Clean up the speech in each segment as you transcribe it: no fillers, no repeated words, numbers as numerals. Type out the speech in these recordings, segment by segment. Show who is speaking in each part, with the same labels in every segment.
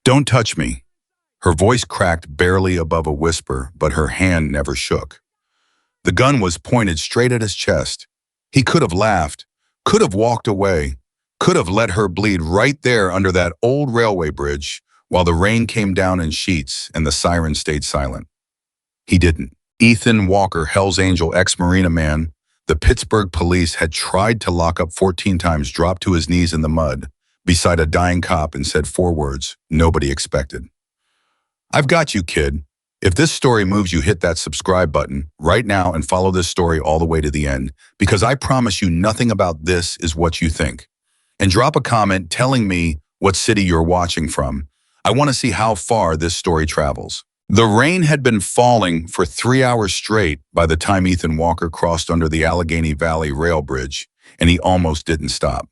Speaker 1: Don't touch me. Her voice cracked barely above a whisper, but her hand never shook. The gun was pointed straight at his chest. He could have laughed, could have walked away, could have let her bleed right there under that old railway bridge while the rain came down in sheets and the siren stayed silent. He didn't. Ethan Walker, Hell's Angel ex-Marina man, the Pittsburgh police had tried to lock up 14 times, dropped to his knees in the mud beside a dying cop and said 4 words nobody expected. I've got you, kid. If this story moves you, hit that subscribe button right now and follow this story all the way to the end, because I promise you nothing about this is what you think. And drop a comment telling me what city you're watching from. I want to see how far this story travels. The rain had been falling for 3 hours straight by the time Ethan Walker crossed under the Allegheny Valley rail bridge, and he almost didn't stop.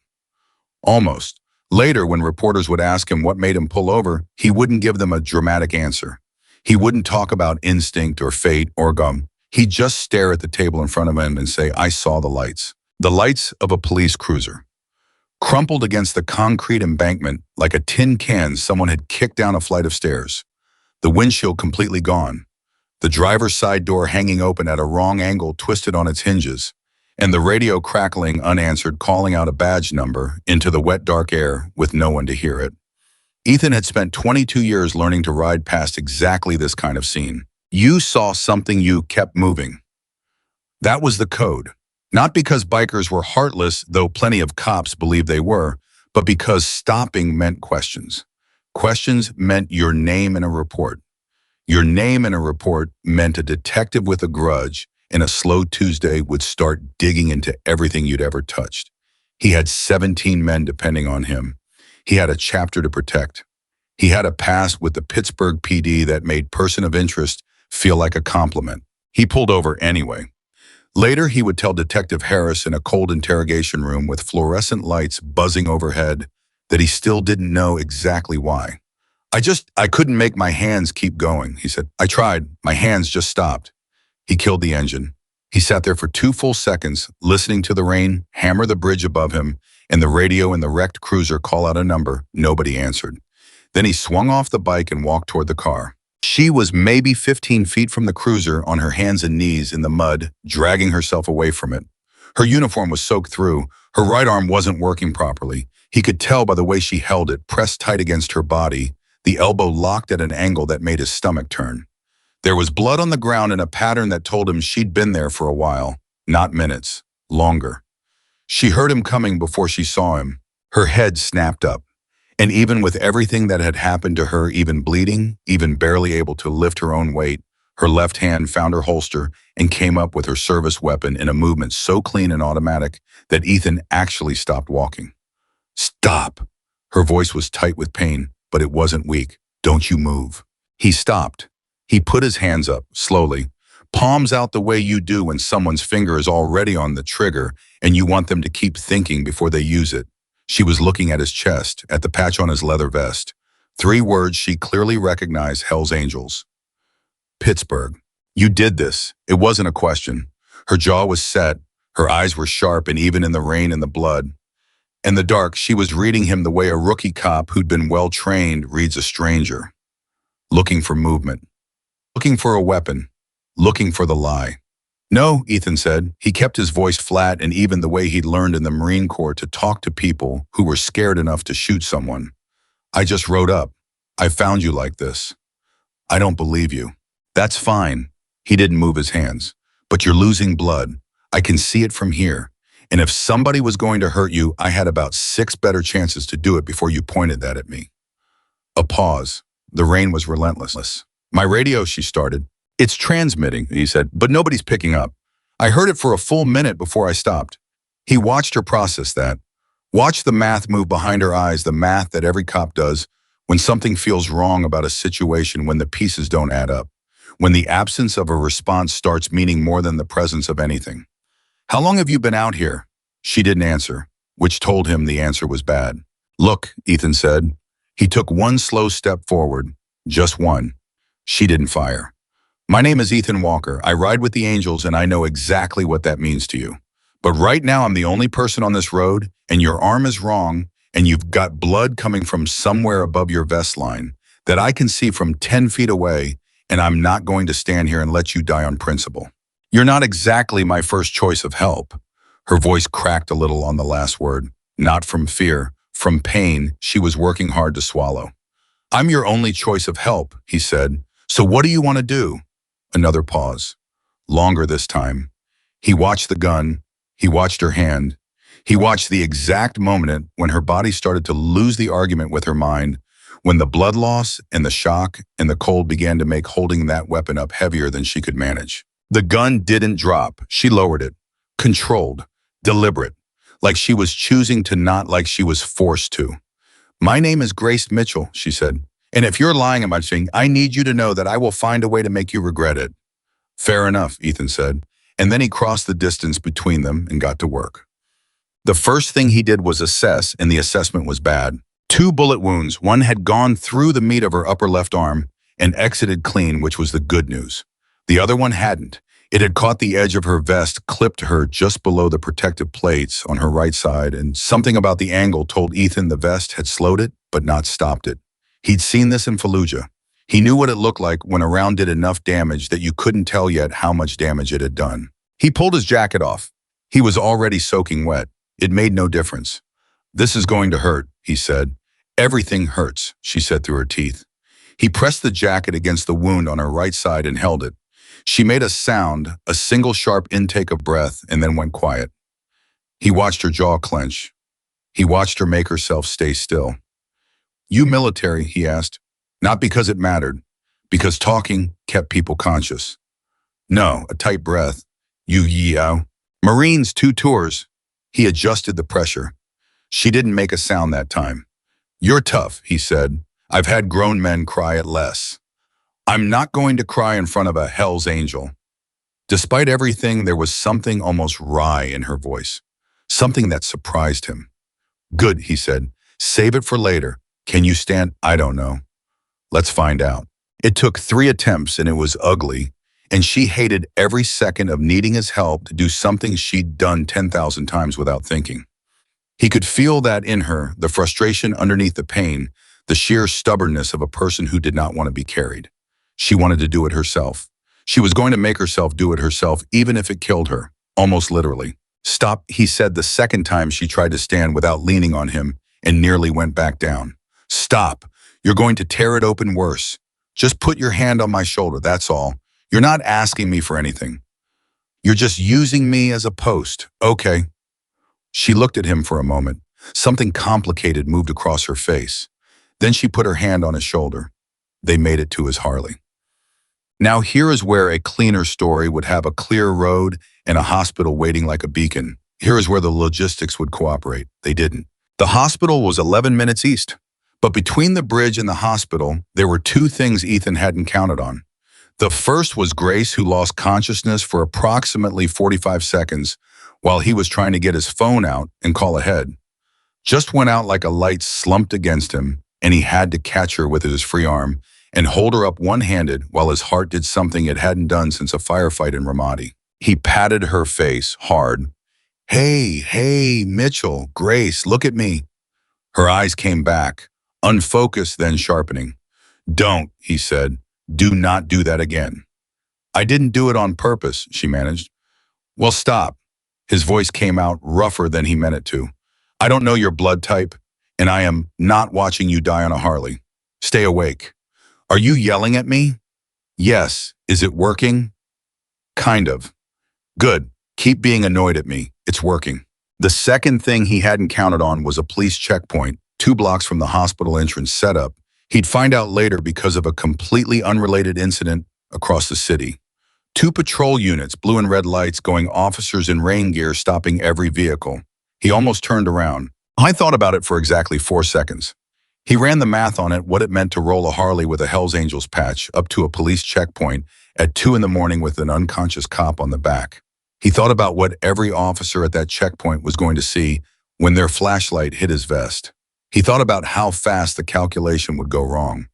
Speaker 1: Almost. Later, when reporters would ask him what made him pull over, he wouldn't give them a dramatic answer. He wouldn't talk about instinct or fate or gum. He'd just stare at the table in front of him and say, I saw the lights. The lights of a police cruiser. Crumpled against the concrete embankment like a tin can someone had kicked down a flight of stairs. The windshield completely gone. The driver's side door hanging open at a wrong angle, twisted on its hinges. And the radio crackling unanswered, calling out a badge number into the wet, dark air with no one to hear it. Ethan had spent 22 years learning to ride past exactly this kind of scene. You saw something, you kept moving. That was the code. Not because bikers were heartless, though plenty of cops believed they were, but because stopping meant questions. Questions meant your name in a report. Your name in a report meant a detective with a grudge and a slow Tuesday would start digging into everything you'd ever touched. He had 17 men depending on him. He had a chapter to protect. He had a past with the Pittsburgh PD that made person of interest feel like a compliment. He pulled over anyway. Later, he would tell Detective Harris in a cold interrogation room with fluorescent lights buzzing overhead that he still didn't know exactly why. I couldn't make my hands keep going, he said. I tried. My hands just stopped. He killed the engine. He sat there for 2 full seconds, listening to the rain hammer the bridge above him and the radio in the wrecked cruiser call out a number. Nobody answered. Then he swung off the bike and walked toward the car. She was maybe 15 feet from the cruiser on her hands and knees in the mud, dragging herself away from it. Her uniform was soaked through. Her right arm wasn't working properly. He could tell by the way she held it, pressed tight against her body, the elbow locked at an angle that made his stomach turn. There was blood on the ground in a pattern that told him she'd been there for a while, not minutes, longer. She heard him coming before she saw him. Her head snapped up. And even with everything that had happened to her, even bleeding, even barely able to lift her own weight, her left hand found her holster and came up with her service weapon in a movement so clean and automatic that Ethan actually stopped walking. Stop! Her voice was tight with pain, but it wasn't weak. Don't you move. He stopped. He put his hands up, slowly, palms out the way you do when someone's finger is already on the trigger and you want them to keep thinking before they use it. She was looking at his chest, at the patch on his leather vest. 3 words she clearly recognized: Hell's Angels. Pittsburgh. You did this. It wasn't a question. Her jaw was set, her eyes were sharp, and even in the rain and the blood. In the dark, she was reading him the way a rookie cop who'd been well-trained reads a stranger. Looking for movement. Looking for a weapon. Looking for the lie. No, Ethan said. He kept his voice flat and even the way he'd learned in the Marine Corps to talk to people who were scared enough to shoot someone. I just wrote up. I found you like this. I don't believe you. That's fine. He didn't move his hands. But you're losing blood. I can see it from here. And if somebody was going to hurt you, I had about 6 better chances to do it before you pointed that at me. A pause. The rain was relentless. My radio, she started. It's transmitting, he said, but nobody's picking up. I heard it for a full minute before I stopped. He watched her process that. Watched the math move behind her eyes, the math that every cop does when something feels wrong about a situation, when the pieces don't add up, when the absence of a response starts meaning more than the presence of anything. How long have you been out here? She didn't answer, which told him the answer was bad. Look, Ethan said. He took 1 slow step forward, just one. She didn't fire. My name is Ethan Walker. I ride with the Angels and I know exactly what that means to you. But right now I'm the only person on this road and your arm is wrong and you've got blood coming from somewhere above your vest line. that I can see from 10 feet away, and I'm not going to stand here and let you die on principle. You're not exactly my first choice of help. Her voice cracked a little on the last word. Not from fear, from pain she was working hard to swallow. I'm your only choice of help, he said. So what do you want to do? Another pause. Longer this time. He watched the gun. He watched her hand. He watched the exact moment when her body started to lose the argument with her mind, when the blood loss and the shock and the cold began to make holding that weapon up heavier than she could manage. The gun didn't drop. She lowered it. Controlled. Deliberate. Like she was choosing to, not like she was forced to. My name is Grace Mitchell, she said. And if you're lying about saying, I need you to know that I will find a way to make you regret it. Fair enough, Ethan said. And then he crossed the distance between them and got to work. The first thing he did was assess, and the assessment was bad. 2 bullet wounds. One had gone through the meat of her upper left arm and exited clean, which was the good news. The other one hadn't. It had caught the edge of her vest, clipped her just below the protective plates on her right side, and something about the angle told Ethan the vest had slowed it, but not stopped it. He'd seen this in Fallujah. He knew what it looked like when a round did enough damage that you couldn't tell yet how much damage it had done. He pulled his jacket off. He was already soaking wet. It made no difference. This is going to hurt, he said. Everything hurts, she said through her teeth. He pressed the jacket against the wound on her right side and held it. She made a sound, a single sharp intake of breath, and then went quiet. He watched her jaw clench. He watched her make herself stay still. You military, he asked. Not because it mattered, because talking kept people conscious. No, a tight breath. You yeo. Marines 2 tours. He adjusted the pressure. She didn't make a sound that time. You're tough, he said. I've had grown men cry at less. I'm not going to cry in front of a Hell's Angel. Despite everything, there was something almost wry in her voice. Something that surprised him. Good, he said. Save it for later. Can you stand? I don't know. Let's find out. It took 3 attempts and it was ugly, and she hated every second of needing his help to do something she'd done 10,000 times without thinking. He could feel that in her, the frustration underneath the pain, the sheer stubbornness of a person who did not want to be carried. She wanted to do it herself. She was going to make herself do it herself, even if it killed her, almost literally. Stop, he said the second time she tried to stand without leaning on him and nearly went back down. Stop. You're going to tear it open worse. Just put your hand on my shoulder, that's all. You're not asking me for anything. You're just using me as a post. Okay. She looked at him for a moment. Something complicated moved across her face. Then she put her hand on his shoulder. They made it to his Harley. Now here is where a cleaner story would have a clear road and a hospital waiting like a beacon. Here is where the logistics would cooperate. They didn't. The hospital was 11 minutes east. But between the bridge and the hospital, there were 2 things Ethan hadn't counted on. The first was Grace, who lost consciousness for approximately 45 seconds while he was trying to get his phone out and call ahead. Just went out like a light slumped against him, and he had to catch her with his free arm and hold her up one-handed while his heart did something it hadn't done since a firefight in Ramadi. He patted her face hard. Hey, Mitchell, Grace, look at me. Her eyes came back, unfocused then sharpening. Don't, he said. Do not do that again. I didn't do it on purpose, she managed. Well, stop. His voice came out rougher than he meant it to. I don't know your blood type, and I am not watching you die on a Harley. Stay awake. Are you yelling at me? Yes. Is it working? Kind of. Good. Keep being annoyed at me. It's working. The second thing he hadn't counted on was a police checkpoint, 2 blocks from the hospital entrance setup. He'd find out later because of a completely unrelated incident across the city. 2 patrol units, blue and red lights, going officers in rain gear, stopping every vehicle. He almost turned around. I thought about it for exactly 4 seconds. He ran the math on it, what it meant to roll a Harley with a Hells Angels patch up to a police checkpoint at 2 in the morning with an unconscious cop on the back. He thought about what every officer at that checkpoint was going to see when their flashlight hit his vest. He thought about how fast the calculation would go wrong.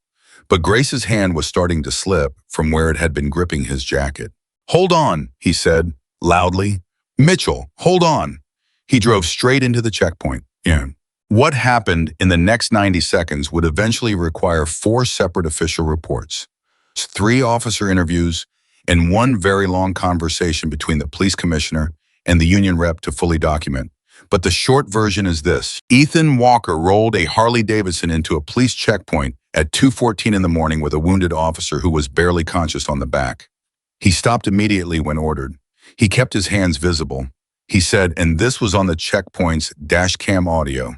Speaker 1: But Grace's hand was starting to slip from where it had been gripping his jacket. Hold on, he said, loudly. Mitchell, hold on. He drove straight into the checkpoint. Yeah. What happened in the next 90 seconds would eventually require 4 separate official reports, 3 officer interviews, and 1 very long conversation between the police commissioner and the union rep to fully document. But the short version is this. Ethan Walker rolled a Harley-Davidson into a police checkpoint at 2:14 in the morning with a wounded officer who was barely conscious on the back. He stopped immediately when ordered. He kept his hands visible. He said, and this was on the checkpoint's dash cam audio,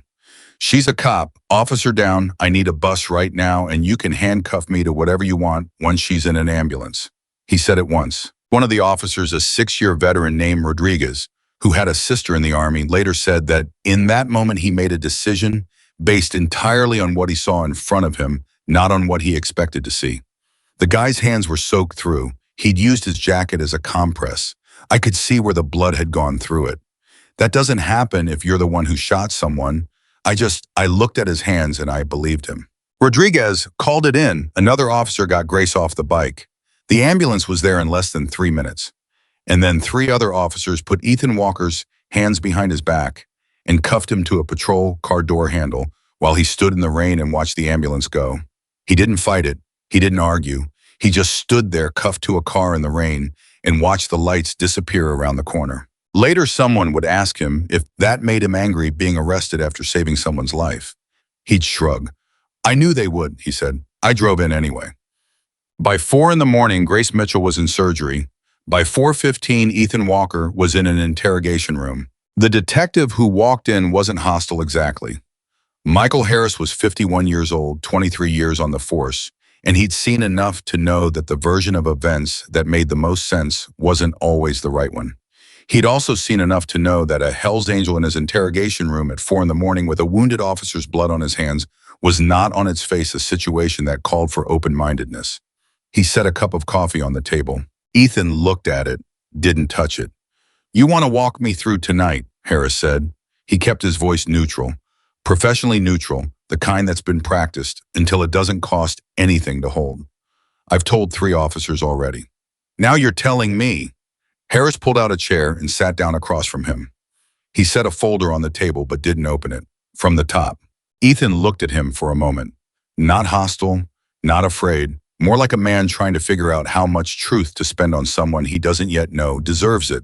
Speaker 1: "She's a cop. Officer down. I need a bus right now, and you can handcuff me to whatever you want once she's in an ambulance." He said it once. One of the officers, a 6-year veteran named Rodriguez, who had a sister in the Army, later said that in that moment he made a decision based entirely on what he saw in front of him, not on what he expected to see. The guy's hands were soaked through. He'd used his jacket as a compress. I could see where the blood had gone through it. That doesn't happen if you're the one who shot someone. I looked at his hands and I believed him. Rodriguez called it in. Another officer got Grace off the bike. The ambulance was there in less than 3 minutes. And then 3 other officers put Ethan Walker's hands behind his back and cuffed him to a patrol car door handle while he stood in the rain and watched the ambulance go. He didn't fight it. He didn't argue. He just stood there cuffed to a car in the rain and watched the lights disappear around the corner. Later, someone would ask him if that made him angry being arrested after saving someone's life. He'd shrug. "I knew they would," he said. "I drove in anyway." By 4 in the morning, Grace Mitchell was in surgery. By 4:15, Ethan Walker was in an interrogation room. The detective who walked in wasn't hostile exactly. Michael Harris was 51 years old, 23 years on the force, and he'd seen enough to know that the version of events that made the most sense wasn't always the right one. He'd also seen enough to know that a Hell's Angel in his interrogation room at 4 in the morning with a wounded officer's blood on his hands was not on its face a situation that called for open-mindedness. He set a cup of coffee on the table. Ethan looked at it, didn't touch it. "You want to walk me through tonight," Harris said. He kept his voice neutral, professionally neutral, the kind that's been practiced until it doesn't cost anything to hold. "I've told 3 officers already." "Now you're telling me." Harris pulled out a chair and sat down across from him. He set a folder on the table but didn't open it. From the top. Ethan looked at him for a moment. Not hostile, not afraid, more like a man trying to figure out how much truth to spend on someone he doesn't yet know deserves it.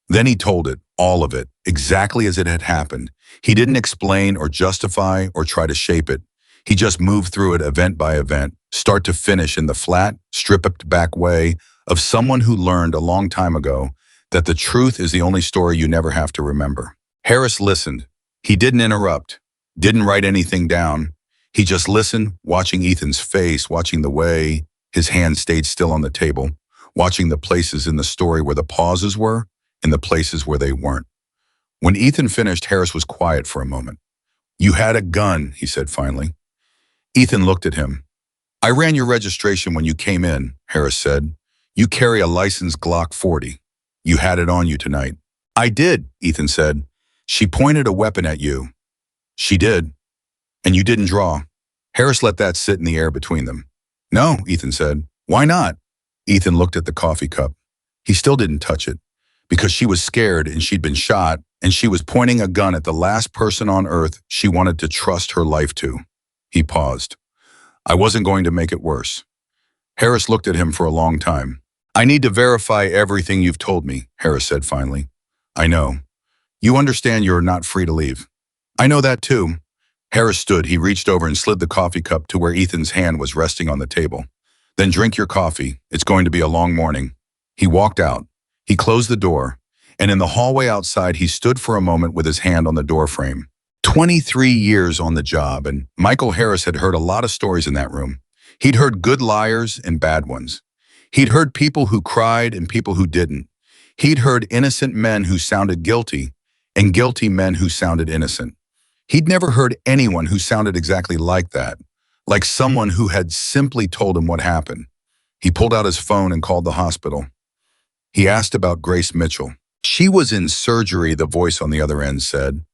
Speaker 1: Then he told it, all of it, exactly as it had happened. He didn't explain or justify or try to shape it. He just moved through it event by event, start to finish in the flat, stripped-back way of someone who learned a long time ago that the truth is the only story you never have to remember. Harris listened. He didn't interrupt, didn't write anything down. He just listened, watching Ethan's face, watching the way his hand stayed still on the table, watching the places in the story where the pauses were and the places where they weren't. When Ethan finished, Harris was quiet for a moment. "You had a gun," he said finally. Ethan looked at him. "I ran your registration when you came in," Harris said. "You carry a licensed Glock 40. You had it on you tonight." "I did," Ethan said. "She pointed a weapon at you." "She did. And you didn't draw." Harris let that sit in the air between them. "No," Ethan said. "Why not?" Ethan looked at the coffee cup. He still didn't touch it. Because she was scared and she'd been shot, and she was pointing a gun at the last person on earth she wanted to trust her life to. He paused. "I wasn't going to make it worse." Harris looked at him for a long time. "I need to verify everything you've told me," Harris said finally. "I know. You understand you're not free to leave." "I know that too." Harris stood. He reached over and slid the coffee cup to where Ethan's hand was resting on the table. "Then drink your coffee. It's going to be a long morning." He walked out. He closed the door, and in the hallway outside, he stood for a moment with his hand on the door frame. 23 years on the job, and Michael Harris had heard a lot of stories in that room. He'd heard good liars and bad ones. He'd heard people who cried and people who didn't. He'd heard innocent men who sounded guilty and guilty men who sounded innocent. He'd never heard anyone who sounded exactly like that, like someone who had simply told him what happened. He pulled out his phone and called the hospital. He asked about Grace Mitchell. "She was in surgery," the voice on the other end said.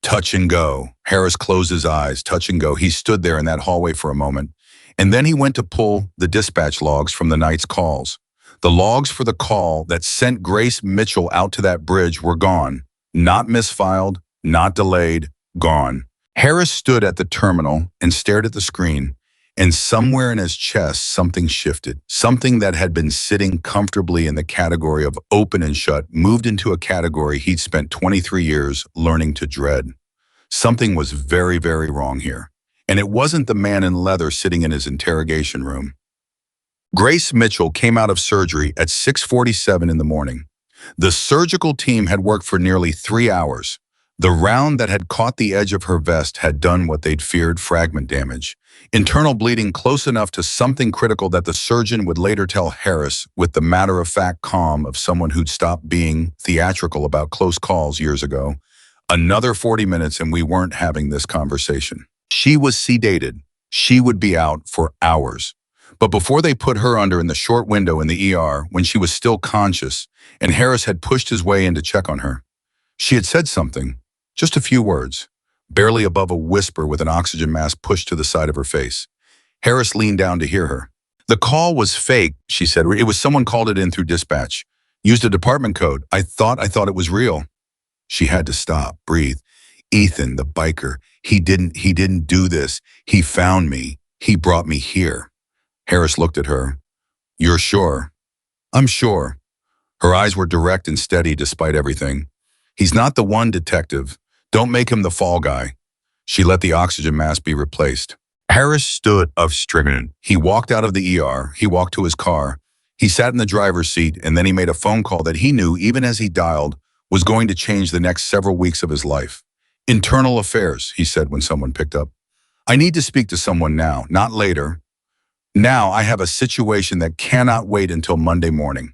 Speaker 1: "Touch and go." Harris closed his eyes. Touch and go. He stood there in that hallway for a moment, and then he went to pull the dispatch logs from the night's calls. The logs for the call that sent Grace Mitchell out to that bridge were gone. Not misfiled, not delayed, gone. Harris stood at the terminal and stared at the screen, and somewhere in his chest something shifted. Something that had been sitting comfortably in the category of open and shut moved into a category he'd spent 23 years learning to dread. Something was very, very wrong here. And it wasn't the man in leather sitting in his interrogation room. Grace Mitchell came out of surgery at 6:47 in the morning. The surgical team had worked for nearly 3 hours. The round that had caught the edge of her vest had done what they'd feared: fragment damage. Internal bleeding close enough to something critical that the surgeon would later tell Harris with the matter-of-fact calm of someone who'd stopped being theatrical about close calls years ago. Another 40 minutes and we weren't having this conversation. She was sedated. She would be out for hours. But before they put her under in the short window in the ER, when she was still conscious, and Harris had pushed his way in to check on her, she had said something, just a few words, barely above a whisper with an oxygen mask pushed to the side of her face. Harris leaned down to hear her. The call was fake, she said. It was someone called it in through dispatch. Used a department code. I thought it was real. She had to stop, breathe. Ethan, the biker, he didn't do this. He found me. He brought me here. Harris looked at her. You're sure? I'm sure. Her eyes were direct and steady despite everything. He's not the one, detective. Don't make him the fall guy. She let the oxygen mask be replaced. Harris stood up stricken. He walked out of the ER. He walked to his car. He sat in the driver's seat, and then he made a phone call that he knew, even as he dialed, was going to change the next several weeks of his life. Internal affairs, he said when someone picked up. I need to speak to someone now, not later. Now I have a situation that cannot wait until Monday morning.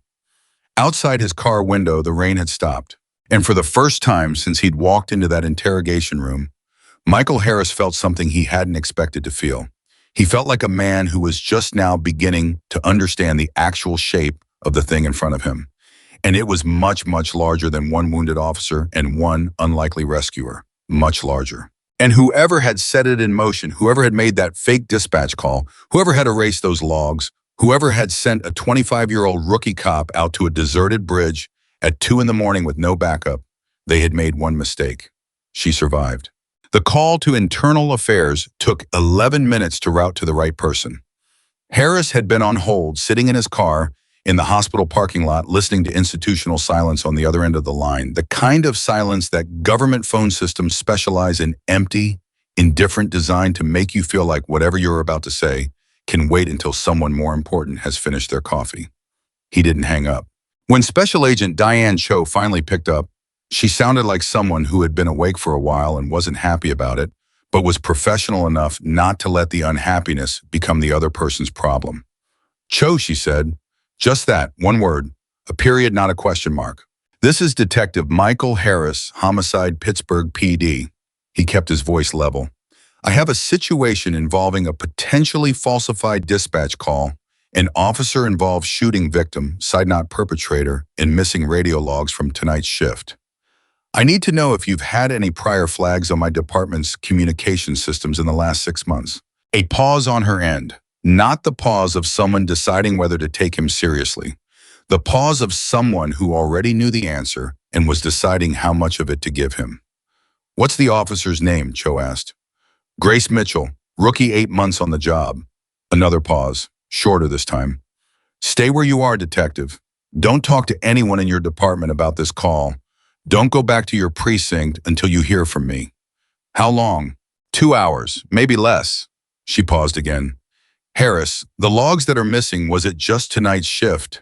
Speaker 1: Outside his car window, the rain had stopped. And for the first time since he'd walked into that interrogation room, Michael Harris felt something he hadn't expected to feel. He felt like a man who was just now beginning to understand the actual shape of the thing in front of him. And it was much, much larger than one wounded officer and one unlikely rescuer. Much larger. And whoever had set it in motion, whoever had made that fake dispatch call, whoever had erased those logs, whoever had sent a 25-year-old rookie cop out to a deserted bridge at 2 a.m. with no backup, they had made one mistake. She survived. The call to internal affairs took 11 minutes to route to the right person. Harris had been on hold, sitting in his car in the hospital parking lot, listening to institutional silence on the other end of the line, the kind of silence that government phone systems specialize in: empty, indifferent, designed to make you feel like whatever you're about to say can wait until someone more important has finished their coffee. He didn't hang up. When Special Agent Diane Cho finally picked up, she sounded like someone who had been awake for a while and wasn't happy about it, but was professional enough not to let the unhappiness become the other person's problem. Cho, she said. Just that, one word, a period, not a question mark. This is Detective Michael Harris, Homicide, Pittsburgh PD. He kept his voice level. I have a situation involving a potentially falsified dispatch call, an officer-involved shooting victim, side knot perpetrator, and missing radio logs from tonight's shift. I need to know if you've had any prior flags on my department's communication systems in the last 6 months. A pause on her end. Not the pause of someone deciding whether to take him seriously. The pause of someone who already knew the answer and was deciding how much of it to give him. What's the officer's name? Cho asked. Grace Mitchell, rookie, 8 months on the job. Another pause, shorter this time. Stay where you are, detective. Don't talk to anyone in your department about this call. Don't go back to your precinct until you hear from me. How long? 2 hours, maybe less. She paused again. Harris, the logs that are missing, was it just tonight's shift?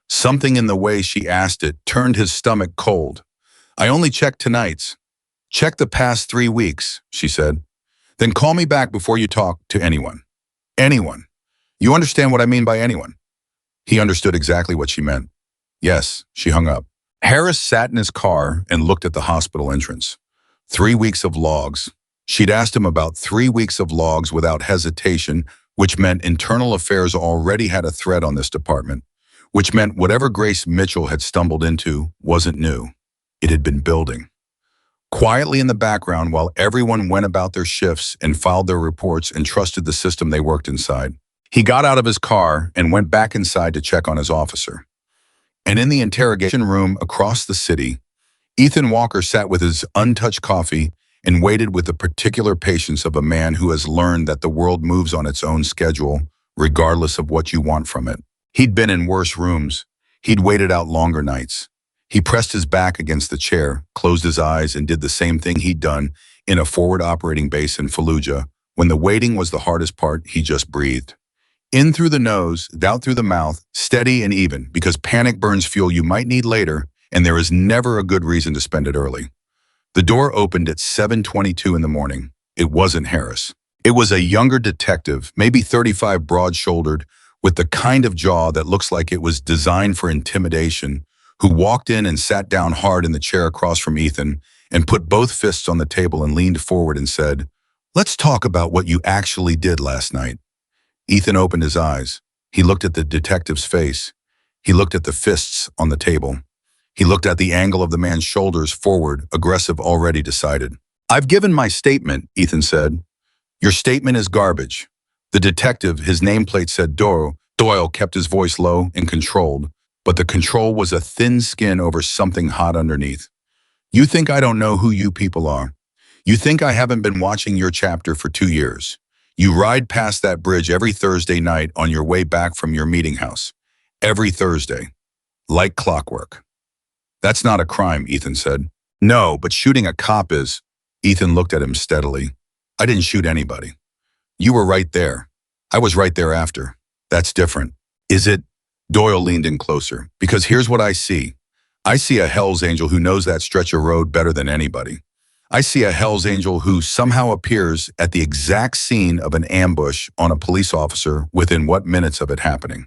Speaker 1: Something in the way she asked it turned his stomach cold. I only checked tonight's. Check the past 3 weeks, she said. Then call me back before you talk to anyone. Anyone. You understand what I mean by anyone? He understood exactly what she meant. Yes, she hung up. Harris sat in his car and looked at the hospital entrance. 3 weeks of logs. She'd asked him about 3 weeks of logs without hesitation, which meant internal affairs already had a thread on this department, which meant whatever Grace Mitchell had stumbled into wasn't new. It had been building. Quietly in the background, while everyone went about their shifts and filed their reports and trusted the system they worked inside, he got out of his car and went back inside to check on his officer. And in the interrogation room across the city, Ethan Walker sat with his untouched coffee and waited with the particular patience of a man who has learned that the world moves on its own schedule, regardless of what you want from it. He'd been in worse rooms. He'd waited out longer nights. He pressed his back against the chair, closed his eyes, and did the same thing he'd done in a forward operating base in Fallujah. When the waiting was the hardest part, he just breathed. In through the nose, out through the mouth, steady and even, because panic burns fuel you might need later, and there is never a good reason to spend it early. The door opened at 7:22 in the morning. It wasn't Harris. It was a younger detective, maybe 35, broad-shouldered, with the kind of jaw that looks like it was designed for intimidation, who walked in and sat down hard in the chair across from Ethan and put both fists on the table and leaned forward and said, "Let's talk about what you actually did last night." Ethan opened his eyes. He looked at the detective's face. He looked at the fists on the table. He looked at the angle of the man's shoulders forward, aggressive, already decided. "I've given my statement," Ethan said. "Your statement is garbage." The detective, his nameplate said Doyle. Doyle kept his voice low and controlled, but the control was a thin skin over something hot underneath. "You think I don't know who you people are? You think I haven't been watching your chapter for 2 years? You ride past that bridge every Thursday night on your way back from your meeting house. Every Thursday. Like clockwork." "That's not a crime," Ethan said. "No, but shooting a cop is." Ethan looked at him steadily. "I didn't shoot anybody. You were right there. I was right there after. That's different." "Is it?" Doyle leaned in closer. "Because here's what I see. I see a Hell's Angel who knows that stretch of road better than anybody. I see a Hell's Angel who somehow appears at the exact scene of an ambush on a police officer within what minutes of it happening.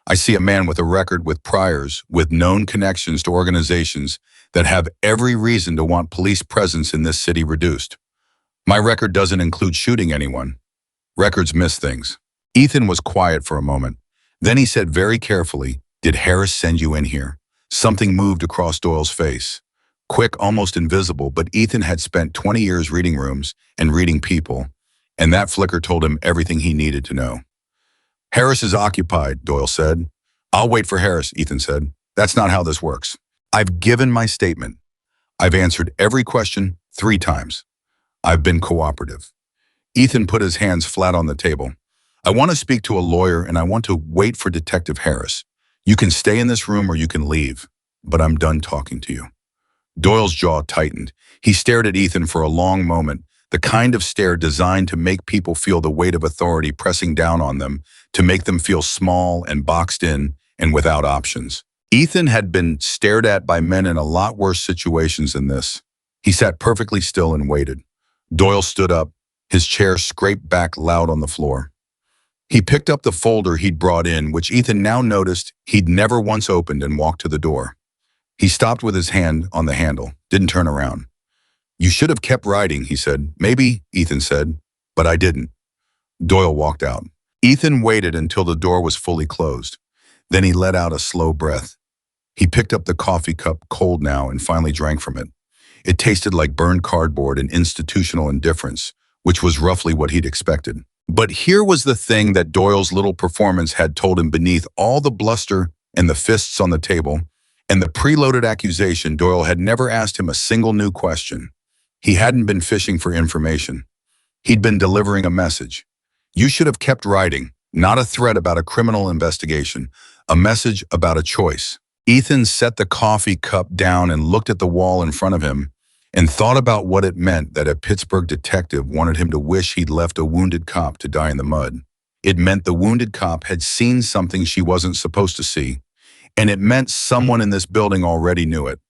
Speaker 1: I see a man with a record, with priors, with known connections to organizations that have every reason to want police presence in this city reduced. My record doesn't include shooting anyone. Records miss things." Ethan was quiet for a moment. Then he said very carefully, "Did Harris send you in here?" Something moved across Doyle's face. Quick, almost invisible, but Ethan had spent 20 years reading rooms and reading people, and that flicker told him everything he needed to know. "Harris is occupied," Doyle said. "I'll wait for Harris," Ethan said. "That's not how this works. I've given my statement. I've answered every question 3 times. I've been cooperative." Ethan put his hands flat on the table. "I want to speak to a lawyer and I want to wait for Detective Harris. You can stay in this room or you can leave, but I'm done talking to you." Doyle's jaw tightened. He stared at Ethan for a long moment, the kind of stare designed to make people feel the weight of authority pressing down on them, to make them feel small and boxed in and without options. Ethan had been stared at by men in a lot worse situations than this. He sat perfectly still and waited. Doyle stood up. His chair scraped back loud on the floor. He picked up the folder he'd brought in, which Ethan now noticed he'd never once opened, and walked to the door. He stopped with his hand on the handle, didn't turn around. "You should have kept writing," he said. "Maybe," Ethan said, "but I didn't." Doyle walked out. Ethan waited until the door was fully closed. Then he let out a slow breath. He picked up the coffee cup, cold now, and finally drank from it. It tasted like burned cardboard and institutional indifference, which was roughly what he'd expected. But here was the thing that Doyle's little performance had told him. Beneath all the bluster and the fists on the table and the preloaded accusation, Doyle had never asked him a single new question. He hadn't been fishing for information. He'd been delivering a message. You should have kept writing, not a threat about a criminal investigation, a message about a choice. Ethan set the coffee cup down and looked at the wall in front of him and thought about what it meant that a Pittsburgh detective wanted him to wish he'd left a wounded cop to die in the mud. It meant the wounded cop had seen something she wasn't supposed to see, and it meant someone in this building already knew it.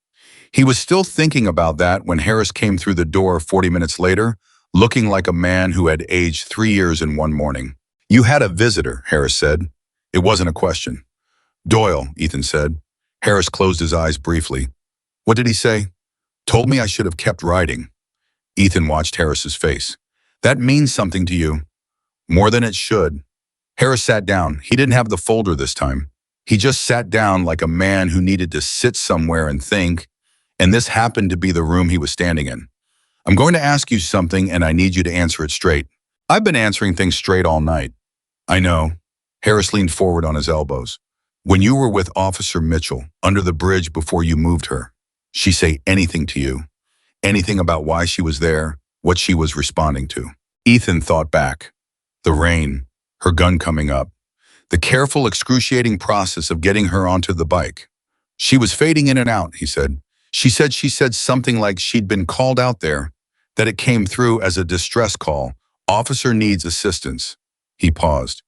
Speaker 1: He was still thinking about that when Harris came through the door 40 minutes later, looking like a man who had aged 3 years in one morning. "You had a visitor," Harris said. It wasn't a question. "Doyle," Ethan said. Harris closed his eyes briefly. "What did he say?" "Told me I should have kept writing." Ethan watched Harris's face. "That means something to you." "More than it should." Harris sat down. He didn't have the folder this time. He just sat down like a man who needed to sit somewhere and think, and this happened to be the room he was standing in. "I'm going to ask you something, and I need you to answer it straight." "I've been answering things straight all night." "I know." Harris leaned forward on his elbows. "When you were with Officer Mitchell under the bridge before you moved her, she say anything to you? Anything about why she was there? what she was responding to. Ethan thought back. The rain, her gun coming up, the careful, excruciating process of getting her onto the bike. She was fading in and out, he said. She said something like she'd been called out there, that it came through as a distress call. Officer needs assistance. He paused.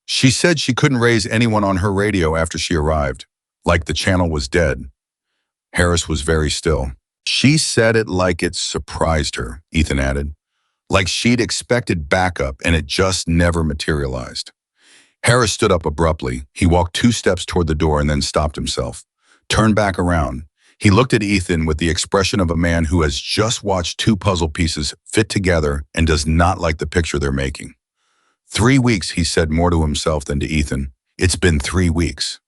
Speaker 1: She said she couldn't raise anyone on her radio after she arrived, like the channel was dead. Harris was very still. She said it like it surprised her, Ethan added, like she'd expected backup and it just never materialized. Harris stood up abruptly. He walked 2 steps toward the door and then stopped himself, turned back around. He looked at Ethan with the expression of a man who has just watched 2 puzzle pieces fit together and does not like the picture they're making. 3 weeks, he said more to himself than to Ethan. It's been 3 weeks.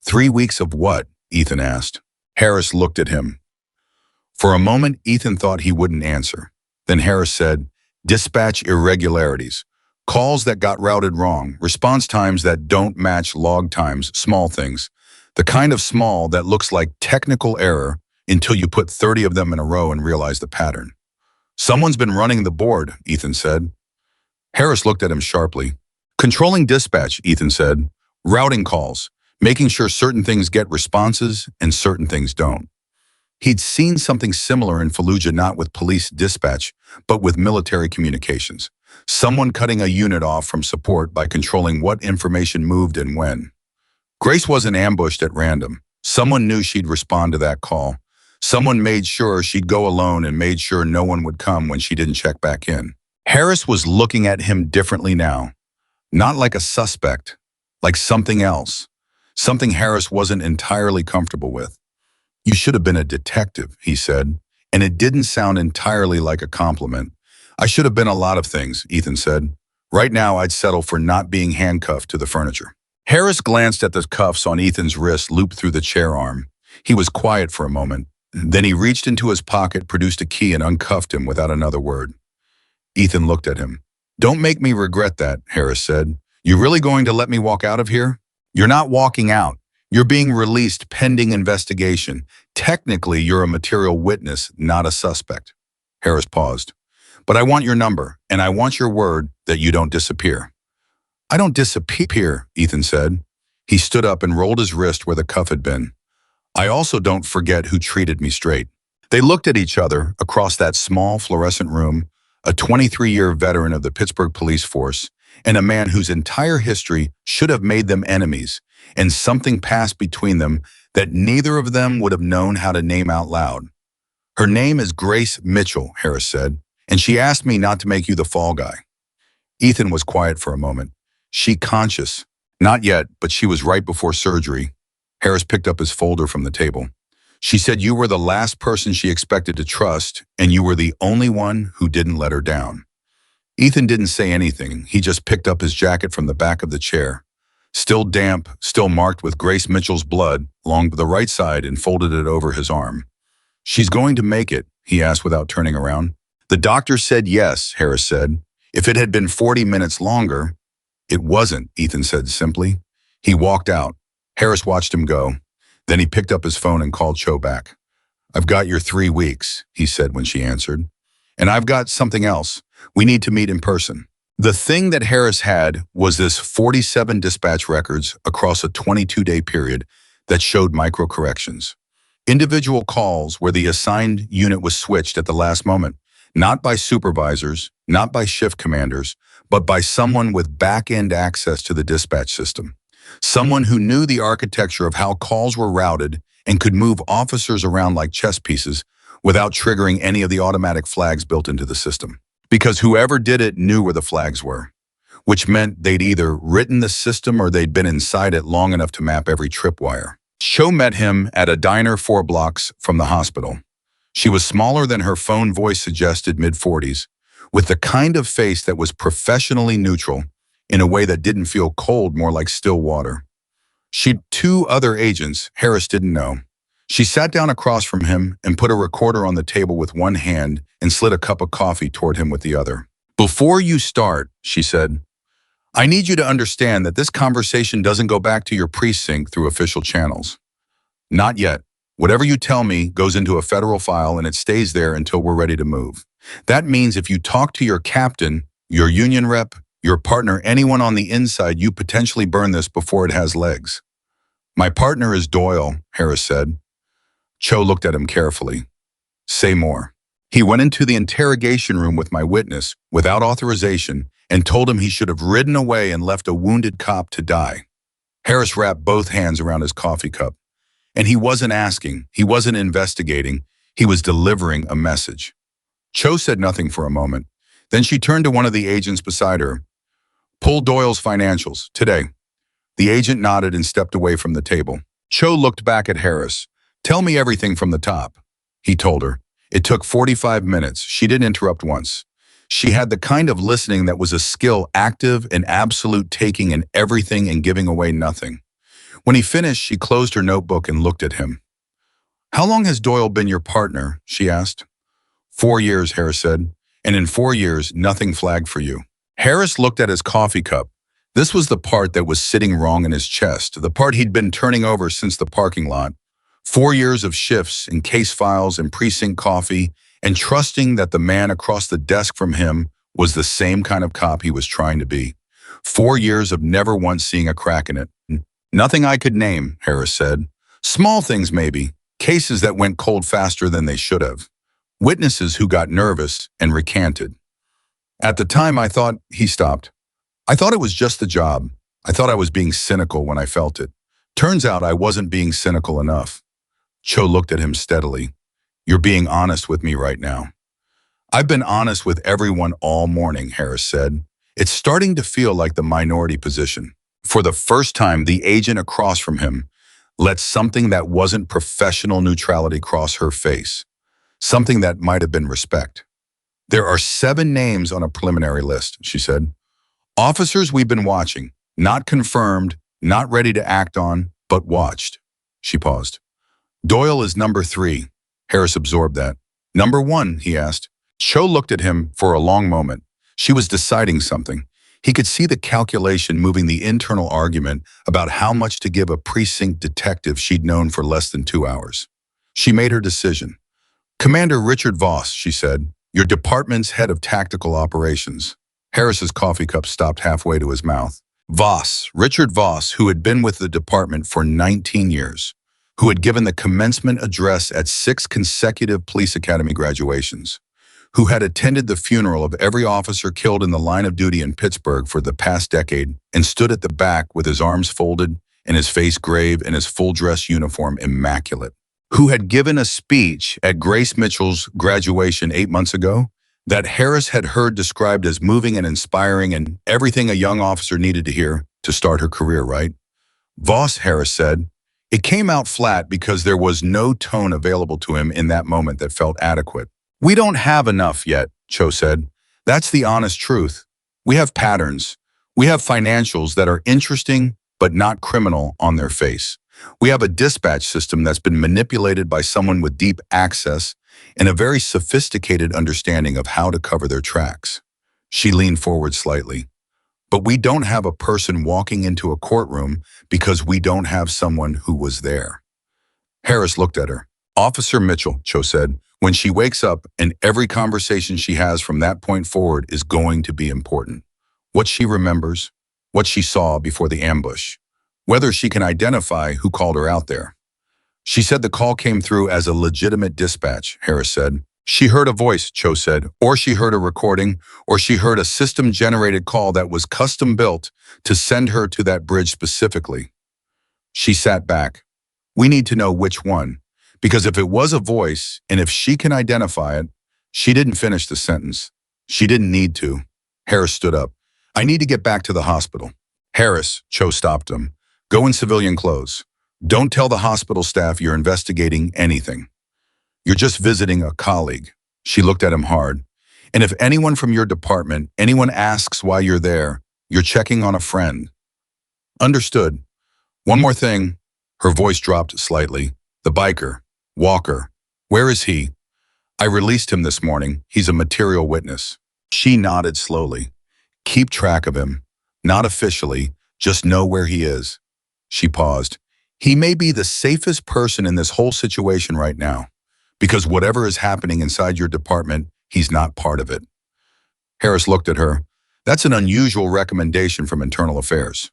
Speaker 1: 3 weeks of what? Ethan asked. Harris looked at him. For a moment, Ethan thought he wouldn't answer. Then Harris said, dispatch irregularities, calls that got routed wrong, response times that don't match log times, small things. The kind of small that looks like technical error until you put 30 of them in a row and realize the pattern. Someone's been running the board, Ethan said. Harris looked at him sharply. Controlling dispatch, Ethan said. Routing calls, making sure certain things get responses and certain things don't. He'd seen something similar in Fallujah, not with police dispatch, but with military communications. Someone cutting a unit off from support by controlling what information moved and when. Grace wasn't ambushed at random. Someone knew she'd respond to that call. Someone made sure she'd go alone and made sure no one would come when she didn't check back in. Harris was looking at him differently now. Not like a suspect, like something else. Something Harris wasn't entirely comfortable with. You should have been a detective, he said, and it didn't sound entirely like a compliment. I should have been a lot of things, Ethan said. Right now, I'd settle for not being handcuffed to the furniture. Harris glanced at the cuffs on Ethan's wrist looped through the chair arm. He was quiet for a moment. Then he reached into his pocket, produced a key, and uncuffed him without another word. Ethan looked at him. Don't make me regret that, Harris said. You really going to let me walk out of here? You're not walking out. You're being released pending investigation. Technically, you're a material witness, not a suspect. Harris paused. But I want your number, and I want your word that you don't disappear. I don't disappear, Ethan said. He stood up and rolled his wrist where the cuff had been. I also don't forget who treated me straight. They looked at each other across that small fluorescent room, a 23-year veteran of the Pittsburgh police force, and a man whose entire history should have made them enemies, and something passed between them that neither of them would have known how to name out loud. Her name is Grace Mitchell, Harris said, and she asked me not to make you the fall guy. Ethan was quiet for a moment. She conscious? Not yet, but she was right before surgery. Harris picked up his folder from the table. She said you were the last person she expected to trust, and you were the only one who didn't let her down. Ethan didn't say anything. He just picked up his jacket from the back of the chair. Still damp, still marked with Grace Mitchell's blood, along the right side, and folded it over his arm. She's going to make it, he asked without turning around. The doctor said yes, Harris said. If it had been 40 minutes longer. It wasn't, Ethan said simply. He walked out. Harris watched him go. Then he picked up his phone and called Cho back. I've got your 3 weeks, he said when she answered. And I've got something else. We need to meet in person. The thing that Harris had was this 47 dispatch records across a 22-day period that showed micro-corrections. Individual calls where the assigned unit was switched at the last moment, not by supervisors, not by shift commanders, but by someone with back-end access to the dispatch system. Someone who knew the architecture of how calls were routed and could move officers around like chess pieces without triggering any of the automatic flags built into the system. Because whoever did it knew where the flags were, which meant they'd either written the system or they'd been inside it long enough to map every tripwire. Cho met him at a diner 4 blocks from the hospital. She was smaller than her phone voice suggested, mid-40s, with the kind of face that was professionally neutral in a way that didn't feel cold, more like still water. She'd 2 other agents Harris didn't know. She sat down across from him and put a recorder on the table with one hand and slid a cup of coffee toward him with the other. Before you start, she said, I need you to understand that this conversation doesn't go back to your precinct through official channels. Not yet. Whatever you tell me goes into a federal file and it stays there until we're ready to move. That means if you talk to your captain, your union rep, your partner, anyone on the inside, you potentially burn this before it has legs. My partner is Doyle, Harris said. Cho looked at him carefully. Say more. He went into the interrogation room with my witness, without authorization, and told him he should have ridden away and left a wounded cop to die. Harris wrapped both hands around his coffee cup. And he wasn't asking, he wasn't investigating, he was delivering a message. Cho said nothing for a moment. Then she turned to one of the agents beside her. Pull Doyle's financials, today. The agent nodded and stepped away from the table. Cho looked back at Harris. Tell me everything from the top, he told her. It took 45 minutes. She didn't interrupt once. She had the kind of listening that was a skill, active and absolute, taking in everything and giving away nothing. When he finished, she closed her notebook and looked at him. How long has Doyle been your partner? She asked. 4 years, Harris said. And in 4 years, nothing flagged for you. Harris looked at his coffee cup. This was the part that was sitting wrong in his chest, the part he'd been turning over since the parking lot. 4 years of shifts and case files and precinct coffee, and trusting that the man across the desk from him was the same kind of cop he was trying to be. 4 years of never once seeing a crack in it. Nothing I could name, Harris said. Small things maybe, cases that went cold faster than they should have. Witnesses who got nervous and recanted. At the time I thought, he stopped. I thought it was just the job. I thought I was being cynical when I felt it. Turns out I wasn't being cynical enough. Cho looked at him steadily. You're being honest with me right now. I've been honest with everyone all morning, Harris said. It's starting to feel like the minority position. For the first time, the agent across from him let something that wasn't professional neutrality cross her face. Something that might have been respect. There are 7 names on a preliminary list, she said. Officers we've been watching, not confirmed, not ready to act on, but watched. She paused. Doyle is number 3. Harris absorbed that. Number 1, he asked. Cho looked at him for a long moment. She was deciding something. He could see the calculation moving, the internal argument about how much to give a precinct detective she'd known for less than 2 hours. She made her decision. Commander Richard Voss, she said, your department's head of tactical operations. Harris's coffee cup stopped halfway to his mouth. Voss, Richard Voss, who had been with the department for 19 years, who had given the commencement address at 6 consecutive police academy graduations, who had attended the funeral of every officer killed in the line of duty in Pittsburgh for the past decade and stood at the back with his arms folded and his face grave and his full-dress uniform immaculate, who had given a speech at Grace Mitchell's graduation 8 months ago that Harris had heard described as moving and inspiring and everything a young officer needed to hear to start her career, right? Voss, Harris said, it came out flat because there was no tone available to him in that moment that felt adequate. We don't have enough yet, Cho said. That's the honest truth. We have patterns. We have financials that are interesting but not criminal on their face. We have a dispatch system that's been manipulated by someone with deep access and a very sophisticated understanding of how to cover their tracks. She leaned forward slightly. But we don't have a person walking into a courtroom because we don't have someone who was there. Harris looked at her. Officer Mitchell, Cho said, when she wakes up and every conversation she has from that point forward is going to be important. What she remembers, what she saw before the ambush, whether she can identify who called her out there. She said the call came through as a legitimate dispatch, Harris said. She heard a voice, Cho said, or she heard a recording, or she heard a system-generated call that was custom-built to send her to that bridge specifically. She sat back. We need to know which one, because if it was a voice, and if she can identify it, she didn't finish the sentence. She didn't need to. Harris stood up. I need to get back to the hospital. Harris, Cho stopped him. Go in civilian clothes. Don't tell the hospital staff you're investigating anything. You're just visiting a colleague. She looked at him hard. And if anyone from your department, anyone asks why you're there, you're checking on a friend. Understood. One more thing. Her voice dropped slightly. The biker, Walker. Where is he? I released him this morning. He's a material witness. She nodded slowly. Keep track of him. Not officially, just know where he is. She paused. He may be the safest person in this whole situation right now, because whatever is happening inside your department He's not part of it. Harris looked at her. That's an unusual recommendation from Internal Affairs.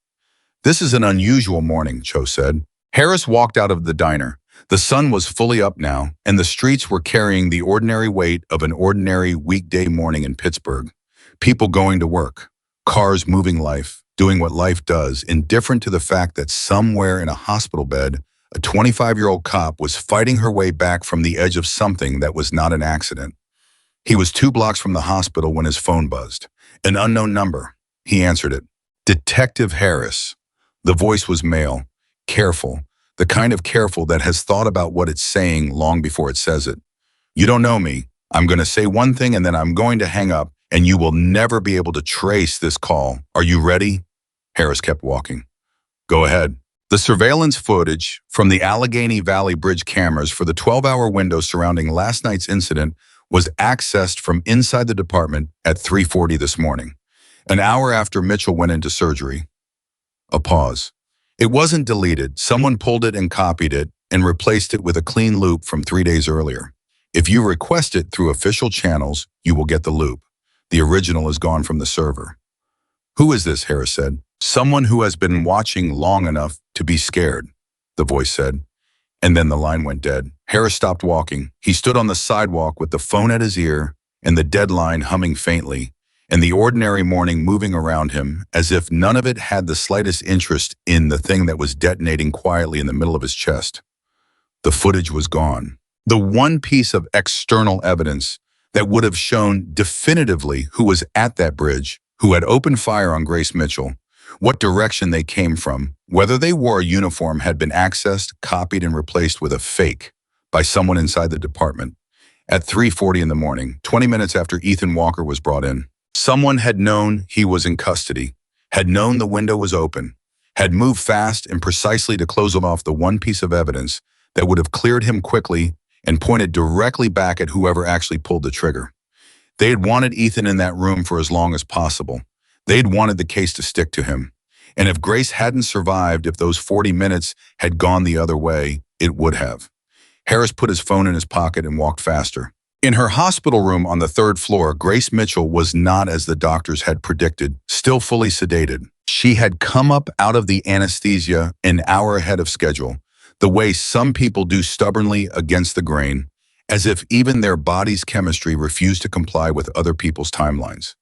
Speaker 1: This is an unusual morning, Cho said. Harris walked out of the diner. The sun was fully up now, and the streets were carrying the ordinary weight of an ordinary weekday morning in Pittsburgh. People going to work, cars moving life, doing what life does, indifferent to the fact that somewhere in a hospital bed, a 25-year-old cop was fighting her way back from the edge of something that was not an accident. He was 2 blocks from the hospital when his phone buzzed. An unknown number. He answered it. Detective Harris. The voice was male, careful, the kind of careful that has thought about what it's saying long before it says it. You don't know me. I'm going to say one thing and then I'm going to hang up, and you will never be able to trace this call. Are you ready? Harris kept walking. Go ahead. The surveillance footage from the Allegheny Valley Bridge cameras for the 12-hour window surrounding last night's incident was accessed from inside the department at 3:40 this morning, an hour after Mitchell went into surgery. A pause. It wasn't deleted. Someone pulled it and copied it and replaced it with a clean loop from 3 days earlier. If you request it through official channels, you will get the loop. The original is gone from the server. Who is this? Harris said. Someone who has been watching long enough to be scared, the voice said. And then the line went dead. Harris stopped walking. He stood on the sidewalk with the phone at his ear and the deadline humming faintly, and the ordinary morning moving around him as if none of it had the slightest interest in the thing that was detonating quietly in the middle of his chest. The footage was gone. The one piece of external evidence that would have shown definitively who was at that bridge, who had opened fire on Grace Mitchell, what direction they came from, whether they wore a uniform had been accessed, copied, and replaced with a fake by someone inside the department. At 3:40 in the morning, 20 minutes after Ethan Walker was brought in, someone had known he was in custody, had known the window was open, had moved fast and precisely to close off the one piece of evidence that would have cleared him quickly and pointed directly back at whoever actually pulled the trigger. They had wanted Ethan in that room for as long as possible. They'd wanted the case to stick to him. And if Grace hadn't survived, if those 40 minutes had gone the other way, it would have. Harris put his phone in his pocket and walked faster. In her hospital room on the 3rd floor, Grace Mitchell was not as the doctors had predicted, still fully sedated. She had come up out of the anesthesia an hour ahead of schedule, the way some people do stubbornly against the grain, as if even their body's chemistry refused to comply with other people's timelines.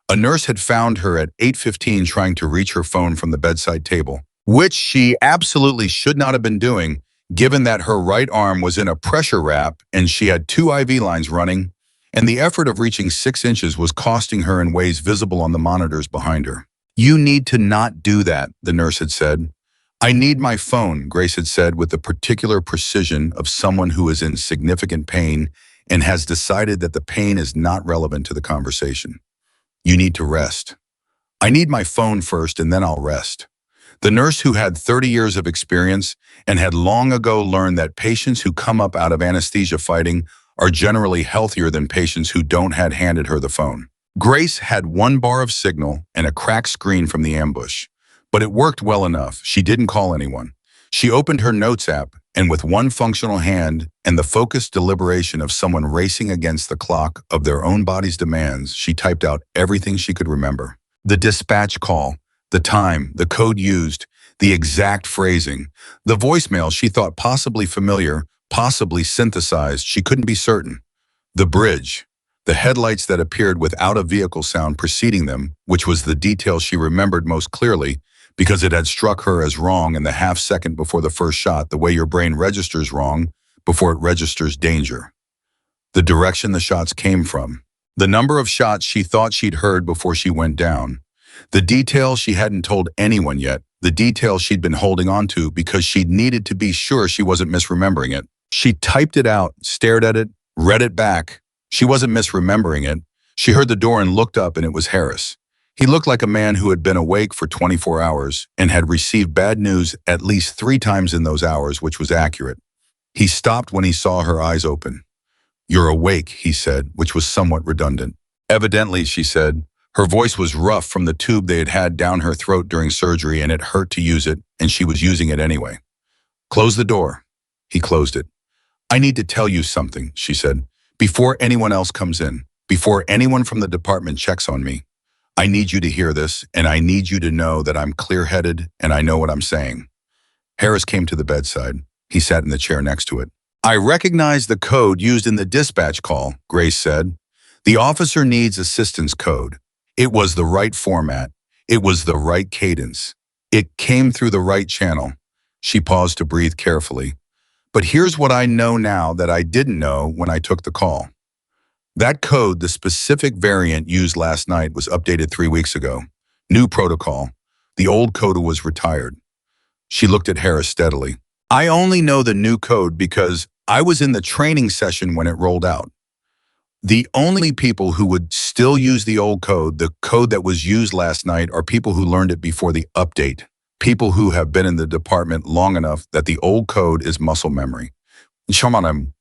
Speaker 1: A nurse had found her at 8:15 trying to reach her phone from the bedside table, which she absolutely should not have been doing, given that her right arm was in a pressure wrap and she had 2 IV lines running, and the effort of reaching 6 inches was costing her in ways visible on the monitors behind her. You need to not do that, the nurse had said. I need my phone, Grace had said with the particular precision of someone who is in significant pain and has decided that the pain is not relevant to the conversation. You need to rest. I need my phone first and then I'll rest. The nurse, who had 30 years of experience and had long ago learned that patients who come up out of anesthesia fighting are generally healthier than patients who don't, had handed her the phone. Grace had 1 bar of signal and a cracked screen from the ambush, but it worked well enough. She didn't call anyone. She opened her notes app, and with one functional hand and the focused deliberation of someone racing against the clock of their own body's demands, she typed out everything she could remember. The dispatch call, the time, the code used, the exact phrasing, the voicemail she thought possibly familiar, possibly synthesized, she couldn't be certain. The bridge, the headlights that appeared without a vehicle sound preceding them, which was the detail she remembered most clearly, because it had struck her as wrong in the half second before the first shot, the way your brain registers wrong before it registers danger. The direction the shots came from. The number of shots she thought she'd heard before she went down. The detail she hadn't told anyone yet. The detail she'd been holding on to because she'd needed to be sure she wasn't misremembering it. She typed it out, stared at it, read it back. She wasn't misremembering it. She heard the door and looked up, and it was Harris. He looked like a man who had been awake for 24 hours and had received bad news at least 3 times in those hours, which was accurate. He stopped when he saw her eyes open. You're awake, he said, which was somewhat redundant. Evidently, she said. Her voice was rough from the tube they had had down her throat during surgery, and it hurt to use it, and she was using it anyway. Close the door. He closed it. I need to tell you something, she said, before anyone else comes in. before anyone from the department checks on me. I need you to hear this, and I need you to know that I'm clear-headed and I know what I'm saying." Harris came to the bedside. He sat in the chair next to it. "I recognize the code used in the dispatch call," Grace said. "The officer needs assistance code. It was the right format. It was the right cadence. It came through the right channel." She paused to breathe carefully. "But here's what I know now that I didn't know when I took the call. That code, the specific variant used last night, was updated 3 weeks ago. New protocol. The old code was retired." She looked at Harris steadily. "I only know the new code because I was in the training session when it rolled out. The only people who would still use the code that was used last night, are people who learned it before the update. People who have been in the department long enough that the old code is muscle memory." Shamanam.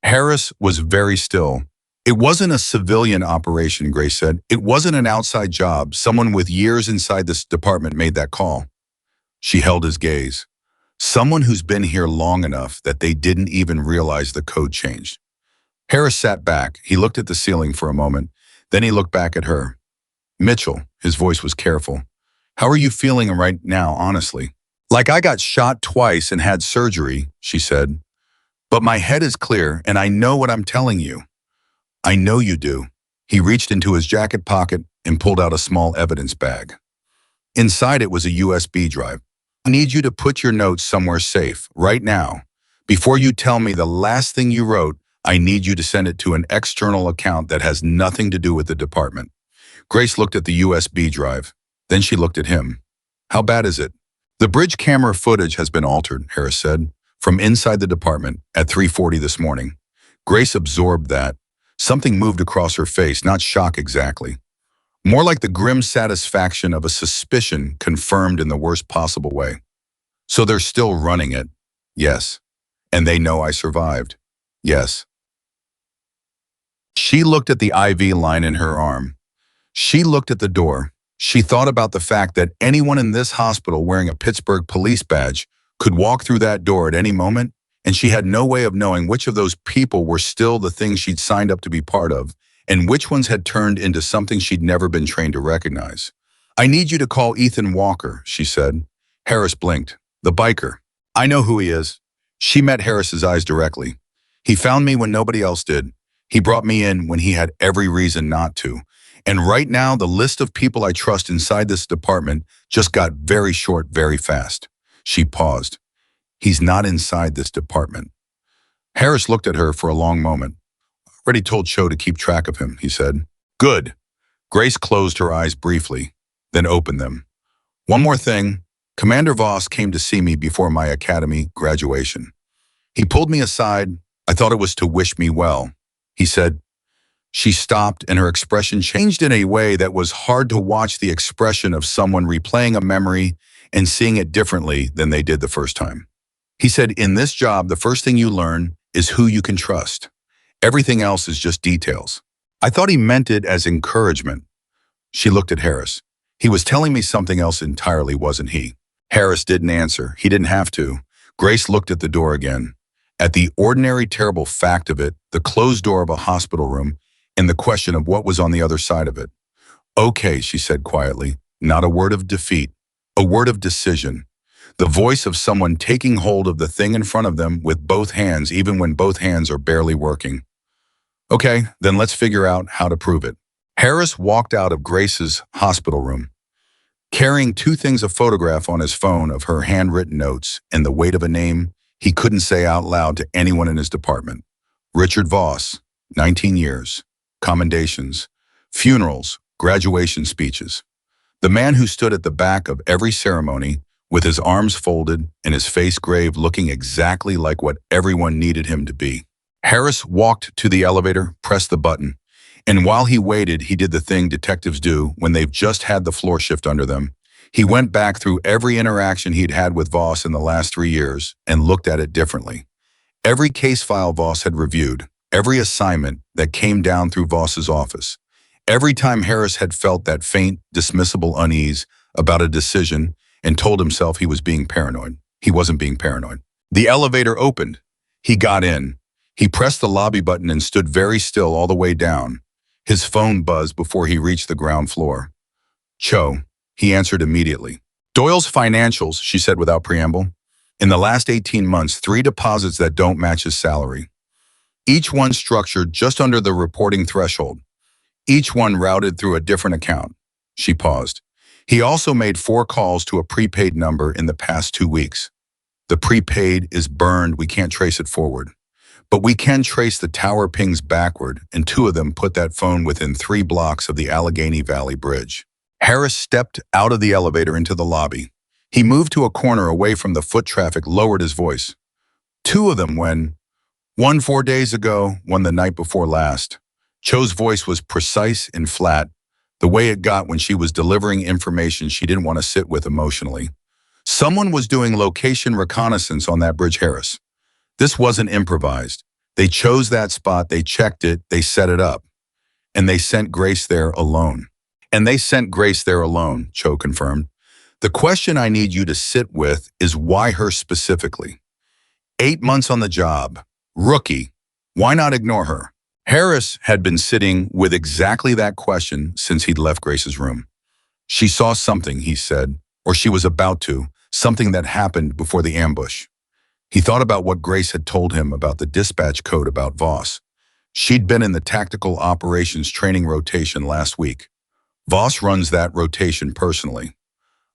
Speaker 1: Harris was very still. "It wasn't a civilian operation," Grace said. "It wasn't an outside job. Someone with years inside this department made that call." She held his gaze. "Someone who's been here long enough that they didn't even realize the code changed." Harris sat back. He looked at the ceiling for a moment. Then he looked back at her. "Mitchell," his voice was careful, "how are you feeling right now, honestly?" "Like I got shot twice and had surgery," she said. "But my head is clear and I know what I'm telling you." "I know you do." He reached into his jacket pocket and pulled out a small evidence bag. Inside it was a USB drive. "I need you to put your notes somewhere safe, right now. Before you tell me the last thing you wrote, I need you to send it to an external account that has nothing to do with the department." Grace looked at the USB drive. Then she looked at him. "How bad is it?" "The bridge camera footage has been altered," Harris said, "from inside the department at 3:40 this morning." Grace absorbed that. Something moved across her face, not shock exactly. More like the grim satisfaction of a suspicion confirmed in the worst possible way. "So they're still running it?" "Yes." "And they know I survived?" "Yes." She looked at the IV line in her arm. She looked at the door. She thought about the fact that anyone in this hospital wearing a Pittsburgh police badge could walk through that door at any moment, and she had no way of knowing which of those people were still the things she'd signed up to be part of, and which ones had turned into something she'd never been trained to recognize. "I need you to call Ethan Walker," she said. Harris blinked. "The biker. I know who he is." She met Harris's eyes directly. "He found me when nobody else did. He brought me in when he had every reason not to. And right now, the list of people I trust inside this department just got very short very fast." She paused. "He's not inside this department." Harris looked at her for a long moment. "Already told Cho to keep track of him," he said. "Good." Grace closed her eyes briefly, then opened them. "One more thing. Commander Voss came to see me before my academy graduation. He pulled me aside. I thought it was to wish me well. He said—" She stopped and her expression changed in a way that was hard to watch, the expression of someone replaying a memory and seeing it differently than they did the first time. He said, "In this job, the first thing you learn is who you can trust. Everything else is just details." I thought he meant it as encouragement. She looked at Harris. "He was telling me something else entirely, wasn't he?" Harris didn't answer. He didn't have to. Grace looked at the door again. At the ordinary, terrible fact of it, the closed door of a hospital room, and the question of what was on the other side of it. "Okay," she said quietly. Not a word of defeat. A word of decision. The voice of someone taking hold of the thing in front of them with both hands, even when both hands are barely working. "Okay, then let's figure out how to prove it." Harris walked out of Grace's hospital room, carrying two things: a photograph on his phone of her handwritten notes and the weight of a name he couldn't say out loud to anyone in his department. Richard Voss, 19 years, commendations, funerals, graduation speeches. The man who stood at the back of every ceremony with his arms folded and his face grave, looking exactly like what everyone needed him to be. Harris walked to the elevator, pressed the button, and while he waited, he did the thing detectives do when they've just had the floor shift under them. He went back through every interaction he'd had with Voss in the last 3 years and looked at it differently. Every case file Voss had reviewed, every assignment that came down through Voss's office. Every time Harris had felt that faint, dismissible unease about a decision and told himself he was being paranoid, he wasn't being paranoid. The elevator opened. He got in. He pressed the lobby button and stood very still all the way down. His phone buzzed before he reached the ground floor. Cho, he answered immediately. Doyle's financials, she said without preamble. In the last 18 months, 3 deposits that don't match his salary. Each one structured just under the reporting threshold. Each one routed through a different account. She paused. He also made 4 calls to a prepaid number in the past 2 weeks. The prepaid is burned, we can't trace it forward. But we can trace the tower pings backward, and 2 of them put that phone within 3 blocks of the Allegheny Valley Bridge. Harris stepped out of the elevator into the lobby. He moved to a corner away from the foot traffic, lowered his voice. 2 of them one 4 days ago, one the night before last. Cho's voice was precise and flat, the way it got when she was delivering information she didn't want to sit with emotionally. Someone was doing location reconnaissance on that bridge, Harris. This wasn't improvised. They chose that spot, they checked it, they set it up. And they sent Grace there alone. Cho confirmed. The question I need you to sit with is why her specifically? 8 months on the job. Rookie. Why not ignore her? Harris had been sitting with exactly that question since he'd left Grace's room. She saw something, he said, or she was about to, something that happened before the ambush. He thought about what Grace had told him about the dispatch code about Voss. She'd been in the tactical operations training rotation last week. Voss runs that rotation personally.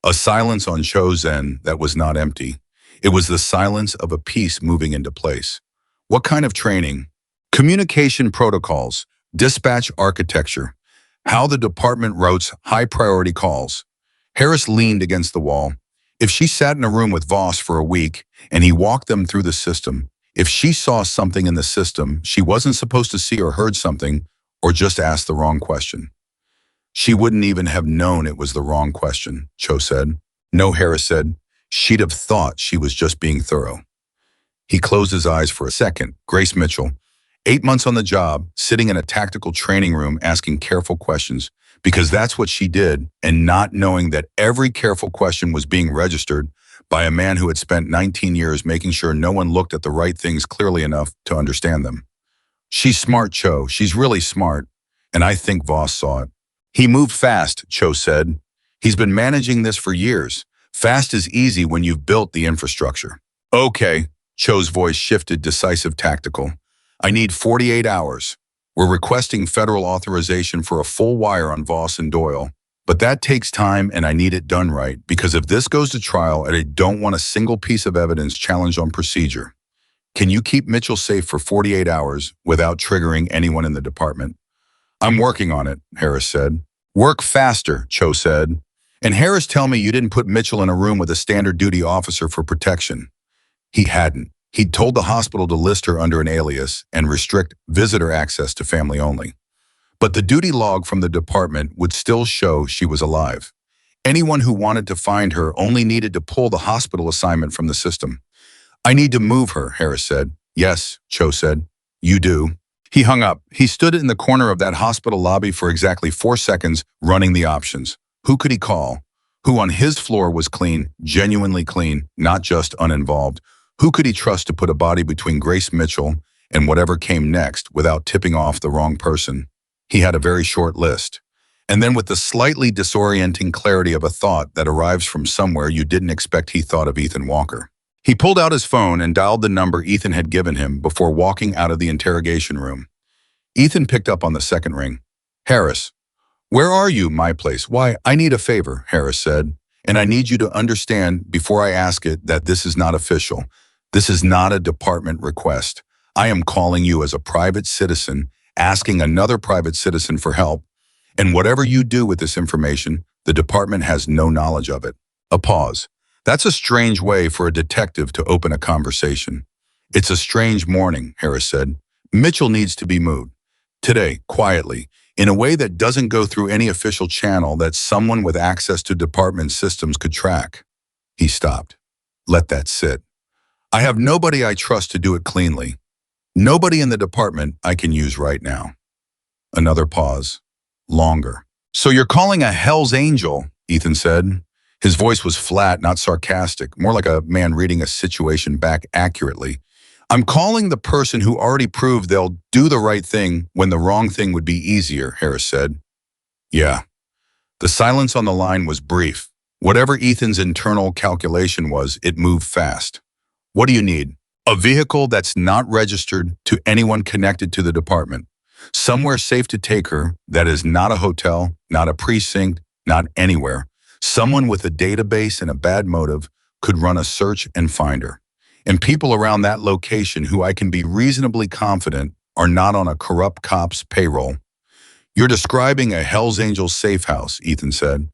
Speaker 1: A silence on Cho's end that was not empty. It was the silence of a piece moving into place. What kind of training? Communication protocols, dispatch architecture, how the department routes high-priority calls. Harris leaned against the wall. If she sat in a room with Voss for a week and he walked them through the system, if she saw something in the system she wasn't supposed to see or heard something or just asked the wrong question. She wouldn't even have known it was the wrong question, Cho said. No, Harris said. She'd have thought she was just being thorough. He closed his eyes for a second. Grace Mitchell, 8 months on the job, sitting in a tactical training room asking careful questions, because that's what she did, and not knowing that every careful question was being registered by a man who had spent 19 years making sure no one looked at the right things clearly enough to understand them. She's smart, Cho. She's really smart, and I think Voss saw it. He moved fast, Cho said. He's been managing this for years. Fast is easy when you've built the infrastructure. Okay, Cho's voice shifted, decisive, tactical. I need 48 hours. We're requesting federal authorization for a full wire on Voss and Doyle. But that takes time and I need it done right, because if this goes to trial, I don't want a single piece of evidence challenged on procedure. Can you keep Mitchell safe for 48 hours without triggering anyone in the department? I'm working on it, Harris said. Work faster, Cho said. And Harris, tell me you didn't put Mitchell in a room with a standard duty officer for protection. He hadn't. He'd told the hospital to list her under an alias and restrict visitor access to family only. But the duty log from the department would still show she was alive. Anyone who wanted to find her only needed to pull the hospital assignment from the system. I need to move her, Harris said. Yes, Cho said. You do. He hung up. He stood in the corner of that hospital lobby for exactly 4 seconds, running the options. Who could he call? Who on his floor was clean, genuinely clean, not just uninvolved? Who could he trust to put a body between Grace Mitchell and whatever came next without tipping off the wrong person? He had a very short list. And then with the slightly disorienting clarity of a thought that arrives from somewhere you didn't expect, he thought of Ethan Walker. He pulled out his phone and dialed the number Ethan had given him before walking out of the interrogation room. Ethan picked up on the second ring. Harris. Where are you, my place? Why, I need a favor, Harris said. And I need you to understand before I ask it that this is not official. This is not a department request. I am calling you as a private citizen, asking another private citizen for help. And whatever you do with this information, the department has no knowledge of it. A pause. That's a strange way for a detective to open a conversation. It's a strange morning, Harris said. Mitchell needs to be moved. Today, quietly, in a way that doesn't go through any official channel that someone with access to department systems could track. He stopped. Let that sit. I have nobody I trust to do it cleanly. Nobody in the department I can use right now. Another pause. Longer. So you're calling a Hell's Angel, Ethan said. His voice was flat, not sarcastic, more like a man reading a situation back accurately. I'm calling the person who already proved they'll do the right thing when the wrong thing would be easier, Harris said. Yeah. The silence on the line was brief. Whatever Ethan's internal calculation was, it moved fast. What do you need? A vehicle that's not registered to anyone connected to the department. Somewhere safe to take her that is not a hotel, not a precinct, not anywhere. Someone with a database and a bad motive could run a search and find her. And people around that location who I can be reasonably confident are not on a corrupt cop's payroll. You're describing a Hell's Angels safe house, Ethan said.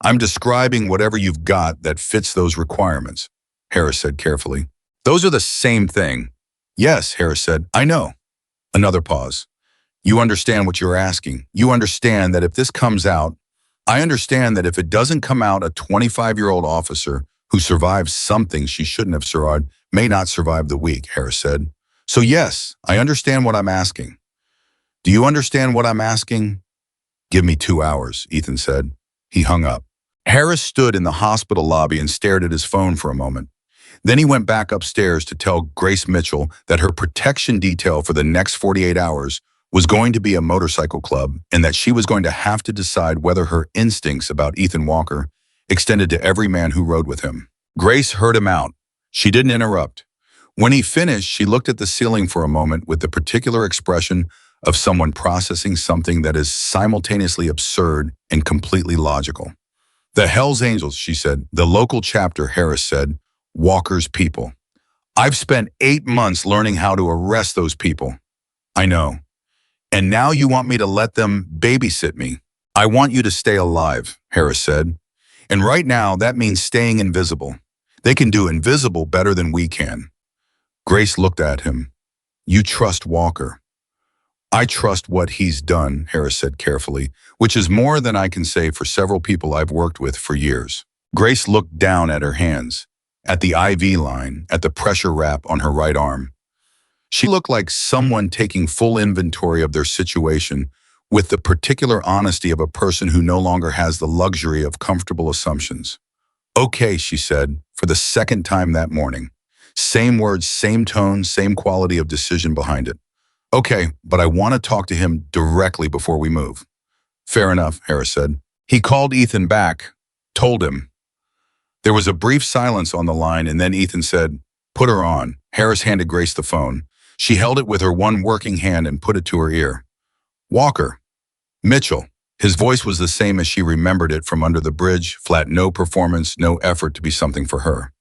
Speaker 1: I'm describing whatever you've got that fits those requirements, Harris said carefully. Those are the same thing. Yes, Harris said. I know. Another pause. You understand what you're asking. You understand that if this comes out, I understand that if it doesn't come out, a 25-year-old officer who survives something she shouldn't have survived may not survive the week, Harris said. So yes, I understand what I'm asking. Do you understand what I'm asking? Give me 2 hours, Ethan said. He hung up. Harris stood in the hospital lobby and stared at his phone for a moment. Then he went back upstairs to tell Grace Mitchell that her protection detail for the next 48 hours was going to be a motorcycle club and that she was going to have to decide whether her instincts about Ethan Walker extended to every man who rode with him. Grace heard him out. She didn't interrupt. When he finished, she looked at the ceiling for a moment with the particular expression of someone processing something that is simultaneously absurd and completely logical. The Hells Angels, she said. The local chapter, Harris said. Walker's people. I've spent 8 months learning how to arrest those people. I know. And now you want me to let them babysit me. I want you to stay alive, Harris said. And right now, that means staying invisible. They can do invisible better than we can. Grace looked at him. You trust Walker. I trust what he's done, Harris said carefully, which is more than I can say for several people I've worked with for years. Grace looked down at her hands, at the IV line, at the pressure wrap on her right arm. She looked like someone taking full inventory of their situation with the particular honesty of a person who no longer has the luxury of comfortable assumptions. Okay, she said, for the second time that morning. Same words, same tone, same quality of decision behind it. Okay, but I want to talk to him directly before we move. Fair enough, Harris said. He called Ethan back, told him. There was a brief silence on the line, and then Ethan said, put her on. Harris handed Grace the phone. She held it with her one working hand and put it to her ear. Walker. Mitchell. His voice was the same as she remembered it from under the bridge, flat, no performance, no effort to be something for her.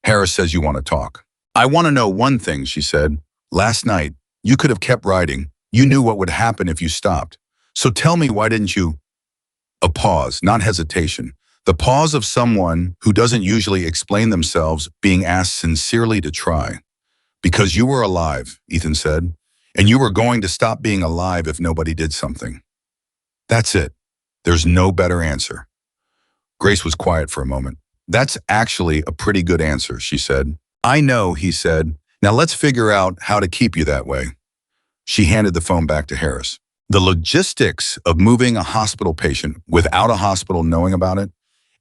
Speaker 1: Harris says you want to talk. I want to know one thing, she said. Last night, you could have kept riding. You knew what would happen if you stopped. So tell me, why didn't you? A pause, not hesitation. The pause of someone who doesn't usually explain themselves being asked sincerely to try. Because you were alive, Ethan said, and you were going to stop being alive if nobody did something. That's it. There's no better answer. Grace was quiet for a moment. That's actually a pretty good answer, she said. I know, he said. Now let's figure out how to keep you that way. She handed the phone back to Harris. The logistics of moving a hospital patient without a hospital knowing about it,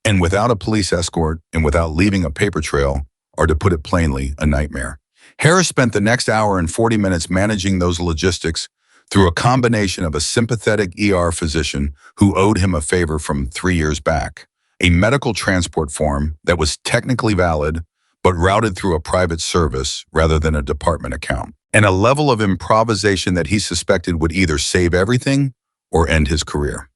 Speaker 1: and without a police escort, and without leaving a paper trail, are, to put it plainly, a nightmare. Harris spent the next hour and 40 minutes managing those logistics through a combination of a sympathetic ER physician who owed him a favor from 3 years back, a medical transport form that was technically valid, but routed through a private service rather than a department account, and a level of improvisation that he suspected would either save everything or end his career.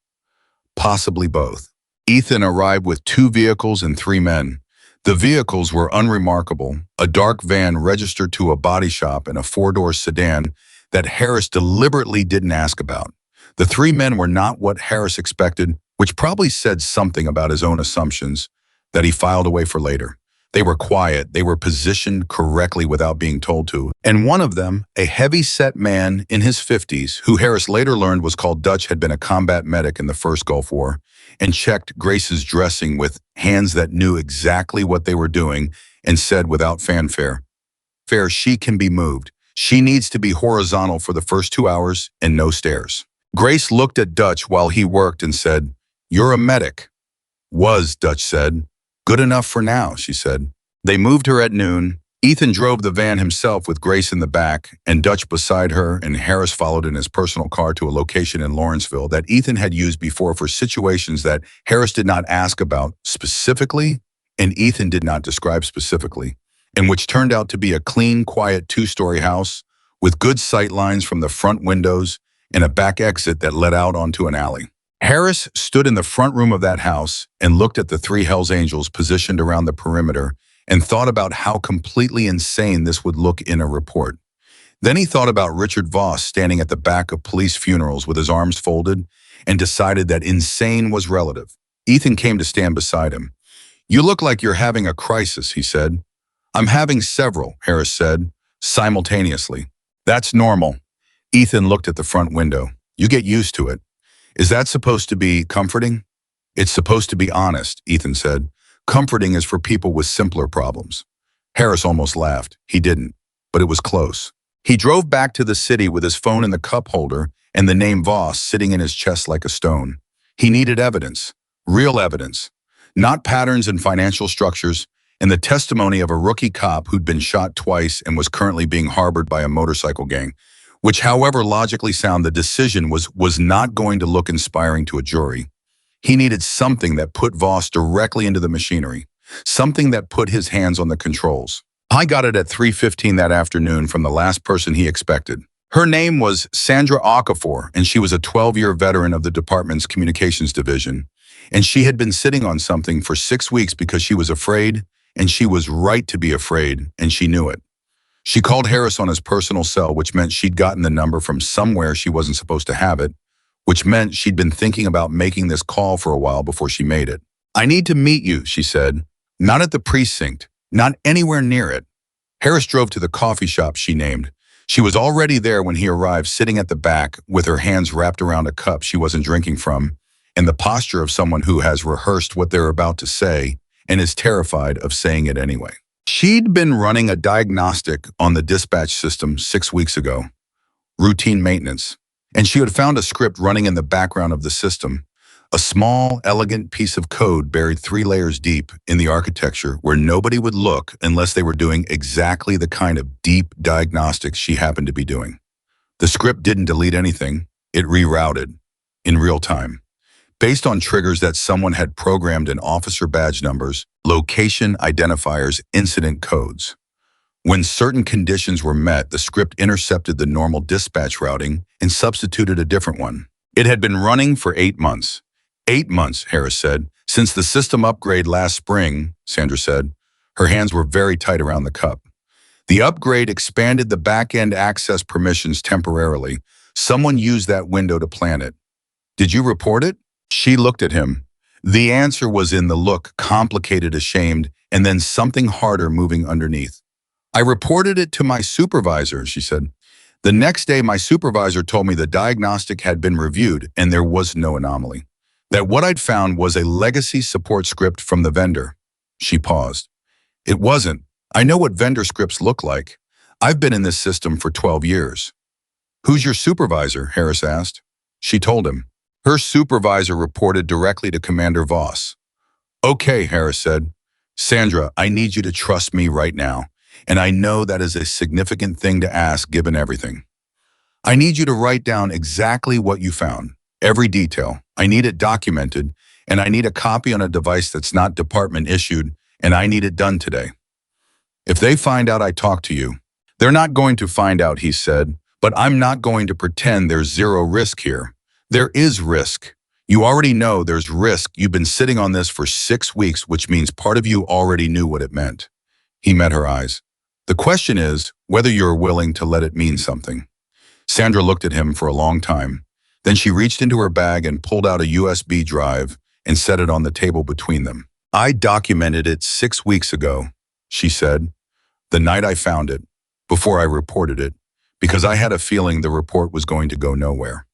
Speaker 1: Possibly both. Ethan arrived with 2 vehicles and 3 men. The vehicles were unremarkable, a dark van registered to a body shop and a 4-door sedan that Harris deliberately didn't ask about. The 3 men were not what Harris expected, which probably said something about his own assumptions that he filed away for later. They were quiet, they were positioned correctly without being told to, and one of them, a heavy-set man in his 50s, who Harris later learned was called Dutch, had been a combat medic in the First Gulf War, and checked Grace's dressing with hands that knew exactly what they were doing and said without fanfare, she can be moved. She needs to be horizontal for the first 2 hours and no stairs. Grace looked at Dutch while he worked and said, you're a medic. Was, Dutch said. Good enough for now, she said. They moved her at noon, Ethan drove the van himself with Grace in the back and Dutch beside her, and Harris followed in his personal car to a location in Lawrenceville that Ethan had used before for situations that Harris did not ask about specifically and Ethan did not describe specifically, and which turned out to be a clean, quiet two-story house with good sight lines from the front windows and a back exit that led out onto an alley. Harris stood in the front room of that house and looked at the three Hells Angels positioned around the perimeter and thought about how completely insane this would look in a report. Then he thought about Richard Voss standing at the back of police funerals with his arms folded and decided that insane was relative. Ethan came to stand beside him. "You look like you're having a crisis," he said. "I'm having several," Harris said, simultaneously. "That's normal." Ethan looked at the front window. "You get used to it." "Is that supposed to be comforting?" "It's supposed to be honest," Ethan said. "Comforting is for people with simpler problems." Harris almost laughed. He didn't, but it was close. He drove back to the city with his phone in the cup holder and the name Voss sitting in his chest like a stone. He needed evidence, real evidence, not patterns and financial structures, and the testimony of a rookie cop who'd been shot twice and was currently being harbored by a motorcycle gang, which, however logically sound the decision was not going to look inspiring to a jury. He needed something that put Voss directly into the machinery, something that put his hands on the controls. I got it at 3:15 that afternoon from the last person he expected. Her name was Sandra Okafor, and she was a 12-year veteran of the department's communications division. And she had been sitting on something for 6 weeks because she was afraid, and she was right to be afraid, and she knew it. She called Harris on his personal cell, which meant she'd gotten the number from somewhere she wasn't supposed to have it, which meant she'd been thinking about making this call for a while before she made it. "I need to meet you," she said. "Not at the precinct, not anywhere near it." Harris drove to the coffee shop she named. She was already there when he arrived, sitting at the back with her hands wrapped around a cup she wasn't drinking from, and the posture of someone who has rehearsed what they're about to say and is terrified of saying it anyway. She'd been running a diagnostic on the dispatch system 6 weeks ago, routine maintenance, and she had found a script running in the background of the system, a small, elegant piece of code buried 3 layers deep in the architecture where nobody would look unless they were doing exactly the kind of deep diagnostics she happened to be doing. The script didn't delete anything, it rerouted, in real time, based on triggers that someone had programmed in officer badge numbers, location identifiers, incident codes. When certain conditions were met, the script intercepted the normal dispatch routing and substituted a different one. It had been running for 8 months. 8 months, Harris said. "Since the system upgrade last spring," Sandra said. Her hands were very tight around the cup. "The upgrade expanded the back-end access permissions temporarily. Someone used that window to plant it. Did you report it?" She looked at him. The answer was in the look, complicated, ashamed, and then something harder moving underneath. "I reported it to my supervisor," she said. "The next day, my supervisor told me the diagnostic had been reviewed and there was no anomaly. That what I'd found was a legacy support script from the vendor." She paused. "It wasn't. I know what vendor scripts look like. I've been in this system for 12 years. "Who's your supervisor?" Harris asked. She told him. Her supervisor reported directly to Commander Voss. "Okay," Harris said. "Sandra, I need you to trust me right now. And I know that is a significant thing to ask given everything. I need you to write down exactly what you found, every detail. I need it documented, and I need a copy on a device that's not department issued, and I need it done today. If they find out I talked to you." "They're not going to find out," he said, "but I'm not going to pretend there's zero risk here. There is risk. You already know there's risk. You've been sitting on this for 6 weeks, which means part of you already knew what it meant." He met her eyes. "The question is whether you're willing to let it mean something." Sandra looked at him for a long time. Then she reached into her bag and pulled out a USB drive and set it on the table between them. "I documented it 6 weeks ago," she said, "the night I found it, before I reported it, because I had a feeling the report was going to go nowhere."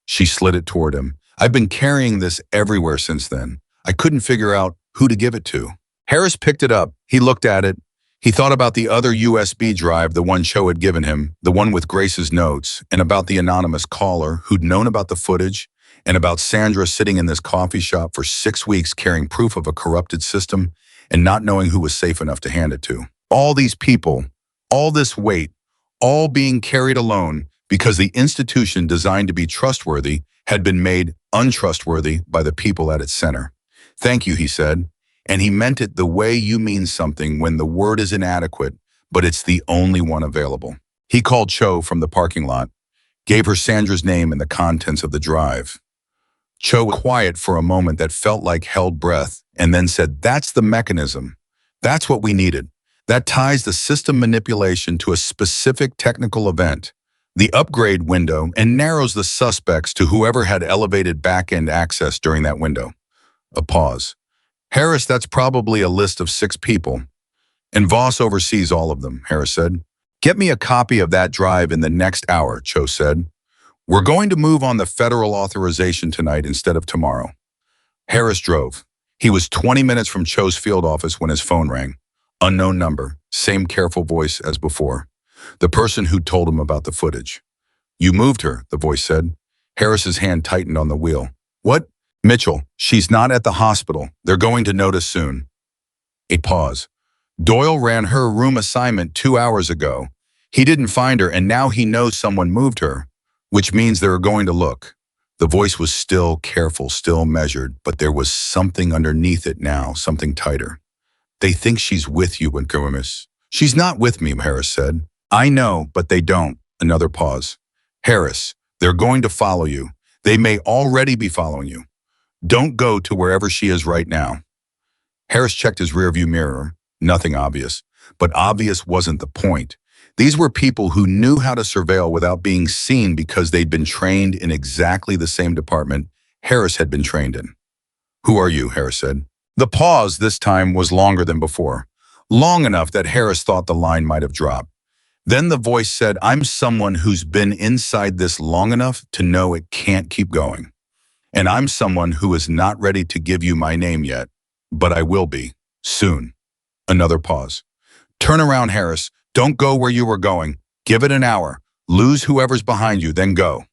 Speaker 1: She slid it toward him. "I've been carrying this everywhere since then. I couldn't figure out who to give it to." Harris picked it up. He looked at it. He thought about the other USB drive, the one Cho had given him, the one with Grace's notes, and about the anonymous caller who'd known about the footage, and about Sandra sitting in this coffee shop for 6 weeks carrying proof of a corrupted system and not knowing who was safe enough to hand it to. All these people, all this weight, all being carried alone because the institution designed to be trustworthy had been made untrustworthy by the people at its center. Thank you, he said, and he meant it the way you mean something when the word is inadequate, but it's the only one available. He called Cho from the parking lot, gave her Sandra's name and the contents of the drive. Cho was quiet for a moment that felt like held breath, and then said, "That's the mechanism. That's what we needed. That ties the system manipulation to a specific technical event, the upgrade window, and narrows the suspects to whoever had elevated back-end access during that window." A pause. "Harris, that's probably a list of 6 people. And Voss oversees all of them," Harris said. "Get me a copy of that drive in the next hour," Cho said. "We're going to move on the federal authorization tonight instead of tomorrow." Harris drove. He was 20 minutes from Cho's field office when his phone rang. Unknown number, same careful voice as before. The person who told him about the footage. "You moved her," the voice said. Harris's hand tightened on the wheel. "What?" "Mitchell, she's not at the hospital. They're going to notice soon." A pause. "Doyle ran her room assignment 2 hours ago. He didn't find her, and now he knows someone moved her, which means they're going to look." The voice was still careful, still measured, but there was something underneath it now, something tighter. "They think she's with you, Grimace." "She's not with me," Harris said. "I know, but they don't." Another pause. "Harris, they're going to follow you. They may already be following you. Don't go to wherever she is right now." Harris checked his rearview mirror. Nothing obvious. But obvious wasn't the point. These were people who knew how to surveil without being seen because they'd been trained in exactly the same department Harris had been trained in. "Who are you?" Harris said. The pause this time was longer than before. Long enough that Harris thought the line might have dropped. Then the voice said, "I'm someone who's been inside this long enough to know it can't keep going. And I'm someone who is not ready to give you my name yet, but I will be, soon." Another pause. "Turn around, Harris. Don't go where you were going. Give it an hour. Lose whoever's behind you, then go."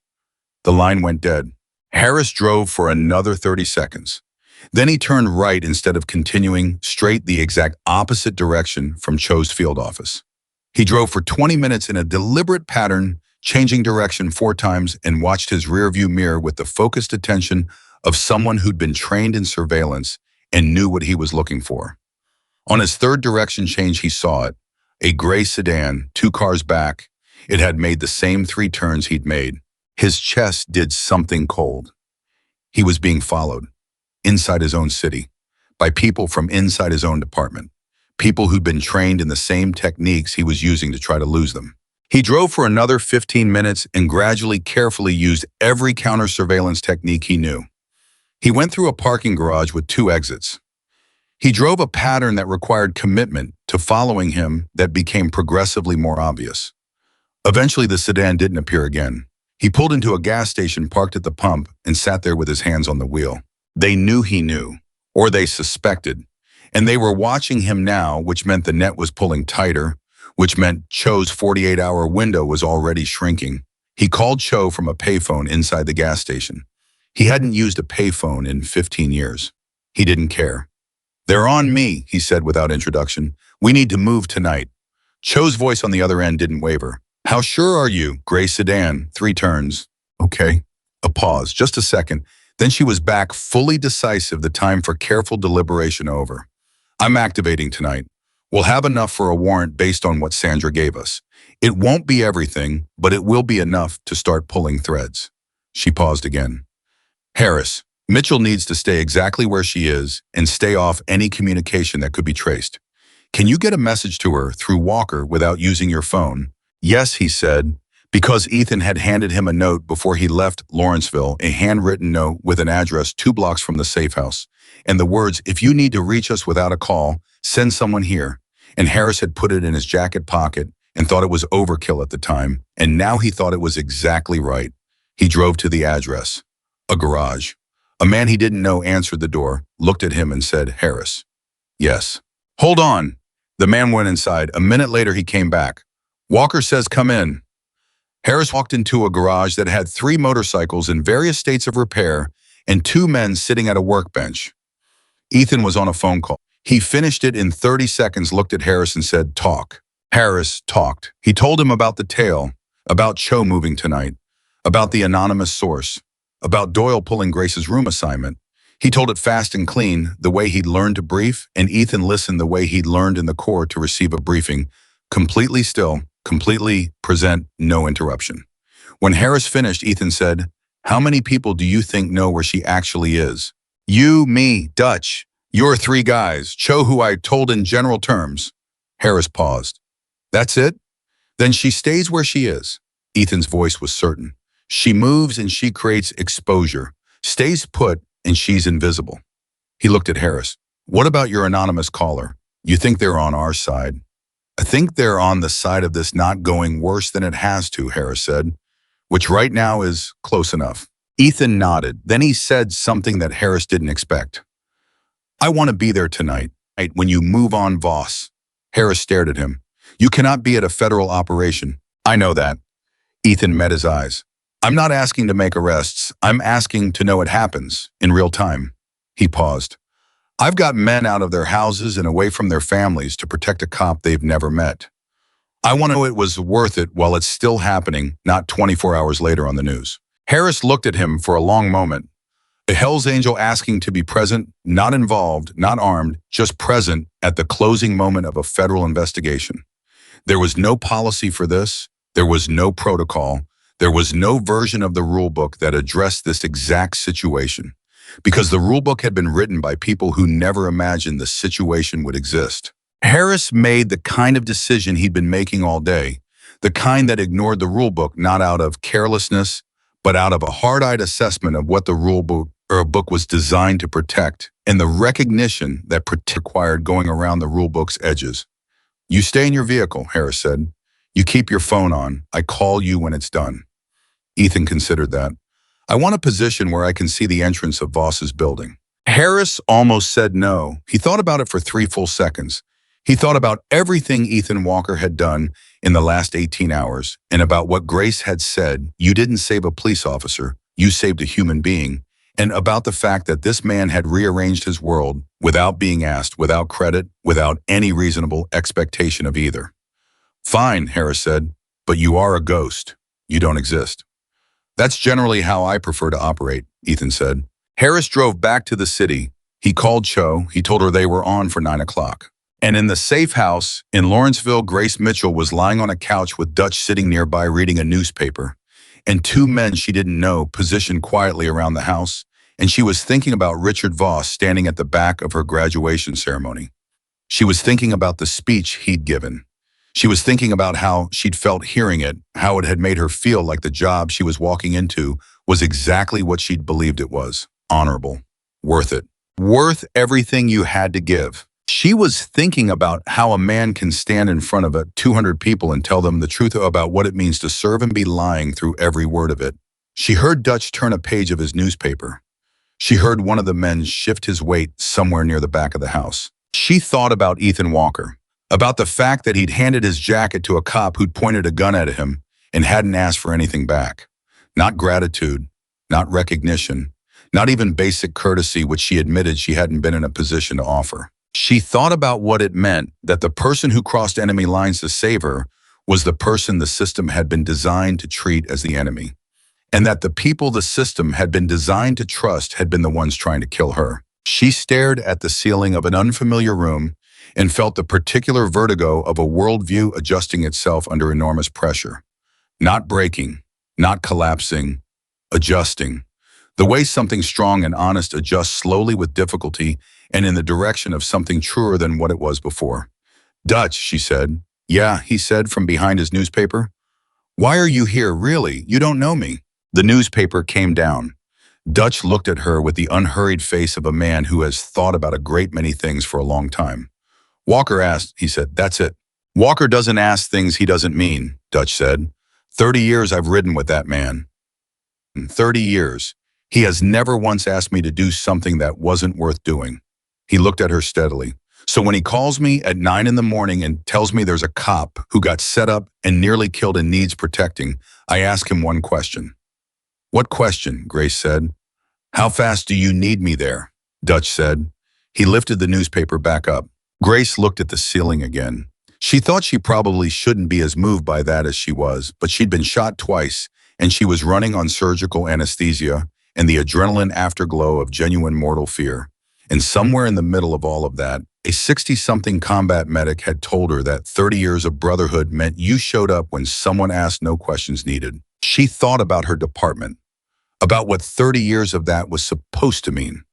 Speaker 1: The line went dead. Harris drove for another 30 seconds. Then he turned right instead of continuing straight the exact opposite direction from Cho's field office. He drove for 20 minutes in a deliberate pattern, changing direction 4 times, and watched his rearview mirror with the focused attention of someone who'd been trained in surveillance and knew what he was looking for. On his 3rd direction change, he saw it. A gray sedan, 2 cars back. It had made the same 3 turns he'd made. His chest did something cold. He was being followed, inside his own city, by people from inside his own department, people who'd been trained in the same techniques he was using to try to lose them. He drove for another 15 minutes and gradually, carefully used every counter-surveillance technique he knew. He went through a parking garage with 2 exits. He drove a pattern that required commitment to following him that became progressively more obvious. Eventually, the sedan didn't appear again. He pulled into a gas station parked at the pump and sat there with his hands on the wheel. They knew he knew, or they suspected, and they were watching him now, which meant the net was pulling tighter, which meant Cho's 48-hour window was already shrinking. He called Cho from a payphone inside the gas station. He hadn't used a payphone in 15 years. He didn't care. "They're on me," he said without introduction. "We need to move tonight." Cho's voice on the other end didn't waver. "How sure are you?" "Gray sedan, 3 turns." "Okay." A pause, just a second. Then she was back, fully decisive, the time for careful deliberation over. "I'm activating tonight. We'll have enough for a warrant based on what Sandra gave us. It won't be everything, but it will be enough to start pulling threads." She paused again. "Harris, Mitchell needs to stay exactly where she is and stay off any communication that could be traced. Can you get a message to her through Walker without using your phone?" "Yes," he said, because Ethan had handed him a note before he left Lawrenceville, a handwritten note with an address 2 blocks from the safe house, and the words, "If you need to reach us without a call, send someone here." And Harris had put it in his jacket pocket and thought it was overkill at the time, and now he thought it was exactly right. He drove to the address. A garage. A man he didn't know answered the door, looked at him and said, "Harris." "Yes." "Hold on." The man went inside. A minute later, he came back. "Walker says come in." Harris walked into a garage that had 3 motorcycles in various states of repair and 2 men sitting at a workbench. Ethan was on a phone call. He finished it in 30 seconds, looked at Harris and said, "Talk." Harris talked. He told him about the tale, about Cho moving tonight, about the anonymous source, about Doyle pulling Grace's room assignment. He told it fast and clean, the way he'd learned to brief, and Ethan listened the way he'd learned in the Corps to receive a briefing, completely still, completely present, no interruption. When Harris finished, Ethan said, "How many people do you think know where she actually is?" "You, me, Dutch. Your three guys. Cho, who I told in general terms." Harris paused. "That's it? Then she stays where she is." Ethan's voice was certain. "She moves and she creates exposure, stays put and she's invisible." He looked at Harris. "What about your anonymous caller? You think they're on our side?" "I think they're on the side of this not going worse than it has to," Harris said, "which right now is close enough." Ethan nodded. Then he said something that Harris didn't expect. "I want to be there tonight, when you move on, Voss." Harris stared at him. "You cannot be at a federal operation." "I know that." Ethan met his eyes. "I'm not asking to make arrests. I'm asking to know it happens, in real time." He paused. "I've got men out of their houses and away from their families to protect a cop they've never met. I want to know it was worth it while it's still happening, not 24 hours later on the news." Harris looked at him for a long moment. A Hell's Angel asking to be present, not involved, not armed, just present at the closing moment of a federal investigation. There was no policy for this. There was no protocol. There was no version of the rulebook that addressed this exact situation, because the rulebook had been written by people who never imagined the situation would exist. Harris made the kind of decision he'd been making all day, the kind that ignored the rulebook not out of carelessness, but out of a hard-eyed assessment of what the rulebook or a book was designed to protect, and the recognition that required going around the rulebook's edges. "You stay in your vehicle," Harris said. "You keep your phone on. I call you when it's done." Ethan considered that. "I want a position where I can see the entrance of Voss's building." Harris almost said no. He thought about it for 3 full seconds. He thought about everything Ethan Walker had done in the last 18 hours and about what Grace had said, "You didn't save a police officer, you saved a human being," and about the fact that this man had rearranged his world without being asked, without credit, without any reasonable expectation of either. "Fine," Harris said, "but you are a ghost. You don't exist." "That's generally how I prefer to operate," Ethan said. Harris drove back to the city. He called Cho. He told her they were on for 9 o'clock. And in the safe house in Lawrenceville, Grace Mitchell was lying on a couch with Dutch sitting nearby reading a newspaper, and 2 men she didn't know positioned quietly around the house, and she was thinking about Richard Voss standing at the back of her graduation ceremony. She was thinking about the speech he'd given. She was thinking about how she'd felt hearing it, how it had made her feel like the job she was walking into was exactly what she'd believed it was: honorable, worth it, worth everything you had to give. She was thinking about how a man can stand in front of 200 people and tell them the truth about what it means to serve and be lying through every word of it. She heard Dutch turn a page of his newspaper. She heard one of the men shift his weight somewhere near the back of the house. She thought about Ethan Walker, about the fact that he'd handed his jacket to a cop who'd pointed a gun at him and hadn't asked for anything back. Not gratitude, not recognition, not even basic courtesy, which she admitted she hadn't been in a position to offer. She thought about what it meant that the person who crossed enemy lines to save her was the person the system had been designed to treat as the enemy, and that the people the system had been designed to trust had been the ones trying to kill her. She stared at the ceiling of an unfamiliar room and felt the particular vertigo of a worldview adjusting itself under enormous pressure. Not breaking, not collapsing, adjusting. The way something strong and honest adjusts slowly with difficulty and in the direction of something truer than what it was before. "Dutch," she said. "Yeah," he said from behind his newspaper. "Why are you here, really? You don't know me." The newspaper came down. Dutch looked at her with the unhurried face of a man who has thought about a great many things for a long time. "Walker asked," he said. "That's it." "Walker doesn't ask things he doesn't mean," Dutch said. 30 years I've ridden with that man. In 30 years. He has never once asked me to do something that wasn't worth doing." He looked at her steadily. "So when he calls me at 9 in the morning and tells me there's a cop who got set up and nearly killed and needs protecting, I ask him one question." "What question?" Grace said. "How fast do you need me there?" Dutch said. He lifted the newspaper back up. Grace looked at the ceiling again. She thought she probably shouldn't be as moved by that as she was, but she'd been shot twice, and she was running on surgical anesthesia and the adrenaline afterglow of genuine mortal fear. And somewhere in the middle of all of that, a 60-something combat medic had told her that 30 years of brotherhood meant you showed up when someone asked, no questions needed. She thought about her department, about what 30 years of that was supposed to mean,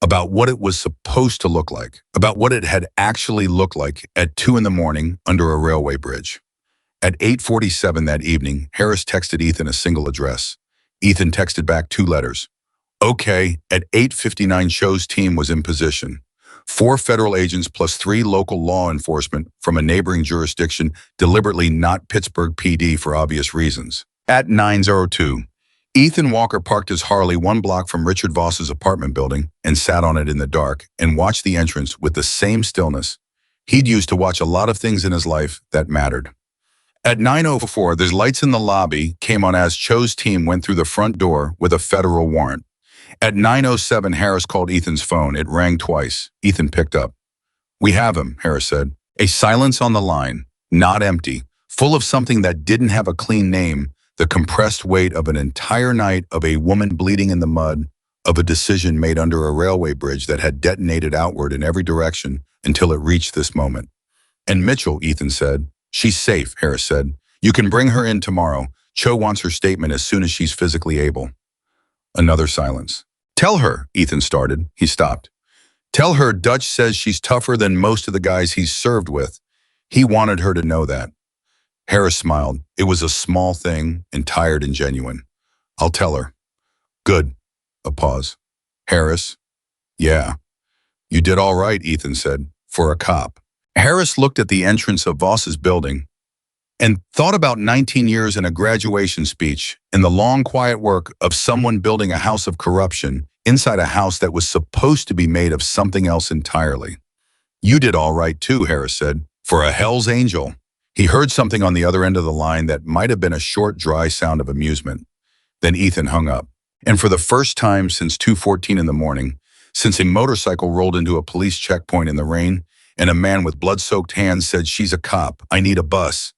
Speaker 1: about what it was supposed to look like, about what it had actually looked like at 2 in the morning under a railway bridge. At 8:47 that evening, Harris texted Ethan a single address. Ethan texted back 2 letters. Okay, at 8:59 Cho's team was in position. 4 federal agents plus 3 local law enforcement from a neighboring jurisdiction, deliberately not Pittsburgh PD for obvious reasons. At 9:02, Ethan Walker parked his Harley 1 block from Richard Voss's apartment building and sat on it in the dark and watched the entrance with the same stillness he'd used to watch a lot of things in his life that mattered. At 9:04, the lights in the lobby came on as Cho's team went through the front door with a federal warrant. At 9:07, Harris called Ethan's phone. It rang twice. Ethan picked up. "We have him," Harris said. A silence on the line, not empty, full of something that didn't have a clean name, the compressed weight of an entire night, of a woman bleeding in the mud, of a decision made under a railway bridge that had detonated outward in every direction until it reached this moment. "And Mitchell," Ethan said. "She's safe," Harris said. "You can bring her in tomorrow. Cho wants her statement as soon as she's physically able." Another silence. "Tell her," Ethan started. He stopped. "Tell her Dutch says she's tougher than most of the guys he's served with. He wanted her to know that." Harris smiled. It was a small thing and tired and genuine. "I'll tell her." "Good." A pause. "Harris?" "Yeah." "You did all right," Ethan said, "for a cop." Harris looked at the entrance of Voss's building and thought about 19 years in a graduation speech and the long, quiet work of someone building a house of corruption inside a house that was supposed to be made of something else entirely. "You did all right too," Harris said, "for a Hell's Angel." He heard something on the other end of the line that might have been a short, dry sound of amusement. Then Ethan hung up. And for the first time since 2:14 in the morning, since a motorcycle rolled into a police checkpoint in the rain, and a man with blood-soaked hands said, "She's a cop, I need a bus,"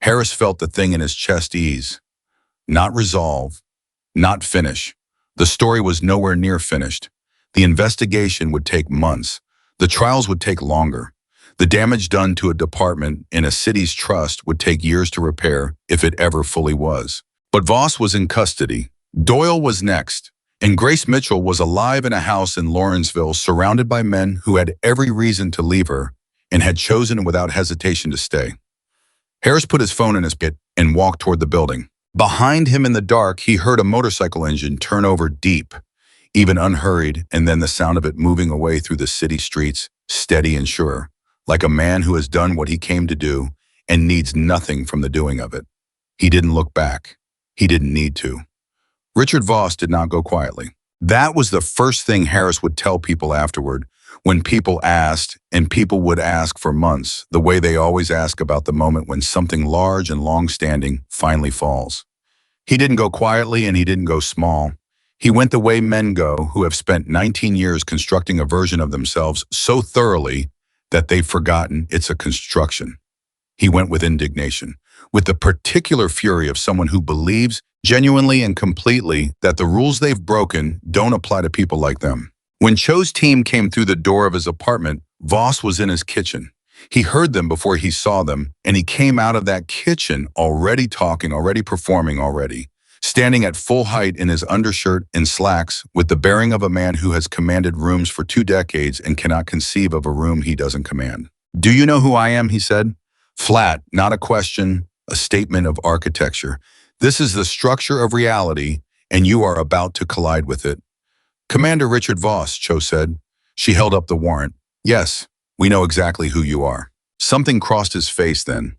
Speaker 1: Harris felt the thing in his chest ease. Not resolve, not finish. The story was nowhere near finished. The investigation would take months. The trials would take longer. The damage done to a department in a city's trust would take years to repair, if it ever fully was. But Voss was in custody. Doyle was next. And Grace Mitchell was alive in a house in Lawrenceville, surrounded by men who had every reason to leave her and had chosen without hesitation to stay. Harris put his phone in his pocket and walked toward the building. Behind him in the dark, he heard a motorcycle engine turn over deep, even unhurried, and then the sound of it moving away through the city streets, steady and sure, like a man who has done what he came to do and needs nothing from the doing of it. He didn't look back. He didn't need to. Richard Voss did not go quietly. That was the first thing Harris would tell people afterward, when people asked, and people would ask for months, the way they always ask about the moment when something large and long-standing finally falls. He didn't go quietly and he didn't go small. He went the way men go who have spent 19 years constructing a version of themselves so thoroughly that they've forgotten it's a construction. He went with indignation, with the particular fury of someone who believes genuinely and completely that the rules they've broken don't apply to people like them. When Cho's team came through the door of his apartment, Voss was in his kitchen. He heard them before he saw them, and he came out of that kitchen already talking, already performing, already, standing at full height in his undershirt and slacks with the bearing of a man who has commanded rooms for 2 decades and cannot conceive of a room he doesn't command. "Do you know who I am?" he said. Flat, not a question, a statement of architecture. "This is the structure of reality, and you are about to collide with it." "Commander Richard Voss," Cho said. She held up the warrant. "Yes, we know exactly who you are." Something crossed his face then.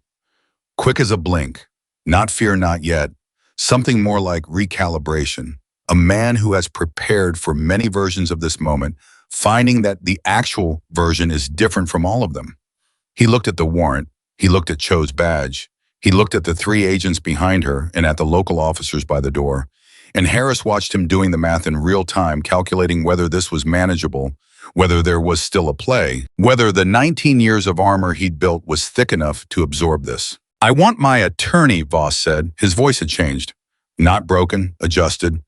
Speaker 1: Quick as a blink. Not fear, not yet. Something more like recalibration. A man who has prepared for many versions of this moment, finding that the actual version is different from all of them. He looked at the warrant. He looked at Cho's badge. He looked at the 3 agents behind her and at the local officers by the door. And Harris watched him doing the math in real time, calculating whether this was manageable, whether there was still a play, whether the 19 years of armor he'd built was thick enough to absorb this. "I want my attorney," Voss said. His voice had changed. Not broken, adjusted.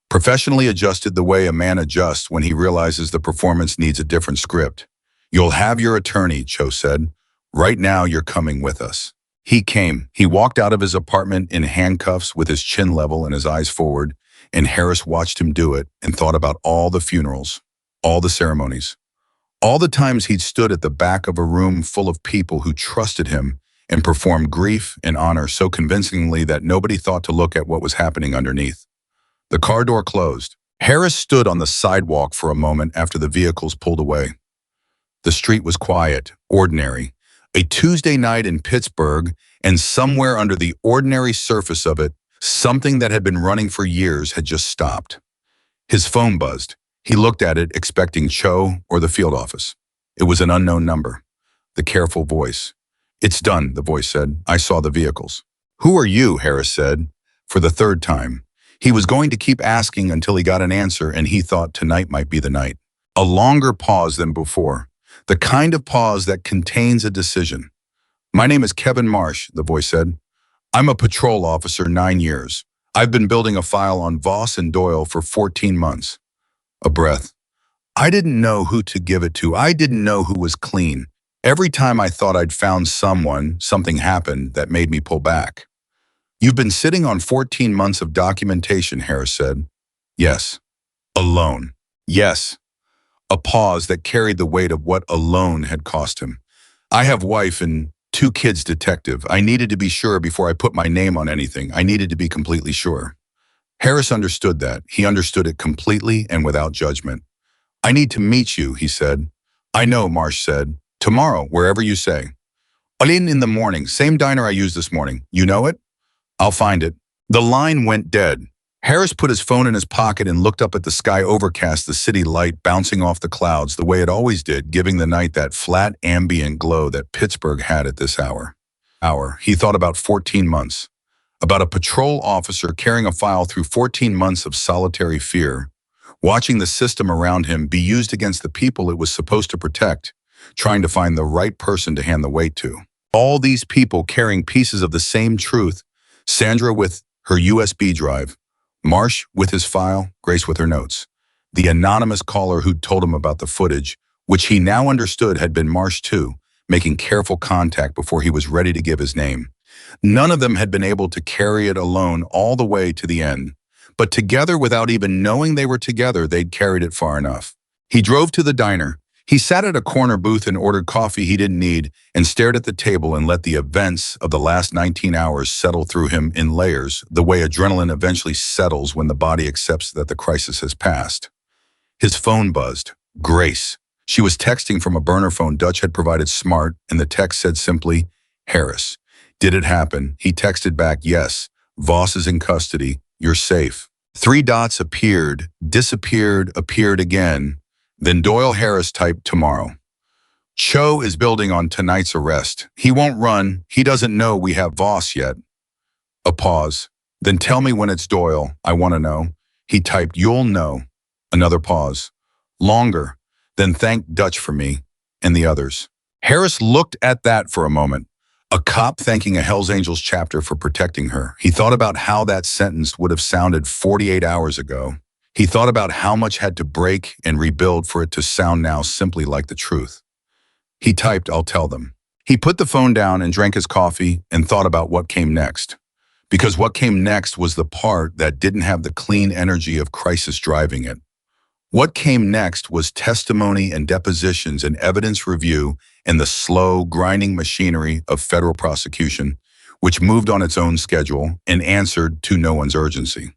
Speaker 1: Professionally adjusted the way a man adjusts when he realizes the performance needs a different script. "You'll have your attorney," Cho said. "Right now you're coming with us." He came. He walked out of his apartment in handcuffs with his chin level and his eyes forward, and Harris watched him do it and thought about all the funerals, all the ceremonies, all the times he'd stood at the back of a room full of people who trusted him and performed grief and honor so convincingly that nobody thought to look at what was happening underneath. The car door closed. Harris stood on the sidewalk for a moment after the vehicles pulled away. The street was quiet, ordinary, a Tuesday night in Pittsburgh, and somewhere under the ordinary surface of it, something that had been running for years had just stopped. His phone buzzed. He looked at it, expecting Cho or the field office. It was an unknown number. The careful voice. "It's done," the voice said. "I saw the vehicles." "Who are you?" Harris said, for the third time. He was going to keep asking until he got an answer, and he thought tonight might be the night. A longer pause than before. The kind of pause that contains a decision. "My name is Kevin Marsh," the voice said. "I'm a patrol officer, 9 years. I've been building a file on Voss and Doyle for 14 months. A breath. I didn't know who to give it to. I didn't know who was clean. Every time I thought I'd found someone, something happened that made me pull back. "You've been sitting on 14 months of documentation," Harris said. "Yes." "Alone." "Yes." A pause that carried the weight of what alone had cost him. "I have wife and 2 kids, detective. I needed to be sure before I put my name on anything. I needed to be completely sure." Harris understood that. He understood it completely and without judgment. "I need to meet you," he said. "I know," Marsh said. "Tomorrow, wherever you say." In the morning, same diner I used this morning. You know it?" "I'll find it." The line went dead. Harris put his phone in his pocket and looked up at the sky overcast, the city light bouncing off the clouds the way it always did, giving the night that flat ambient glow that Pittsburgh had at this hour. He thought about 14 months. About a patrol officer carrying a file through 14 months of solitary fear, watching the system around him be used against the people it was supposed to protect, trying to find the right person to hand the weight to. All these people carrying pieces of the same truth, Sandra with her USB drive, Marsh with his file, Grace with her notes. The anonymous caller who'd told him about the footage, which he now understood had been Marsh too, making careful contact before he was ready to give his name. None of them had been able to carry it alone all the way to the end. But together, without even knowing they were together, they'd carried it far enough. He drove to the diner. He sat at a corner booth and ordered coffee he didn't need and stared at the table and let the events of the last 19 hours settle through him in layers, the way adrenaline eventually settles when the body accepts that the crisis has passed. His phone buzzed. Grace. She was texting from a burner phone Dutch had provided Smart, and the text said simply, "Harris. Did it happen?" He texted back, "Yes. Voss is in custody. You're safe." 3 dots appeared, disappeared, appeared again. Then Doyle Harris typed, "Tomorrow. Cho is building on tonight's arrest. He won't run. He doesn't know we have Voss yet." A pause. "Then tell me when it's Doyle. I want to know." He typed, "You'll know." Another pause. Longer. "Then thank Dutch for me and the others." Harris looked at that for a moment. A cop thanking a Hells Angels chapter for protecting her. He thought about how that sentence would have sounded 48 hours ago. He thought about how much had to break and rebuild for it to sound now simply like the truth. He typed, "I'll tell them." He put the phone down and drank his coffee and thought about what came next. Because what came next was the part that didn't have the clean energy of crisis driving it. What came next was testimony and depositions and evidence review and the slow, grinding machinery of federal prosecution, which moved on its own schedule and answered to no one's urgency.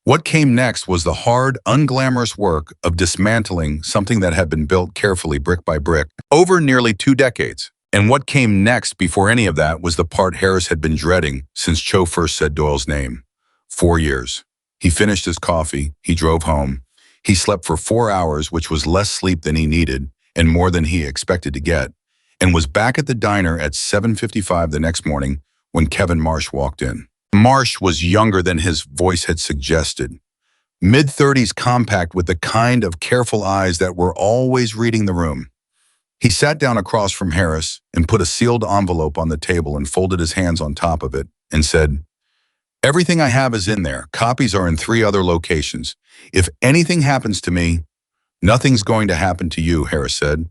Speaker 1: What came next was the hard, unglamorous work of dismantling something that had been built carefully, brick by brick, over nearly 2 decades. And what came next before any of that was the part Harris had been dreading since Cho first said Doyle's name. 4 years. He finished his coffee. He drove home. He slept for 4 hours, which was less sleep than he needed and more than he expected to get, and was back at the diner at 7:55 the next morning when Kevin Marsh walked in. Marsh was younger than his voice had suggested. Mid-30s compact with the kind of careful eyes that were always reading the room. He sat down across from Harris and put a sealed envelope on the table and folded his hands on top of it and said, "Everything I have is in there. Copies are in 3 other locations. If anything happens to me, nothing's going to happen to you," Harris said.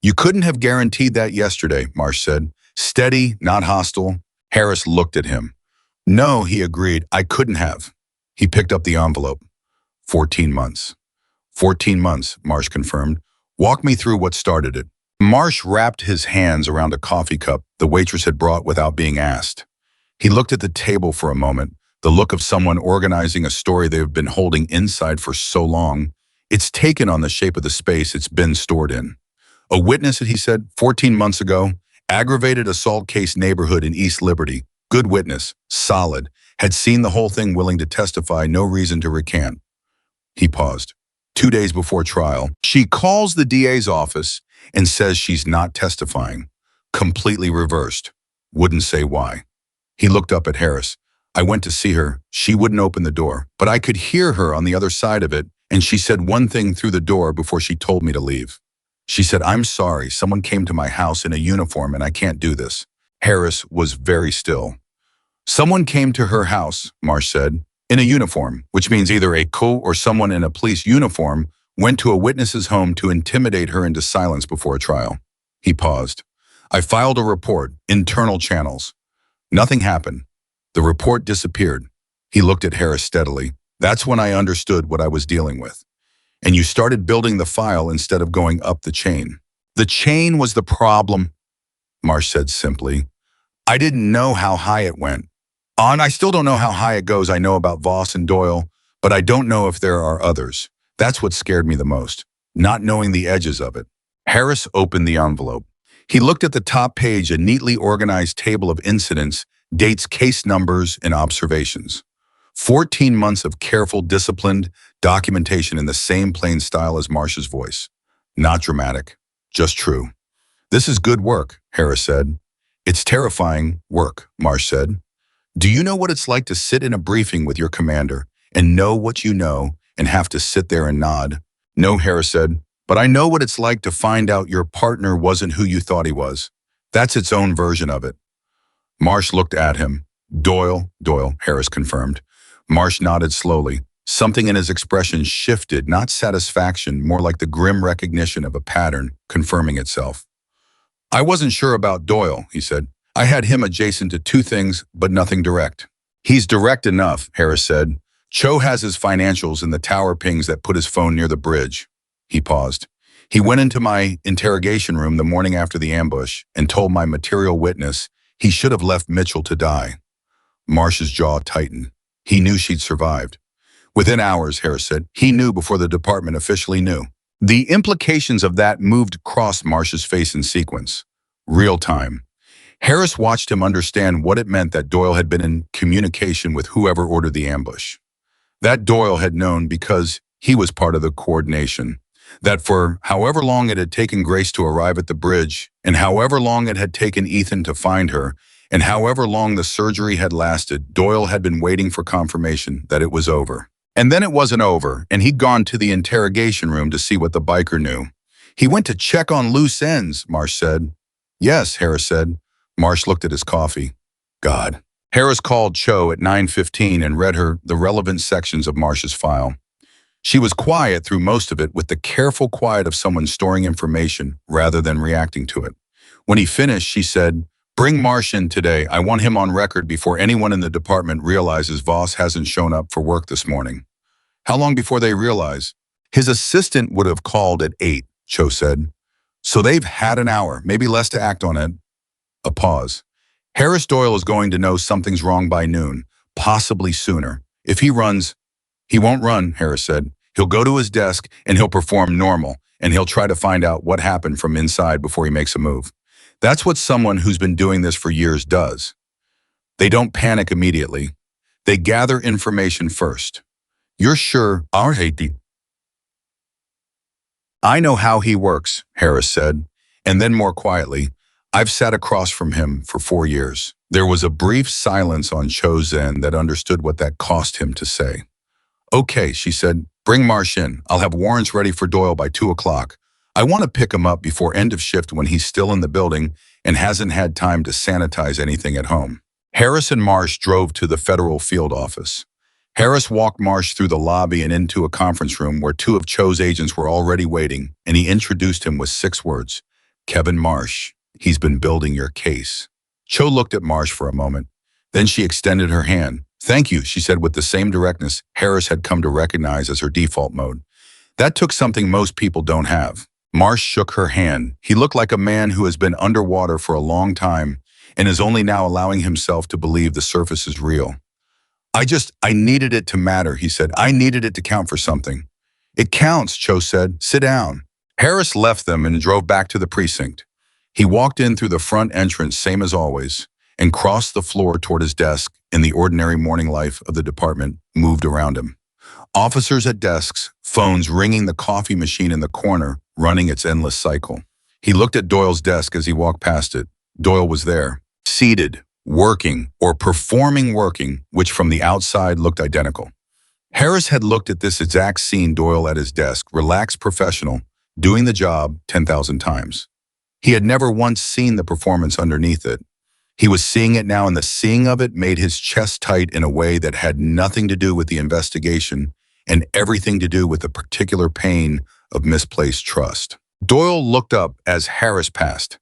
Speaker 1: "You couldn't have guaranteed that yesterday," Marsh said. Steady, not hostile. Harris looked at him. "No," he agreed, "I couldn't have." He picked up the envelope. 14 months. 14 months, Marsh confirmed. "Walk me through what started it." Marsh wrapped his hands around a coffee cup the waitress had brought without being asked. He looked at the table for a moment, the look of someone organizing a story they've been holding inside for so long. It's taken on the shape of the space it's been stored in. "A witness," he said, 14 months ago, aggravated assault case neighborhood in East Liberty. Good witness, solid, had seen the whole thing, willing to testify, no reason to recant." He paused. 2 days before trial, she calls the DA's office and says she's not testifying. Completely reversed. Wouldn't say why. He looked up at Harris. "I went to see her. She wouldn't open the door, but I could hear her on the other side of it, and she said one thing through the door before she told me to leave. She said, 'I'm sorry, someone came to my house in a uniform and I can't do this.'" Harris was very still. "Someone came to her house," Marsh said, "in a uniform, which means either a co or someone in a police uniform went to a witness's home to intimidate her into silence before a trial." He paused. "I filed a report, internal channels. Nothing happened. The report disappeared." He looked at Harris steadily. "That's when I understood what I was dealing with. And you started building the file instead of going up the chain." "The chain was the problem," Marsh said simply. "I didn't know how high it went. And I still don't know how high it goes. I know about Voss and Doyle, but I don't know if there are others. That's what scared me the most, not knowing the edges of it." Harris opened the envelope. He looked at the top page, a neatly organized table of incidents, dates, case numbers, and observations. 14 months of careful, disciplined documentation in the same plain style as Marsh's voice. Not dramatic, just true. "This is good work," Harris said. "It's terrifying work," Marsh said. "Do you know what it's like to sit in a briefing with your commander and know what you know and have to sit there and nod?" "No," Harris said, "but I know what it's like to find out your partner wasn't who you thought he was. That's its own version of it." Marsh looked at him. Doyle, Harris confirmed. Marsh nodded slowly. Something in his expression shifted, not satisfaction, more like the grim recognition of a pattern confirming itself. "I wasn't sure about Doyle," he said. "I had him adjacent to 2 things, but nothing direct." "He's direct enough," Harris said. "Cho has his financials in the tower pings that put his phone near the bridge." He paused. "He went into my interrogation room the morning after the ambush and told my material witness he should have left Mitchell to die." Marsh's jaw tightened. He knew she'd survived. "Within hours," Harris said. "He knew before the department officially knew." The implications of that moved across Marsh's face in sequence. Real time. Harris watched him understand what it meant that Doyle had been in communication with whoever ordered the ambush. That Doyle had known because he was part of the coordination. That for however long it had taken Grace to arrive at the bridge, and however long it had taken Ethan to find her, and however long the surgery had lasted, Doyle had been waiting for confirmation that it was over. And then it wasn't over, and he'd gone to the interrogation room to see what the biker knew. "He went to check on loose ends," Marsh said. "Yes," Harris said. Marsh looked at his coffee. "God." Harris called Cho at 9:15 and read her the relevant sections of Marsh's file. She was quiet through most of it, with the careful quiet of someone storing information rather than reacting to it. When he finished, she said, "Bring Marsh in today. I want him on record before anyone in the department realizes Voss hasn't shown up for work this morning." "How long before they realize?" "His assistant would have called at 8, Cho said. "So they've had an hour, maybe less, to act on it." A pause. "Harris Doyle is going to know something's wrong by noon, possibly sooner. If he runs—" "He won't run," Harris said. "He'll go to his desk and he'll perform normal, and he'll try to find out what happened from inside before he makes a move. That's what someone who's been doing this for years does. They don't panic immediately. They gather information first." "You're sure our Haiti?" "I know how he works," Harris said, and then more quietly, "I've sat across from him for 4 years." There was a brief silence on Cho's end that understood what that cost him to say. Okay, she said, bring Marsh in. I'll have warrants ready for Doyle by 2 o'clock. I want to pick him up before end of shift when he's still in the building and hasn't had time to sanitize anything at home. Harris and Marsh drove to the federal field office. Harris walked Marsh through the lobby and into a conference room where two of Cho's agents were already waiting, and he introduced him with 6 words. Kevin Marsh. He's been building your case. Cho looked at Marsh for a moment. Then she extended her hand. Thank you, she said with the same directness Harris had come to recognize as her default mode. That took something most people don't have. Marsh shook her hand. He looked like a man who has been underwater for a long time and is only now allowing himself to believe the surface is real. I needed it to matter, he said. I needed it to count for something. It counts, Cho said. Sit down. Harris left them and drove back to the precinct. He walked in through the front entrance, same as always, and crossed the floor toward his desk, and the ordinary morning life of the department moved around him. Officers at desks, phones ringing, the coffee machine in the corner running its endless cycle. He looked at Doyle's desk as he walked past it. Doyle was there, seated, working, or performing working, which from the outside looked identical. Harris had looked at this exact scene, Doyle at his desk, relaxed professional, doing the job 10,000 times. He had never once seen the performance underneath it. He was seeing it now, and the seeing of it made his chest tight in a way that had nothing to do with the investigation and everything to do with the particular pain of misplaced trust. Doyle looked up as Harris passed.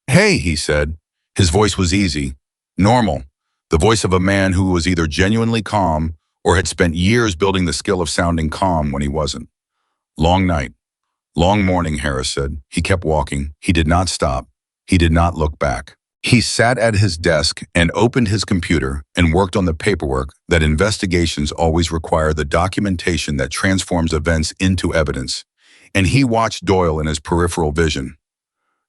Speaker 1: Hey, he said. His voice was easy, normal, the voice of a man who was either genuinely calm or had spent years building the skill of sounding calm when he wasn't. Long night. Long morning, Harris said. He kept walking. He did not stop. He did not look back. He sat at his desk and opened his computer and worked on the paperwork that investigations always require, the documentation that transforms events into evidence. And he watched Doyle in his peripheral vision.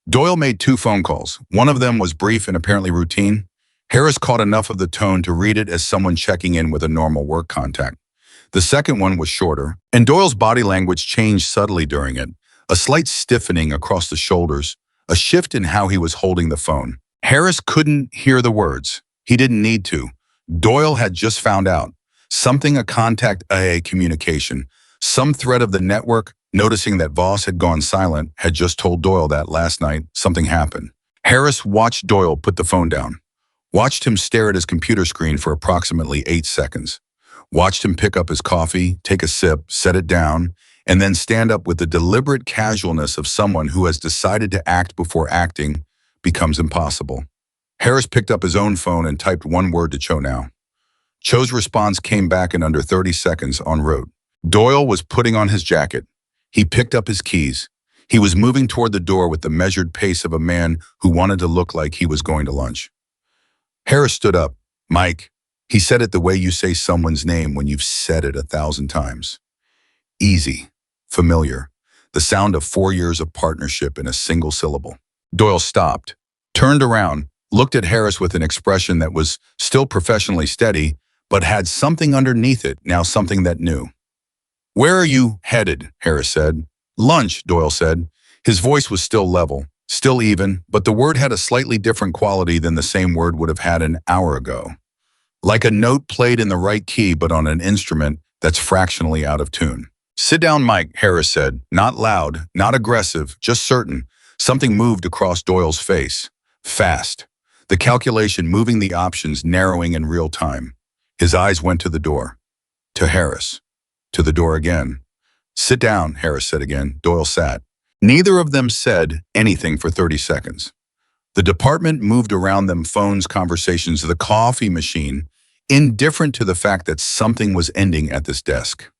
Speaker 1: Doyle made 2 phone calls. One of them was brief and apparently routine. Harris caught enough of the tone to read it as someone checking in with a normal work contact. The second one was shorter, and Doyle's body language changed subtly during it. A slight stiffening across the shoulders, a shift in how he was holding the phone. Harris couldn't hear the words. He didn't need to. Doyle had just found out. Something, a contact, a communication. Some thread of the network, noticing that Voss had gone silent, had just told Doyle that last night something happened. Harris watched Doyle put the phone down. Watched him stare at his computer screen for approximately 8 seconds. Watched him pick up his coffee, take a sip, set it down, and then stand up with the deliberate casualness of someone who has decided to act before acting becomes impossible. Harris picked up his own phone and typed 1 word to Cho now. Cho's response came back in under 30 seconds en route. Doyle was putting on his jacket. He picked up his keys. He was moving toward the door with the measured pace of a man who wanted to look like he was going to lunch. Harris stood up. Mike, he said it the way you say someone's name when you've said it 1,000 times. Easy, familiar, the sound of 4 years of partnership in a single syllable. Doyle stopped, turned around, looked at Harris with an expression that was still professionally steady, but had something underneath it, now something that knew. Where are you headed? Harris said. Lunch, Doyle said. His voice was still level, still even, but the word had a slightly different quality than the same word would have had an hour ago. Like a note played in the right key but on an instrument that's fractionally out of tune. Sit down, Mike, Harris said. Not loud, not aggressive, just certain. Something moved across Doyle's face. Fast. The calculation moving, the options narrowing in real time. His eyes went to the door. To Harris. To the door again. Sit down, Harris said again. Doyle sat. Neither of them said anything for 30 seconds. The department moved around them, phones, conversations, the coffee machine, indifferent to the fact that something was ending at this desk.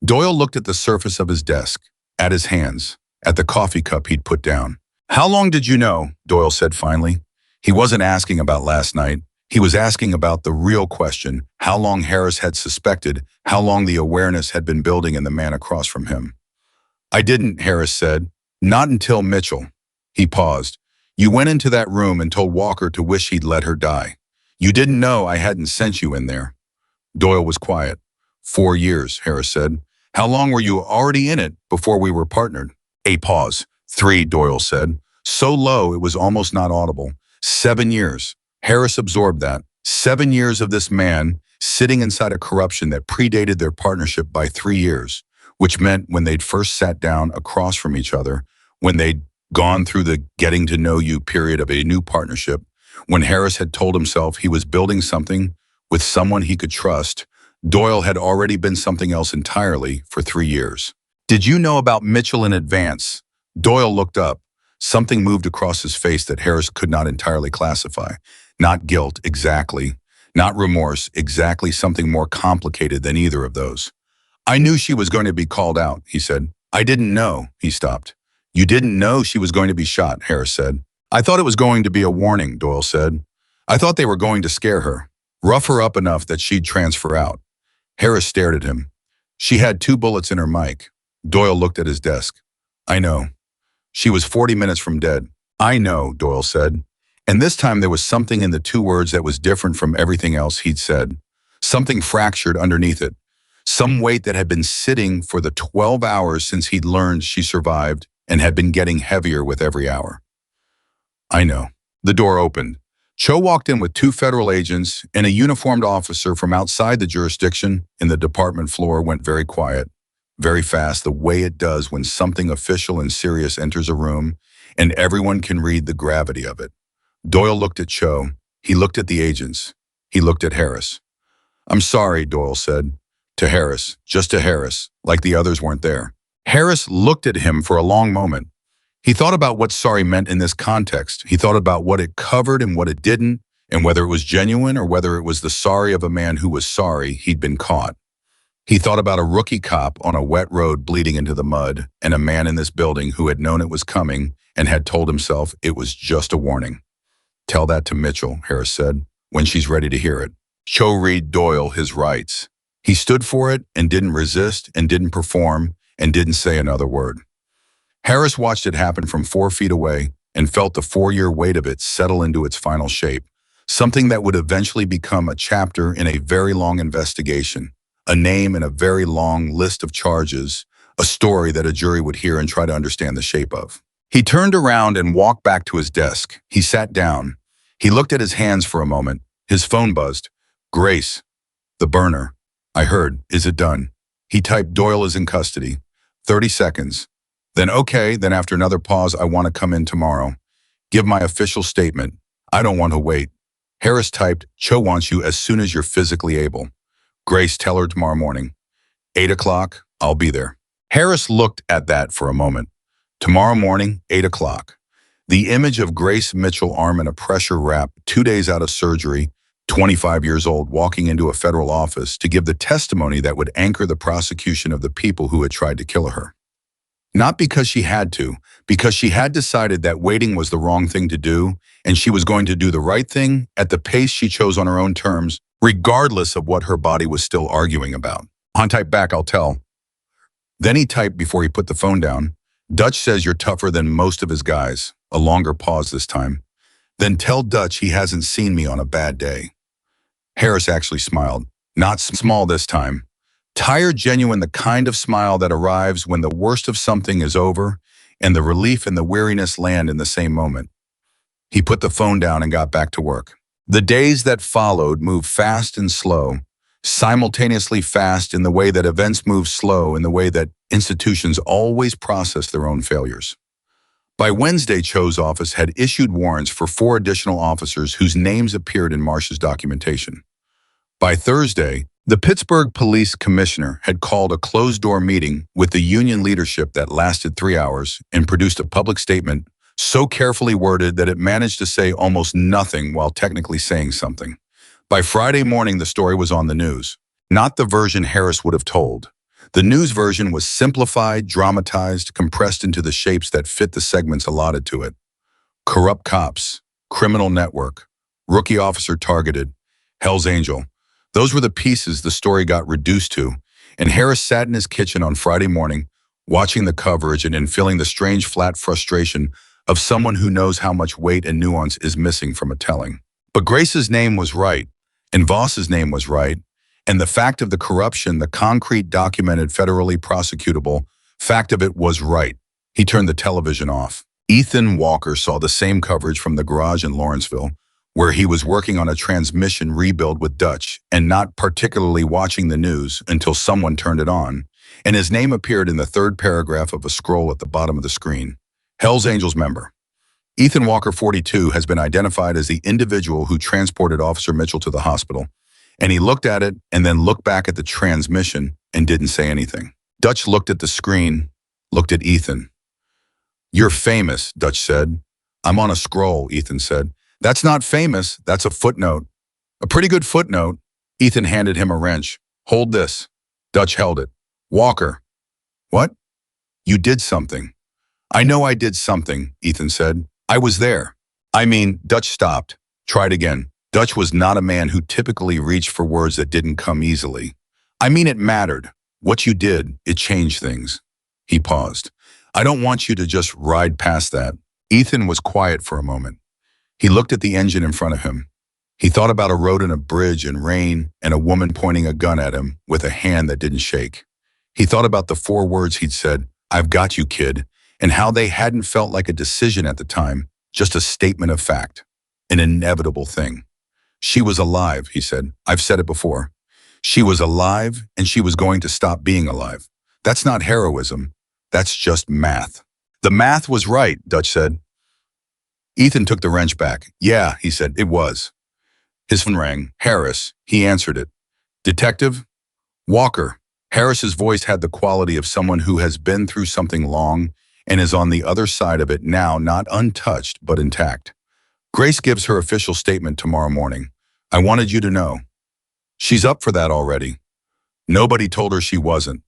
Speaker 1: Doyle looked at the surface of his desk, at his hands, at the coffee cup he'd put down. How long did you know? Doyle said finally. He wasn't asking about last night. He was asking about the real question, how long Harris had suspected, how long the awareness had been building in the man across from him. I didn't, Harris said. Not until Mitchell. He paused. You went into that room and told Walker to wish he'd let her die. You didn't know I hadn't sent you in there. Doyle was quiet. 4 years, Harris said. How long were you already in it before we were partnered? A pause. 3, Doyle said. So low it was almost not audible. 7 years. Harris absorbed that. 7 years of this man, sitting inside a corruption that predated their partnership by 3 years, which meant when they'd first sat down across from each other, when they'd gone through the getting to know you period of a new partnership, when Harris had told himself he was building something with someone he could trust, Doyle had already been something else entirely for 3 years. Did you know about Mitchell in advance? Doyle looked up. Something moved across his face that Harris could not entirely classify. Not guilt, exactly. Not remorse, exactly, something more complicated than either of those. I knew she was going to be called out, he said. I didn't know, he stopped. You didn't know she was going to be shot, Harris said. I thought it was going to be a warning, Doyle said. I thought they were going to scare her, rough her up enough that she'd transfer out. Harris stared at him. She had 2 bullets in her mic. Doyle looked at his desk. I know. She was 40 minutes from dead. I know, Doyle said. And this time there was something in the 2 words that was different from everything else he'd said. Something fractured underneath it. Some weight that had been sitting for the 12 hours since he'd learned she survived and had been getting heavier with every hour. I know. The door opened. Cho walked in with 2 federal agents, and a uniformed officer from outside the jurisdiction in the department floor went very quiet, very fast, the way it does when something official and serious enters a room and everyone can read the gravity of it. Doyle looked at Cho. He looked at the agents. He looked at Harris. I'm sorry, Doyle said. To Harris, just to Harris, like the others weren't there. Harris looked at him for a long moment. He thought about what sorry meant in this context. He thought about what it covered and what it didn't, and whether it was genuine or whether it was the sorry of a man who was sorry he'd been caught. He thought about a rookie cop on a wet road bleeding into the mud, and a man in this building who had known it was coming and had told himself it was just a warning. Tell that to Mitchell, Harris said, when she's ready to hear it. Cho read Doyle his rights. He stood for it and didn't resist and didn't perform and didn't say another word. Harris watched it happen from 4 feet away and felt the 4-year weight of it settle into its final shape, something that would eventually become a chapter in a very long investigation, a name in a very long list of charges, a story that a jury would hear and try to understand the shape of. He turned around and walked back to his desk. He sat down. He looked at his hands for a moment. His phone buzzed. Grace, the burner. I heard. Is it done? He typed, Doyle is in custody. 30 seconds. Then okay, then after another pause, I want to come in tomorrow. Give my official statement. I don't want to wait. Harris typed, Cho wants you as soon as you're physically able. Grace, tell her tomorrow morning. 8 o'clock, I'll be there. Harris looked at that for a moment. Tomorrow morning, 8 o'clock. The image of Grace Mitchell arm in a pressure wrap, 2 days out of surgery, 25 years old, walking into a federal office to give the testimony that would anchor the prosecution of the people who had tried to kill her. Not because she had to, because she had decided that waiting was the wrong thing to do, and she was going to do the right thing at the pace she chose on her own terms, regardless of what her body was still arguing about. On type back, I'll tell. Then he typed before he put the phone down. Dutch says you're tougher than most of his guys. A longer pause this time. Then tell Dutch he hasn't seen me on a bad day. Harris actually smiled. Not small this time. Tired, genuine, the kind of smile that arrives when the worst of something is over and the relief and the weariness land in the same moment. He put the phone down and got back to work. The days that followed moved fast and slow, simultaneously fast in the way that events move slow, in the way that institutions always process their own failures. By Wednesday, Cho's office had issued warrants for 4 additional officers whose names appeared in Marsh's documentation. By Thursday, the Pittsburgh Police Commissioner had called a closed-door meeting with the union leadership that lasted 3 hours and produced a public statement so carefully worded that it managed to say almost nothing while technically saying something. By Friday morning, the story was on the news. Not the version Harris would have told. The news version was simplified, dramatized, compressed into the shapes that fit the segments allotted to it. Corrupt cops, criminal network, rookie officer targeted, Hell's Angel. Those were the pieces the story got reduced to, and Harris sat in his kitchen on Friday morning, watching the coverage and feeling the strange flat frustration of someone who knows how much weight and nuance is missing from a telling. But Grace's name was right, and Voss's name was right, and the fact of the corruption, the concrete, documented, federally prosecutable fact of it was right. He turned the television off. Ethan Walker saw the same coverage from the garage in Lawrenceville, where he was working on a transmission rebuild with Dutch and not particularly watching the news until someone turned it on, and his name appeared in the third paragraph of a scroll at the bottom of the screen. Hells Angels member. Ethan Walker, 42, has been identified as the individual who transported Officer Mitchell to the hospital, and he looked at it and then looked back at the transmission and didn't say anything. Dutch looked at the screen, looked at Ethan. "You're famous," Dutch said. "I'm on a scroll," Ethan said. "That's not famous, that's a footnote." "A pretty good footnote." Ethan handed him a wrench. "Hold this." Dutch held it. "Walker." "What?" "You did something." "I know I did something," Ethan said. "I was there." Dutch stopped. Tried again. Dutch was not a man who typically reached for words that didn't come easily. It mattered. What you did, it changed things." He paused. "I don't want you to just ride past that." Ethan was quiet for a moment. He looked at the engine in front of him. He thought about a road and a bridge and rain and a woman pointing a gun at him with a hand that didn't shake. He thought about the 4 words he'd said, "I've got you, kid," and how they hadn't felt like a decision at the time, just a statement of fact, an inevitable thing. "She was alive," he said. "I've said it before. She was alive, and she was going to stop being alive. That's not heroism. That's just math." "The math was right," Dutch said. Ethan took the wrench back. "Yeah," he said, "it was." His phone rang. Harris. He answered it. "Detective?" "Walker." Harris's voice had the quality of someone who has been through something long and is on the other side of it now, not untouched, but intact. "Grace gives her official statement tomorrow morning. I wanted you to know. She's up for that already. Nobody told her she wasn't."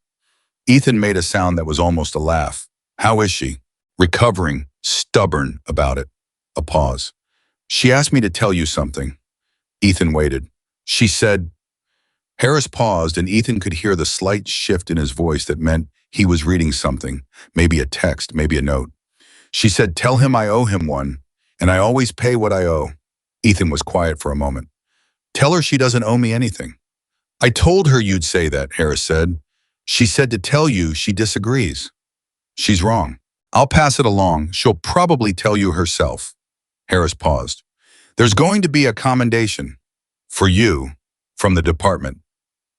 Speaker 1: Ethan made a sound that was almost a laugh. "How is she?" "Recovering, stubborn about it." A pause. "She asked me to tell you something." Ethan waited. "She said..." Harris paused, and Ethan could hear the slight shift in his voice that meant he was reading something, maybe a text, maybe a note. "She said, tell him I owe him one, and I always pay what I owe." Ethan was quiet for a moment. "Tell her she doesn't owe me anything." "I told her you'd say that," Harris said. "She said to tell you she disagrees." "She's wrong. I'll pass it along. She'll probably tell you herself." Harris paused. "There's going to be a commendation for you from the department."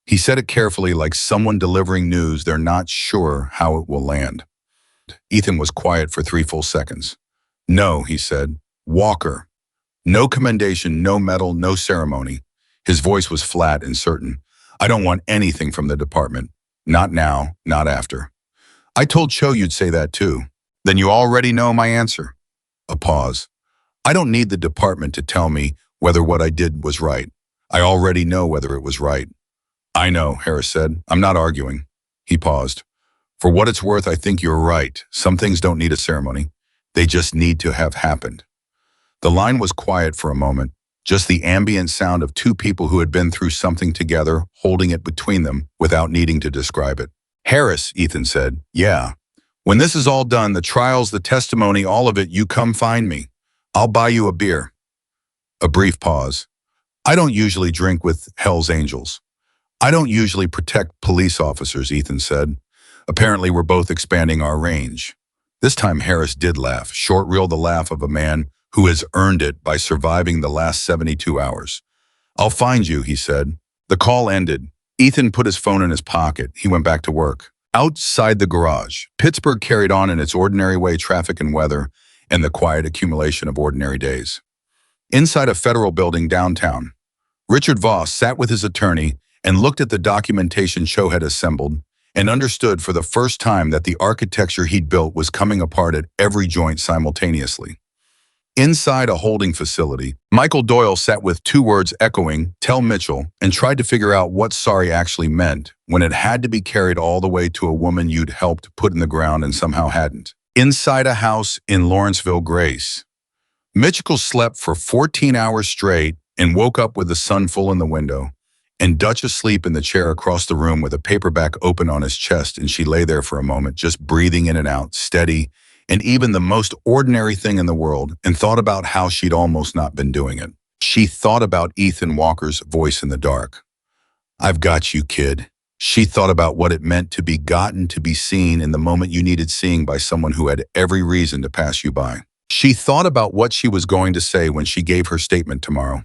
Speaker 1: He said it carefully, like someone delivering news they're not sure how it will land. Ethan was quiet for 3 full seconds. "No," he said. "Walker. No commendation, no medal, no ceremony." His voice was flat and certain. "I don't want anything from the department. Not now, not after." "I told Cho you'd say that too." "Then you already know my answer." A pause. "I don't need the department to tell me whether what I did was right. I already know whether it was right." "I know," Harris said. "I'm not arguing." He paused. "For what it's worth, I think you're right. Some things don't need a ceremony. They just need to have happened." The line was quiet for a moment, just the ambient sound of 2 people who had been through something together, holding it between them without needing to describe it. "Harris," Ethan said. "Yeah. When this is all done, the trials, the testimony, all of it, you come find me. I'll buy you a beer." A brief pause. "I don't usually drink with Hell's Angels. I don't usually protect police officers," Ethan said. Apparently, we're both expanding our range. This time Harris did laugh, short-reel the laugh of a man who has earned it by surviving the last 72 hours. "I'll find you," he said. The call ended. Ethan put his phone in his pocket. He went back to work. Outside the garage, Pittsburgh carried on in its ordinary way, traffic and weather, and the quiet accumulation of ordinary days. Inside a federal building downtown, Richard Voss sat with his attorney and looked at the documentation Cho had assembled and understood for the first time that the architecture he'd built was coming apart at every joint simultaneously. Inside a holding facility, Michael Doyle sat with 2 words echoing, "Tell Mitchell," and tried to figure out what sorry actually meant when it had to be carried all the way to a woman you'd helped put in the ground and somehow hadn't. Inside a house in Lawrenceville, Grace, Mitchell slept for 14 hours straight and woke up with the sun full in the window, and Dutch asleep in the chair across the room with a paperback open on his chest, and she lay there for a moment, just breathing in and out, steady, and even the most ordinary thing in the world, and thought about how she'd almost not been doing it. She thought about Ethan Walker's voice in the dark. "I've got you, kid." She thought about what it meant to be gotten, to be seen in the moment you needed seeing by someone who had every reason to pass you by. She thought about what she was going to say when she gave her statement tomorrow.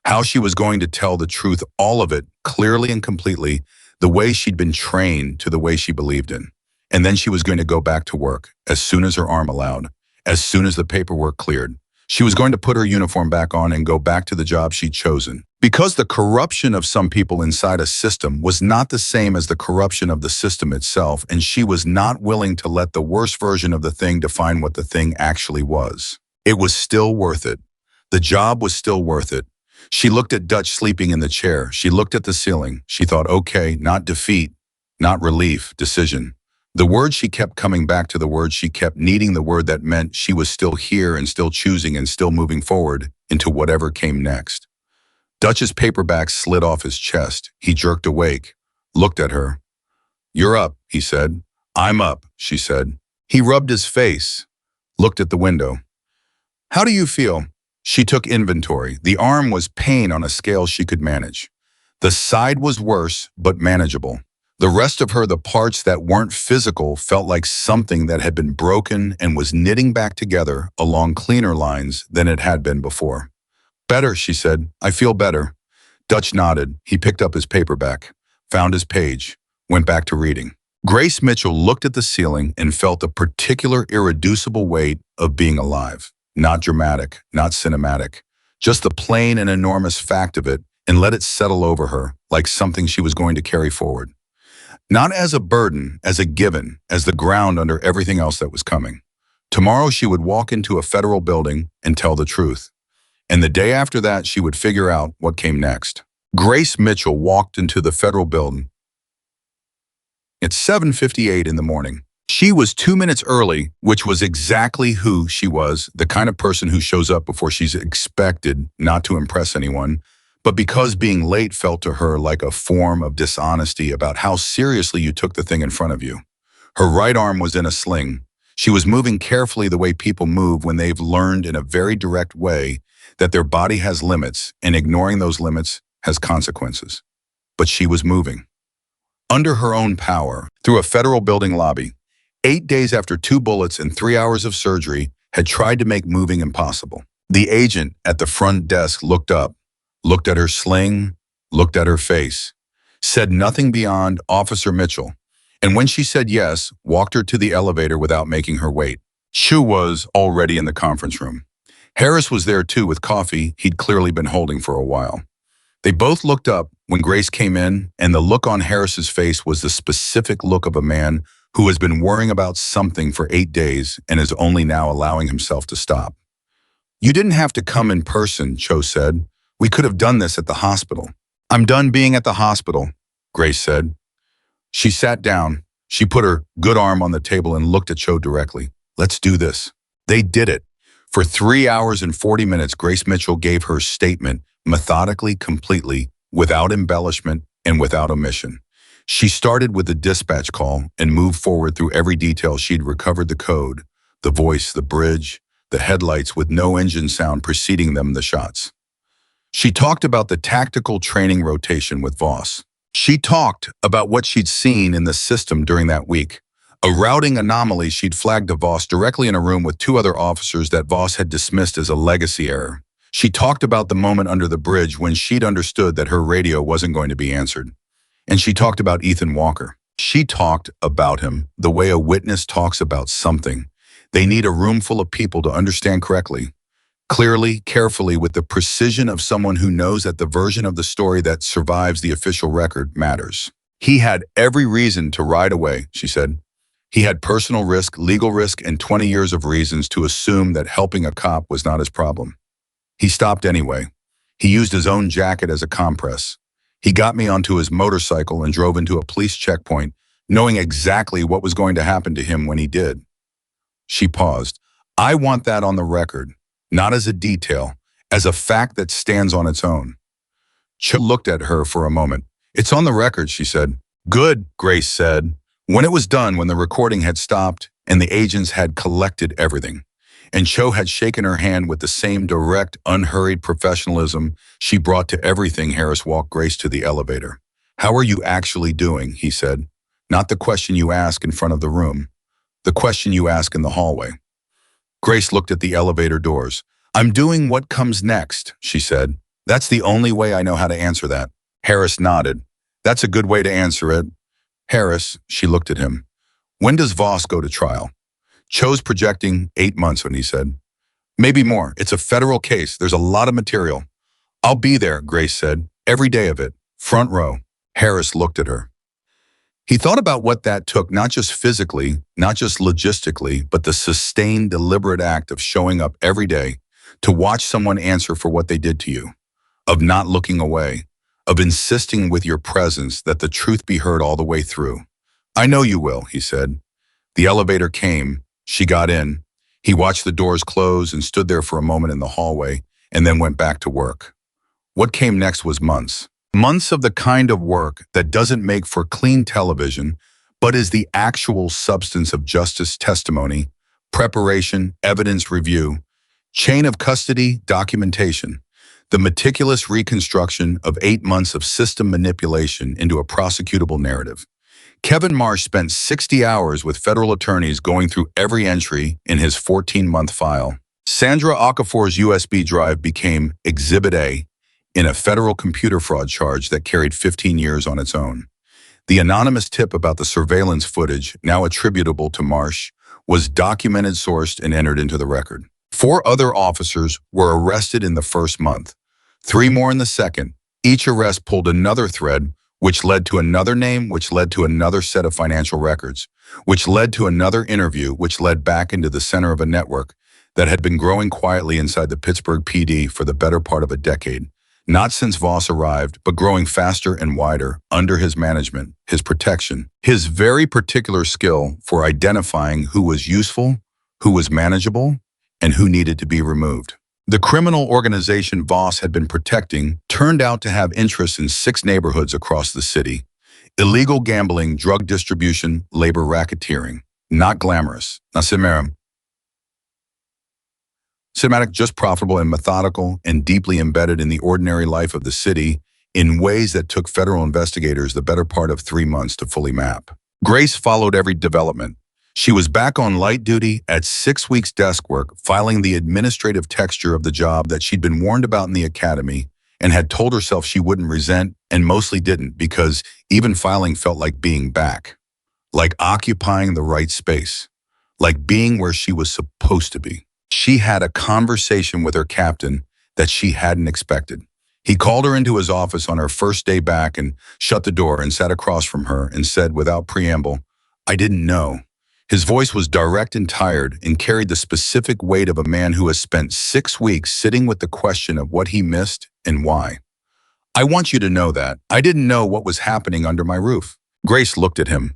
Speaker 1: How she was going to tell the truth, all of it, clearly and completely, the way she'd been trained to the way she believed in. And then she was going to go back to work as soon as her arm allowed, as soon as the paperwork cleared. She was going to put her uniform back on and go back to the job she'd chosen. Because the corruption of some people inside a system was not the same as the corruption of the system itself, and she was not willing to let the worst version of the thing define what the thing actually was. It was still worth it. The job was still worth it. She looked at Dutch sleeping in the chair. She looked at the ceiling. She thought, okay, not defeat, not relief, decision. The word she kept coming back to, the word she kept needing, the word that meant she was still here and still choosing and still moving forward into whatever came next. Dutch's paperback slid off his chest. He jerked awake, looked at her. You're up, he said. I'm up, she said. He rubbed his face, looked at the window. How do you feel? She took inventory. The arm was pain on a scale she could manage. The side was worse, but manageable. The rest of her, the parts that weren't physical, felt like something that had been broken and was knitting back together along cleaner lines than it had been before. Better, she said. I feel better. Dutch nodded. He picked up his paperback, found his page, went back to reading. Grace Mitchell looked at the ceiling and felt a particular irreducible weight of being alive. Not dramatic, not cinematic, just the plain and enormous fact of it, and let it settle over her like something she was going to carry forward. Not as a burden, as a given, as the ground under everything else that was coming. Tomorrow she would walk into a federal building and tell the truth. And the day after that, she would figure out what came next. Grace Mitchell walked into the federal building. It's 7:58 in the morning. She was 2 minutes early, which was exactly who she was, the kind of person who shows up before she's expected, not to impress anyone, but because being late felt to her like a form of dishonesty about how seriously you took the thing in front of you. Her right arm was in a sling. She was moving carefully the way people move when they've learned in a very direct way that their body has limits, and ignoring those limits has consequences. But she was moving. Under her own power, through a federal building lobby, 8 days after 2 bullets and 3 hours of surgery had tried to make moving impossible. The agent at the front desk looked up, looked at her sling, looked at her face, said nothing beyond Officer Mitchell, and when she said yes, walked her to the elevator without making her wait. Chu was already in the conference room. Harris was there too with coffee he'd clearly been holding for a while. They both looked up when Grace came in, and the look on Harris's face was the specific look of a man who has been worrying about something for 8 days and is only now allowing himself to stop. You didn't have to come in person, Cho said. We could have done this at the hospital. I'm done being at the hospital, Grace said. She sat down. She put her good arm on the table and looked at Cho directly. Let's do this. They did it. For 3 hours and 40 minutes, Grace Mitchell gave her statement methodically, completely, without embellishment and without omission. She started with the dispatch call and moved forward through every detail. She'd recovered the code, the voice, the bridge, the headlights with no engine sound preceding them, the shots. She talked about the tactical training rotation with Voss. She talked about what she'd seen in the system during that week. A routing anomaly she'd flagged to Voss directly in a room with 2 other officers that Voss had dismissed as a legacy error. She talked about the moment under the bridge when she'd understood that her radio wasn't going to be answered. And she talked about Ethan Walker. She talked about him the way a witness talks about something. They need a room full of people to understand correctly, clearly, carefully, with the precision of someone who knows that the version of the story that survives the official record matters. He had every reason to ride away, she said. He had personal risk, legal risk, and 20 years of reasons to assume that helping a cop was not his problem. He stopped anyway. He used his own jacket as a compress. He got me onto his motorcycle and drove into a police checkpoint, knowing exactly what was going to happen to him when he did. She paused. I want that on the record, not as a detail, as a fact that stands on its own. Cho looked at her for a moment. It's on the record, she said. Good, Grace said. When it was done, when the recording had stopped and the agents had collected everything, and Cho had shaken her hand with the same direct, unhurried professionalism she brought to everything, Harris walked Grace to the elevator. How are you actually doing, he said. Not the question you ask in front of the room, the question you ask in the hallway. Grace looked at the elevator doors. I'm doing what comes next, she said. That's the only way I know how to answer that. Harris nodded. That's a good way to answer it. Harris, she looked at him. When does Voss go to trial? Cho's projecting 8 months when he said. Maybe more. It's a federal case. There's a lot of material. I'll be there, Grace said. Every day of it. Front row. Harris looked at her. He thought about what that took, not just physically, not just logistically, but the sustained, deliberate act of showing up every day to watch someone answer for what they did to you, of not looking away, of insisting with your presence that the truth be heard all the way through. I know you will, he said. The elevator came. She got in. He watched the doors close and stood there for a moment in the hallway and then went back to work. What came next was months. Months of the kind of work that doesn't make for clean television, but is the actual substance of justice testimony, preparation, evidence review, chain of custody, documentation, the meticulous reconstruction of 8 months of system manipulation into a prosecutable narrative. Kevin Marsh spent 60 hours with federal attorneys going through every entry in his 14-month file. Sandra Okafor's USB drive became Exhibit A in a federal computer fraud charge that carried 15 years on its own. The anonymous tip about the surveillance footage, now attributable to Marsh, was documented, sourced, and entered into the record. 4 other officers were arrested in the first month, 3 more in the second. Each arrest pulled another thread, which led to another name, which led to another set of financial records, which led to another interview, which led back into the center of a network that had been growing quietly inside the Pittsburgh PD for the better part of a decade. Not since Voss arrived, but growing faster and wider under his management, his protection, his very particular skill for identifying who was useful, who was manageable, and who needed to be removed. The criminal organization Voss had been protecting turned out to have interests in 6 neighborhoods across the city. Illegal gambling, drug distribution, labor racketeering. Not glamorous. Not cinematic, just profitable and methodical and deeply embedded in the ordinary life of the city in ways that took federal investigators the better part of 3 months to fully map. Grace followed every development. She was back on light duty at 6 weeks desk work, filing the administrative texture of the job that she'd been warned about in the academy and had told herself she wouldn't resent, and mostly didn't, because even filing felt like being back, like occupying the right space, like being where she was supposed to be. She had a conversation with her captain that she hadn't expected. He called her into his office on her first day back and shut the door and sat across from her and said without preamble, "I didn't know." His voice was direct and tired and carried the specific weight of a man who has spent 6 weeks sitting with the question of what he missed and why. "I want you to know that. I didn't know what was happening under my roof." Grace looked at him.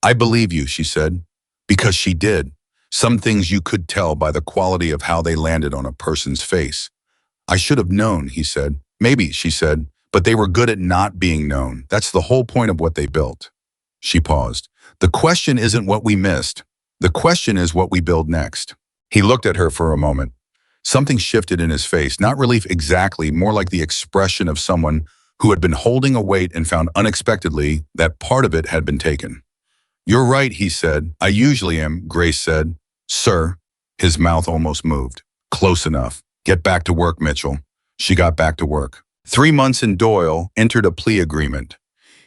Speaker 1: "I believe you," she said, because she did. Some things you could tell by the quality of how they landed on a person's face. "I should have known," he said. "Maybe," she said, "but they were good at not being known. That's the whole point of what they built." She paused. "The question isn't what we missed. The question is what we build next." He looked at her for a moment. Something shifted in his face, not relief exactly, more like the expression of someone who had been holding a weight and found unexpectedly that part of it had been taken. "You're right," he said. "I usually am," Grace said. "Sir." His mouth almost moved. "Close enough. Get back to work, Mitchell." She got back to work. 3 months in, Doyle entered a plea agreement.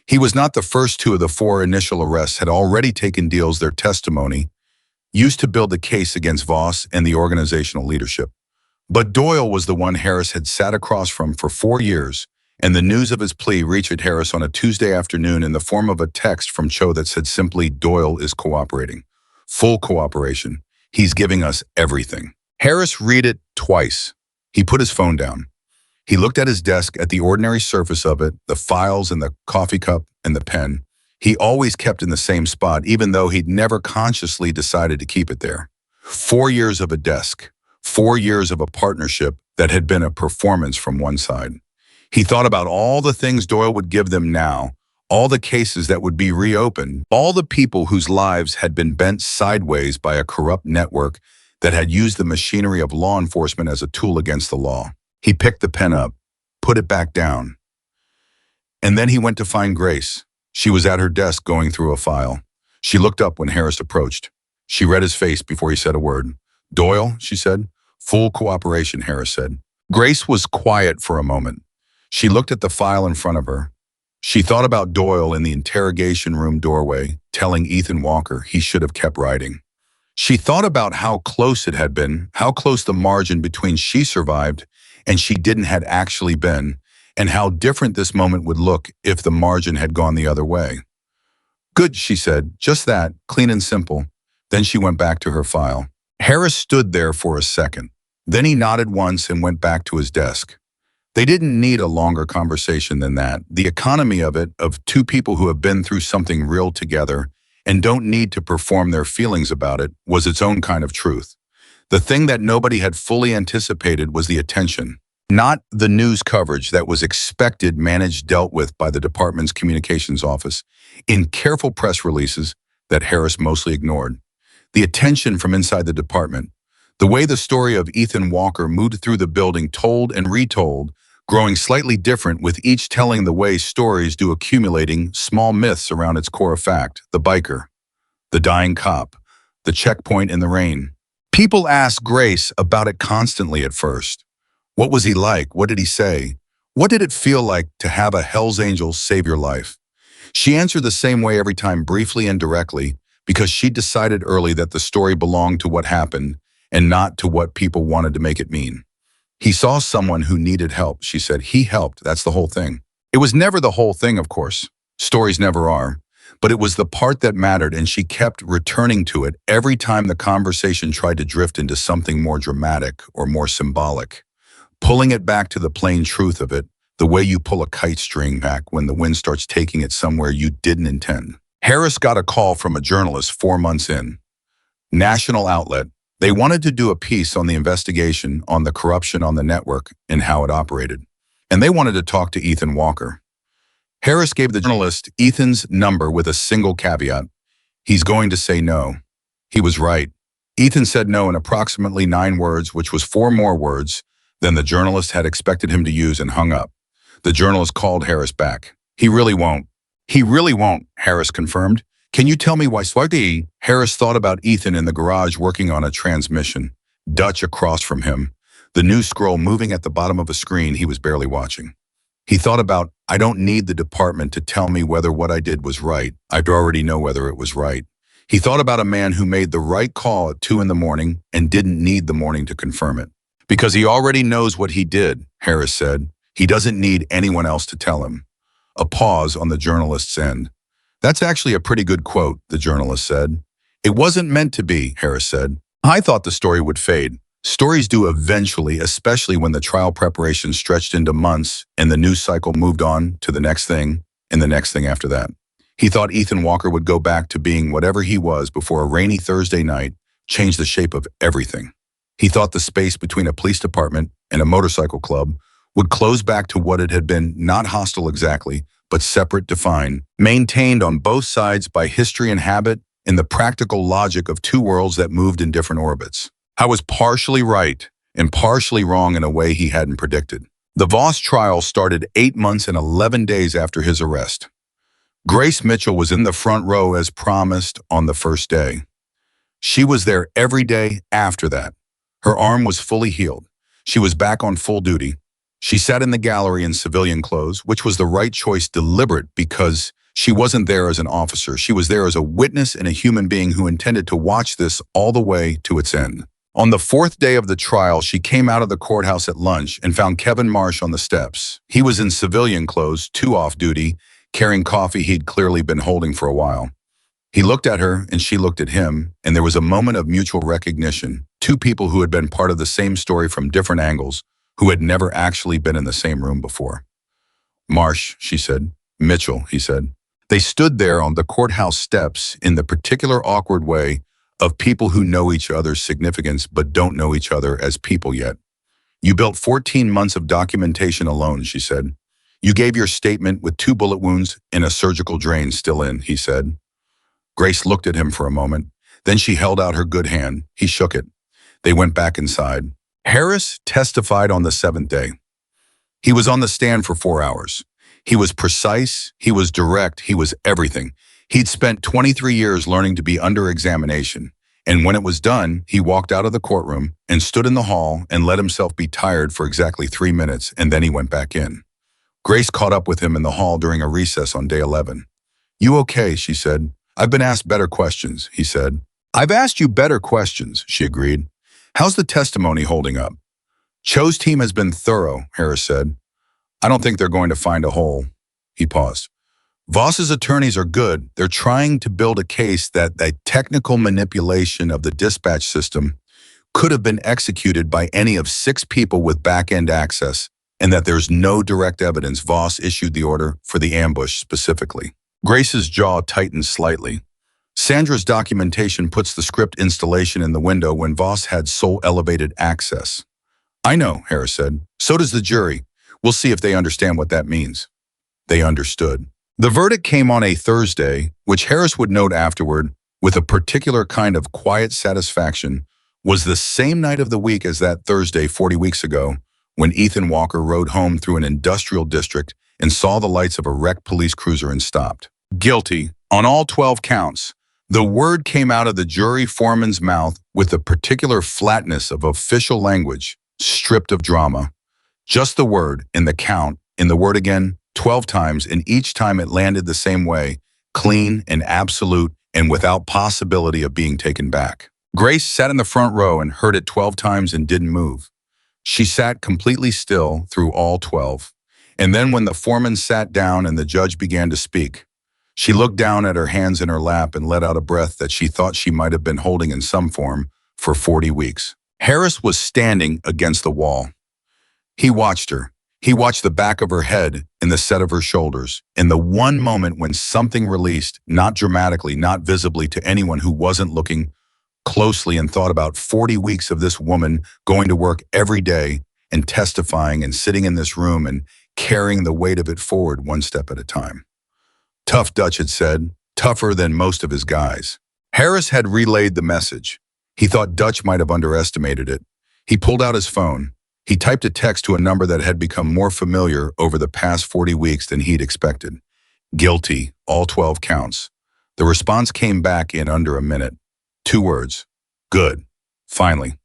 Speaker 1: He was not the first. 2 of the 4 initial arrests had already taken deals their testimony used to build the case against Voss and the organizational leadership. But Doyle was the one Harris had sat across from for 4 years, and the news of his plea reached Harris on a Tuesday afternoon in the form of a text from Cho that said simply, "Doyle is cooperating. Full cooperation. He's giving us everything." Harris read it twice. He put his phone down. He looked at his desk, at the ordinary surface of it, the files and the coffee cup and the pen. He always kept in the same spot, even though he'd never consciously decided to keep it there. 4 years of a desk. 4 years of a partnership that had been a performance from one side. He thought about all the things Doyle would give them now, all the cases that would be reopened, all the people whose lives had been bent sideways by a corrupt network that had used the machinery of law enforcement as a tool against the law. He picked the pen up, put it back down. And then he went to find Grace. She was at her desk going through a file. She looked up when Harris approached. She read his face before he said a word. Doyle, she said. Full cooperation, Harris said. Grace was quiet for a moment. She looked at the file in front of her. She thought about Doyle in the interrogation room doorway, telling Ethan Walker he should have kept writing. She thought about how close it had been, how close the margin between she survived and she didn't had actually been, and how different this moment would look if the margin had gone the other way. Good, she said, just that, clean and simple. Then she went back to her file. Harris stood there for a second. Then he nodded once and went back to his desk. They didn't need a longer conversation than that. The economy of it, of two people who have been through something real together and don't need to perform their feelings about it, was its own kind of truth. The thing that nobody had fully anticipated was the attention. Not the news coverage that was expected, managed, dealt with by the department's communications office in careful press releases that Harris mostly ignored. The attention from inside the department. The way the story of Ethan Walker moved through the building, told and retold, growing slightly different with each telling the way stories do, accumulating small myths around its core of fact. The biker, the dying cop, the checkpoint in the rain. People asked Grace about it constantly at first. What was he like? What did he say? What did it feel like to have a Hell's Angel save your life? She answered the same way every time, briefly and directly, because she decided early that the story belonged to what happened and not to what people wanted to make it mean. He saw someone who needed help, she said. He helped, that's the whole thing. It was never the whole thing, of course. Stories never are. But it was the part that mattered, and she kept returning to it every time the conversation tried to drift into something more dramatic or more symbolic. Pulling it back to the plain truth of it, the way you pull a kite string back when the wind starts taking it somewhere you didn't intend. Harris got a call from a journalist 4 months in. National outlet. They wanted to do a piece on the investigation on the corruption on the network and how it operated. And they wanted to talk to Ethan Walker. Harris gave the journalist Ethan's number with a single caveat. He's going to say no. He was right. Ethan said no in approximately 9 words, which was 4 more words than the journalist had expected him to use, and hung up. The journalist called Harris back. He really won't. He really won't, Harris confirmed. Can you tell me why Swati? Harris thought about Ethan in the garage working on a transmission, Dutch across from him, the news scroll moving at the bottom of a screen he was barely watching. He thought about, I don't need the department to tell me whether what I did was right. I already know whether it was right. He thought about a man who made the right call at 2 in the morning and didn't need the morning to confirm it. Because he already knows what he did, Harris said. He doesn't need anyone else to tell him. A pause on the journalist's end. That's actually a pretty good quote, the journalist said. It wasn't meant to be, Harris said. I thought the story would fade. Stories do eventually, especially when the trial preparation stretched into months and the news cycle moved on to the next thing and the next thing after that. He thought Ethan Walker would go back to being whatever he was before a rainy Thursday night changed the shape of everything. He thought the space between a police department and a motorcycle club would close back to what it had been, not hostile exactly, but separate, defined, maintained on both sides by history and habit and the practical logic of 2 worlds that moved in different orbits. I was partially right and partially wrong in a way he hadn't predicted. The Voss trial started 8 months and 11 days after his arrest. Grace Mitchell was in the front row as promised on the first day. She was there every day after that. Her arm was fully healed. She was back on full duty. She sat in the gallery in civilian clothes, which was the right choice, deliberate, because she wasn't there as an officer. She was there as a witness and a human being who intended to watch this all the way to its end. On the 4th day of the trial, she came out of the courthouse at lunch and found Kevin Marsh on the steps. He was in civilian clothes, too off duty, carrying coffee he'd clearly been holding for a while. He looked at her and she looked at him, and there was a moment of mutual recognition. 2 people who had been part of the same story from different angles, who had never actually been in the same room before. Marsh, she said. Mitchell, he said. They stood there on the courthouse steps in the particular awkward way of people who know each other's significance but don't know each other as people yet. You built 14 months of documentation alone, she said. You gave your statement with 2 bullet wounds and a surgical drain still in, he said. Grace looked at him for a moment. Then she held out her good hand. He shook it. They went back inside. Harris testified on the 7th day. He was on the stand for 4 hours. He was precise, he was direct, he was everything. He'd spent 23 years learning to be under examination, And when it was done, he walked out of the courtroom and stood in the hall and let himself be tired for exactly 3 minutes, and then he went back in. Grace caught up with him in the hall during a recess on day 11. "You okay?" she said. "I've been asked better questions," he said. "I've asked you better questions," she agreed. "How's the testimony holding up?" "Cho's team has been thorough," Harris said. "I don't think they're going to find a hole." He paused. "Voss's attorneys are good. They're trying to build a case that the technical manipulation of the dispatch system could have been executed by any of 6 people with back-end access, and that there's no direct evidence Voss issued the order for the ambush specifically." Grace's jaw tightened slightly. "Sandra's documentation puts the script installation in the window when Voss had sole elevated access." "I know," Harris said. "So does the jury. We'll see if they understand what that means." They understood. The verdict came on a Thursday, which Harris would note afterward, with a particular kind of quiet satisfaction, was the same night of the week as that Thursday 40 weeks ago, when Ethan Walker rode home through an industrial district and saw the lights of a wrecked police cruiser and stopped. Guilty on all 12 counts. The word came out of the jury foreman's mouth with the particular flatness of official language, stripped of drama. Just the word, in the count, in the word again, 12 times, and each time it landed the same way, clean and absolute and without possibility of being taken back. Grace sat in the front row and heard it 12 times and didn't move. She sat completely still through all 12. And then when the foreman sat down and the judge began to speak, she looked down at her hands in her lap and let out a breath that she thought she might have been holding in some form for 40 weeks. Harris was standing against the wall. He watched her. He watched the back of her head and the set of her shoulders, in the one moment when something released, not dramatically, not visibly to anyone who wasn't looking closely, and thought about 40 weeks of this woman going to work every day and testifying and sitting in this room and carrying the weight of it forward one step at a time. Tough, Dutch had said, tougher than most of his guys. Harris had relayed the message. He thought Dutch might have underestimated it. He pulled out his phone. He typed a text to a number that had become more familiar over the past 40 weeks than he'd expected. Guilty, all 12 counts. The response came back in under a minute. 2 words. Good. Finally.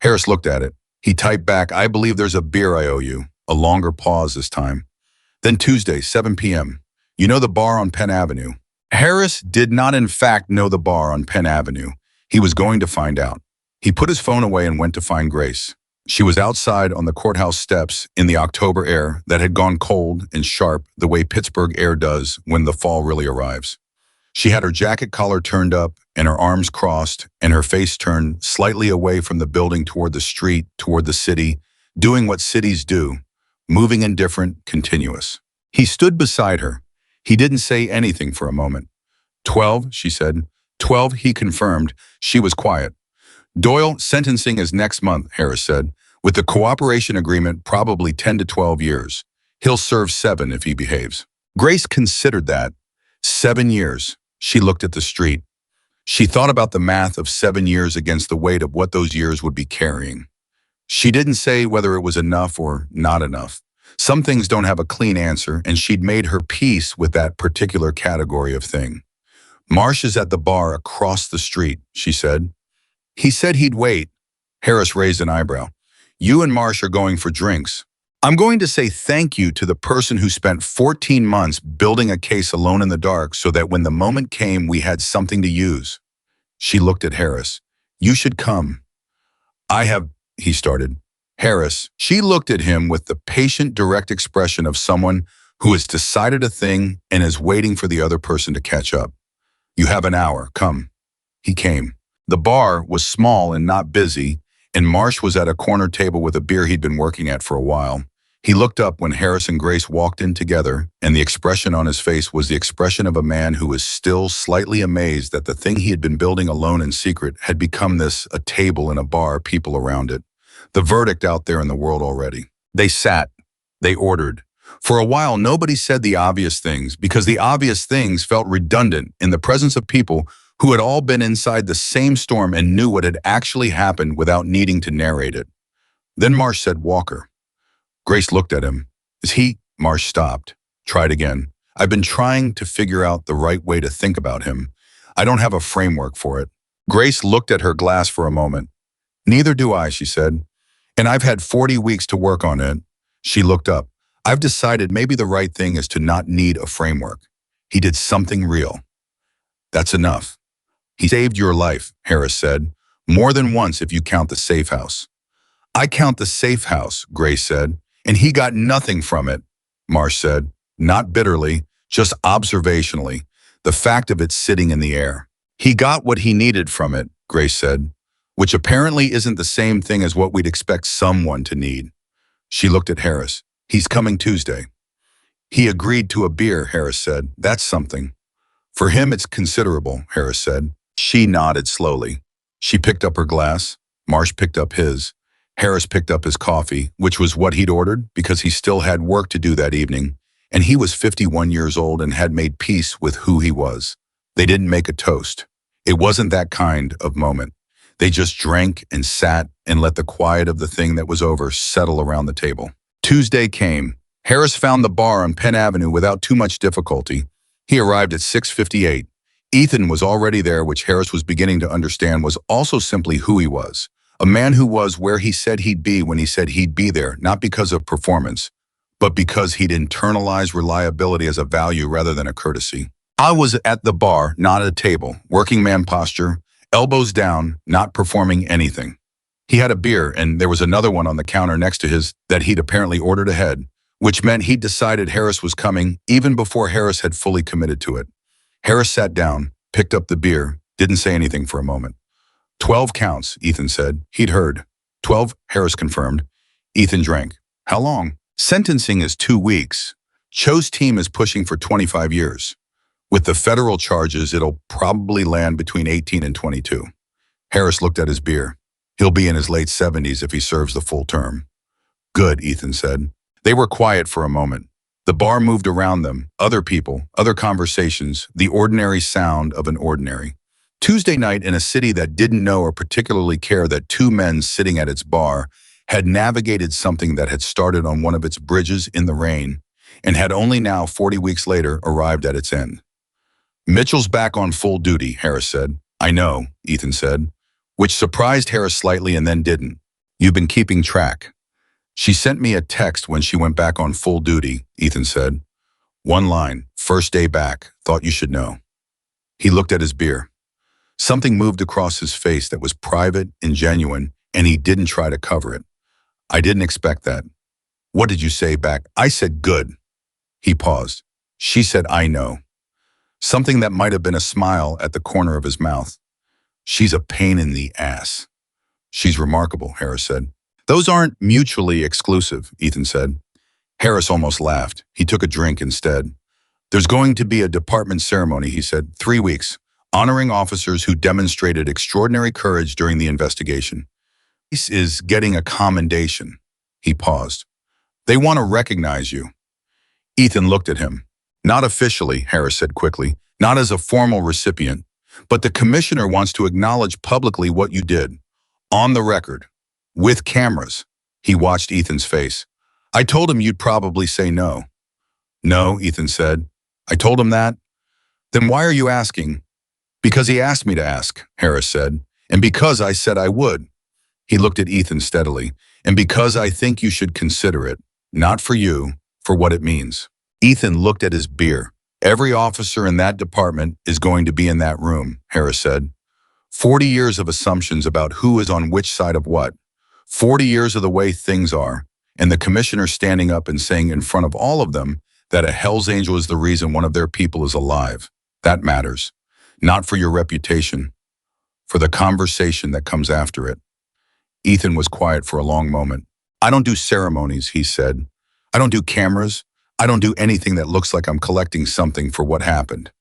Speaker 1: Harris looked at it. He typed back, "I believe there's a beer I owe you." A longer pause this time. Then Tuesday, 7 p.m. "You know the bar on Penn Avenue?" Harris did not in fact know the bar on Penn Avenue. He was going to find out. He put his phone away and went to find Grace. She was outside on the courthouse steps in the October air that had gone cold and sharp the way Pittsburgh air does when the fall really arrives. She had her jacket collar turned up and her arms crossed and her face turned slightly away from the building toward the street, toward the city, doing what cities do, moving indifferent, continuous. He stood beside her. He didn't say anything for a moment. 12, she said. 12, he confirmed. She was quiet. "Doyle, sentencing is next month," Harris said. "With the cooperation agreement, probably 10 to 12 years. He'll serve 7 if he behaves." Grace considered that. 7 years. She looked at the street. She thought about the math of 7 years against the weight of what those years would be carrying. She didn't say whether it was enough or not enough. Some things don't have a clean answer, and she'd made her peace with that particular category of thing. "Marsh is at the bar across the street," she said. "He said he'd wait." Harris raised an eyebrow. "You and Marsh are going for drinks. I'm going to say thank you to the person who spent 14 months building a case alone in the dark so that when the moment came, we had something to use." She looked at Harris. "You should come." "I have," he started. Harris, she looked at him with the patient, direct expression of someone who has decided a thing and is waiting for the other person to catch up. "You have an hour. Come." He came. The bar was small and not busy, and Marsh was at a corner table with a beer he'd been working at for a while. He looked up when Harris and Grace walked in together, and the expression on his face was the expression of a man who was still slightly amazed that the thing he had been building alone in secret had become this, a table in a bar, people around it. The verdict out there in the world already. They sat. They ordered. For a while, nobody said the obvious things because the obvious things felt redundant in the presence of people who had all been inside the same storm and knew what had actually happened without needing to narrate it. Then Marsh said, "Walker." Grace looked at him. "Is he?" Marsh stopped. Tried again. "I've been trying to figure out the right way to think about him. I don't have a framework for it." Grace looked at her glass for a moment. Neither do I, she said. And I've had 40 weeks to work on it. She looked up. I've decided maybe the right thing is to not need a framework. He did something real. That's enough. He saved your life, Harris said. More than once if you count the safe house. I count the safe house, Grace said. And he got nothing from it, Marsh said. Not bitterly, just observationally. The fact of it sitting in the air. He got what he needed from it, Grace said, which apparently isn't the same thing as what we'd expect someone to need. She looked at Harris. He's coming Tuesday. He agreed to a beer, Harris said. That's something. For him, it's considerable, Harris said. She nodded slowly. She picked up her glass. Marsh picked up his. Harris picked up his coffee, which was what he'd ordered because he still had work to do that evening, and he was 51 years old and had made peace with who he was. They didn't make a toast. It wasn't that kind of moment. They just drank and sat and let the quiet of the thing that was over settle around the table. Tuesday came. Harris found the bar on Penn Avenue without too much difficulty. He arrived at 6:58. Ethan was already there, which Harris was beginning to understand was also simply who he was. A man who was where he said he'd be when he said he'd be there, not because of performance, but because he'd internalized reliability as a value rather than a courtesy. I was at the bar, not at a table, working man posture, elbows down, not performing anything. He had a beer, and there was another one on the counter next to his that he'd apparently ordered ahead, which meant he'd decided Harris was coming even before Harris had fully committed to it. Harris sat down, picked up the beer, didn't say anything for a moment. 12 counts, Ethan said. He'd heard. 12, Harris confirmed. Ethan drank. How long? Sentencing is 2 weeks. Cho's team is pushing for 25 years. With the federal charges, it'll probably land between 18 and 22. Harris looked at his beer. He'll be in his late 70s if he serves the full term. Good, Ethan said. They were quiet for a moment. The bar moved around them, other people, other conversations, the ordinary sound of an ordinary. Tuesday night in a city that didn't know or particularly care that two men sitting at its bar had navigated something that had started on one of its bridges in the rain and had only now, 40 weeks later, arrived at its end. Mitchell's back on full duty, Harris said. I know, Ethan said, which surprised Harris slightly and then didn't. You've been keeping track. She sent me a text when she went back on full duty, Ethan said. One line, first day back, thought you should know. He looked at his beer. Something moved across his face that was private and genuine, and he didn't try to cover it. I didn't expect that. What did you say back? I said good. He paused. She said, I know. Something that might have been a smile at the corner of his mouth. She's a pain in the ass. She's remarkable, Harris said. Those aren't mutually exclusive, Ethan said. Harris almost laughed. He took a drink instead. There's going to be a department ceremony, he said, 3 weeks, honoring officers who demonstrated extraordinary courage during the investigation. This is getting a commendation. He paused. They want to recognize you. Ethan looked at him. Not officially, Harris said quickly, not as a formal recipient, but the commissioner wants to acknowledge publicly what you did. On the record. With cameras. He watched Ethan's face. I told him you'd probably say no. No, Ethan said. I told him that. Then why are you asking? Because he asked me to ask, Harris said, and because I said I would. He looked at Ethan steadily, and because I think you should consider it, not for you, for what it means. Ethan looked at his beer. Every officer in that department is going to be in that room, Harris said. 40 years of assumptions about who is on which side of what. 40 years of the way things are, and the commissioner standing up and saying in front of all of them that a Hell's Angel is the reason one of their people is alive. That matters. Not for your reputation, for the conversation that comes after it. Ethan was quiet for a long moment. I don't do ceremonies, he said. I don't do cameras. I don't do anything that looks like I'm collecting something for what happened.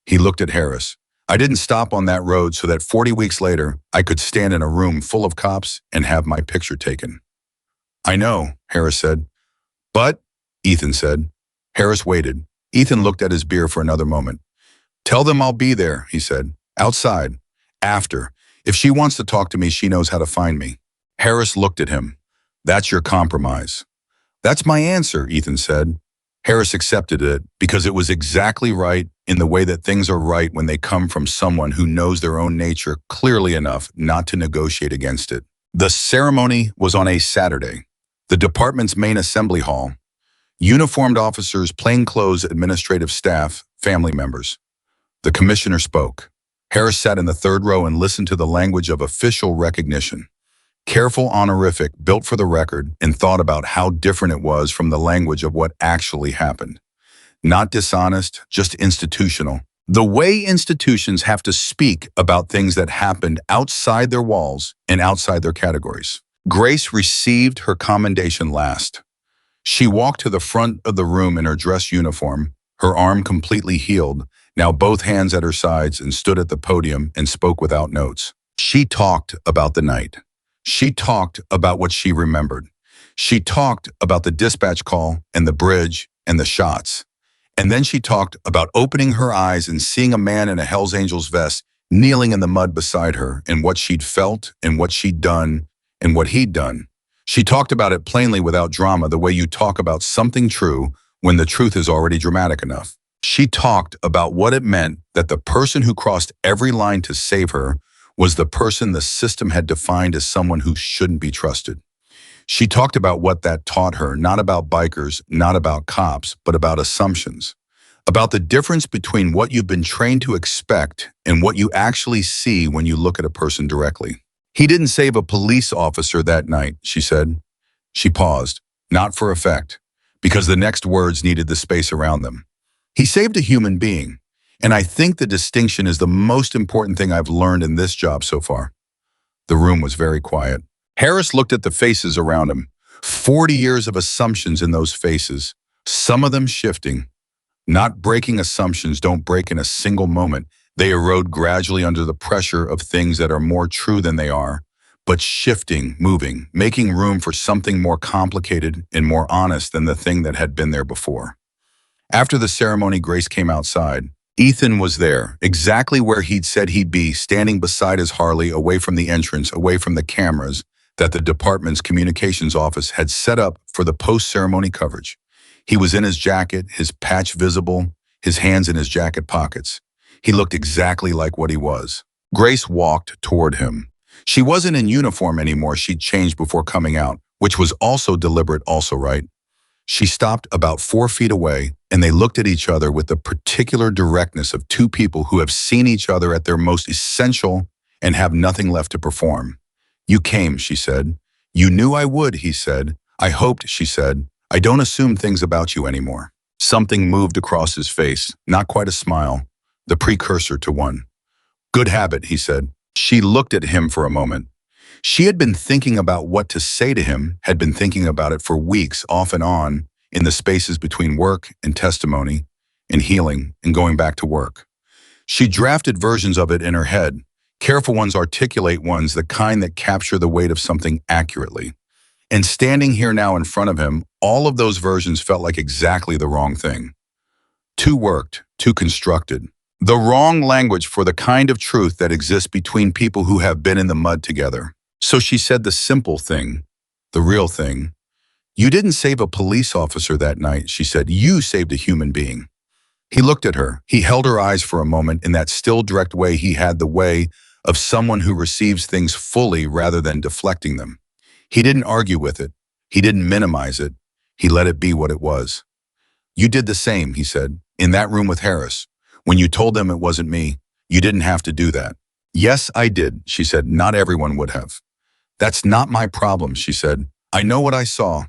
Speaker 1: He looked at Harris. I didn't stop on that road so that 40 weeks later, I could stand in a room full of cops and have my picture taken. I know, Harris said. But, Ethan said. Harris waited. Ethan looked at his beer for another moment. Tell them I'll be there, he said. Outside. After. If she wants to talk to me, she knows how to find me. Harris looked at him. That's your compromise. That's my answer, Ethan said. Harris accepted it because it was exactly right in the way that things are right when they come from someone who knows their own nature clearly enough not to negotiate against it. The ceremony was on a Saturday. The department's main assembly hall. Uniformed officers, plainclothes administrative staff, family members. The commissioner spoke. Harris sat in the third row and listened to the language of official recognition. Careful honorific, built for the record, and thought about how different it was from the language of what actually happened. Not dishonest, just institutional. The way institutions have to speak about things that happened outside their walls and outside their categories. Grace received her commendation last. She walked to the front of the room in her dress uniform, her arm completely healed, now both hands at her sides, and stood at the podium and spoke without notes. She talked about the night. She talked about what she remembered. She talked about the dispatch call and the bridge and the shots. And then she talked about opening her eyes and seeing a man in a Hells Angels vest kneeling in the mud beside her, and what she'd felt and what she'd done and what he'd done. She talked about it plainly without drama, the way you talk about something true when the truth is already dramatic enough. She talked about what it meant that the person who crossed every line to save her was the person the system had defined as someone who shouldn't be trusted. She talked about what that taught her, not about bikers, not about cops, but about assumptions. About the difference between what you've been trained to expect and what you actually see when you look at a person directly. He didn't save a police officer that night, she said. She paused, not for effect, because the next words needed the space around them. He saved a human being, and I think the distinction is the most important thing I've learned in this job so far. The room was very quiet. Harris looked at the faces around him. 40 years of assumptions in those faces, some of them shifting. Not breaking assumptions don't break in a single moment. They erode gradually under the pressure of things that are more true than they are, but shifting, moving, making room for something more complicated and more honest than the thing that had been there before. After the ceremony, Grace came outside. Ethan was there, exactly where he'd said he'd be, standing beside his Harley, away from the entrance, away from the cameras that the department's communications office had set up for the post-ceremony coverage. He was in his jacket, his patch visible, his hands in his jacket pockets. He looked exactly like what he was. Grace walked toward him. She wasn't in uniform anymore. She'd changed before coming out, which was also deliberate, also right. She stopped about 4 feet away, and they looked at each other with the particular directness of two people who have seen each other at their most essential and have nothing left to perform. "You came," she said. "You knew I would," he said. "I hoped," she said. "I don't assume things about you anymore." Something moved across his face, not quite a smile, the precursor to one. "Good habit," he said. She looked at him for a moment. She had been thinking about what to say to him, had been thinking about it for weeks, off and on, in the spaces between work and testimony, and healing, and going back to work. She drafted versions of it in her head, careful ones, articulate ones, the kind that capture the weight of something accurately. And standing here now in front of him, all of those versions felt like exactly the wrong thing. Too worked, too constructed. The wrong language for the kind of truth that exists between people who have been in the mud together. So she said the simple thing, the real thing. "You didn't save a police officer that night," she said. "You saved a human being." He looked at her. He held her eyes for a moment in that still, direct way he had, the way of someone who receives things fully rather than deflecting them. He didn't argue with it. He didn't minimize it. He let it be what it was. "You did the same," he said, "in that room with Harris. When you told them it wasn't me, you didn't have to do that." "Yes, I did," she said. "Not everyone would have." "That's not my problem," she said. "I know what I saw."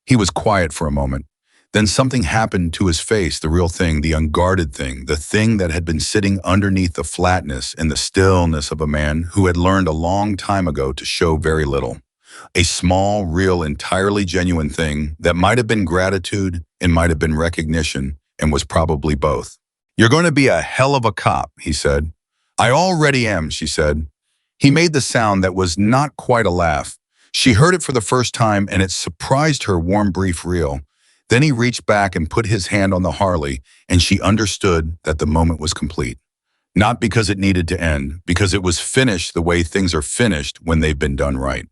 Speaker 1: He was quiet for a moment. Then something happened to his face, the real thing, the unguarded thing, the thing that had been sitting underneath the flatness and the stillness of a man who had learned a long time ago to show very little. A small, real, entirely genuine thing that might have been gratitude and might have been recognition, and was probably both. "You're going to be a hell of a cop," he said. "I already am," she said. He made the sound that was not quite a laugh. She heard it for the first time, and it surprised her, warm, brief, real. Then he reached back and put his hand on the Harley, and she understood that the moment was complete. Not because it needed to end, because it was finished the way things are finished when they've been done right.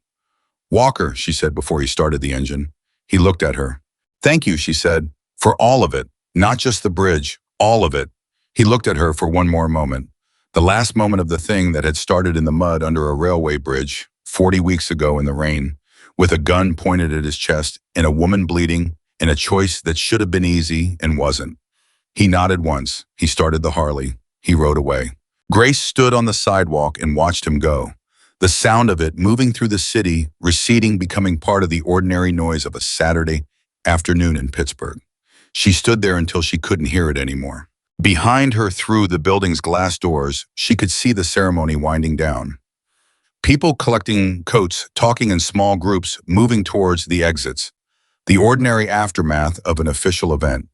Speaker 1: "Walker," she said before he started the engine. He looked at her. "Thank you," she said, "for all of it, not just the bridge, all of it." He looked at her for one more moment. The last moment of the thing that had started in the mud under a railway bridge 40 weeks ago in the rain, with a gun pointed at his chest and a woman bleeding, and a choice that should have been easy and wasn't. He nodded once. He started the Harley. He rode away. Grace stood on the sidewalk and watched him go. The sound of it moving through the city, receding, becoming part of the ordinary noise of a Saturday afternoon in Pittsburgh. She stood there until she couldn't hear it anymore. Behind her, through the building's glass doors, she could see the ceremony winding down. People collecting coats, talking in small groups, moving towards the exits. The ordinary aftermath of an official event.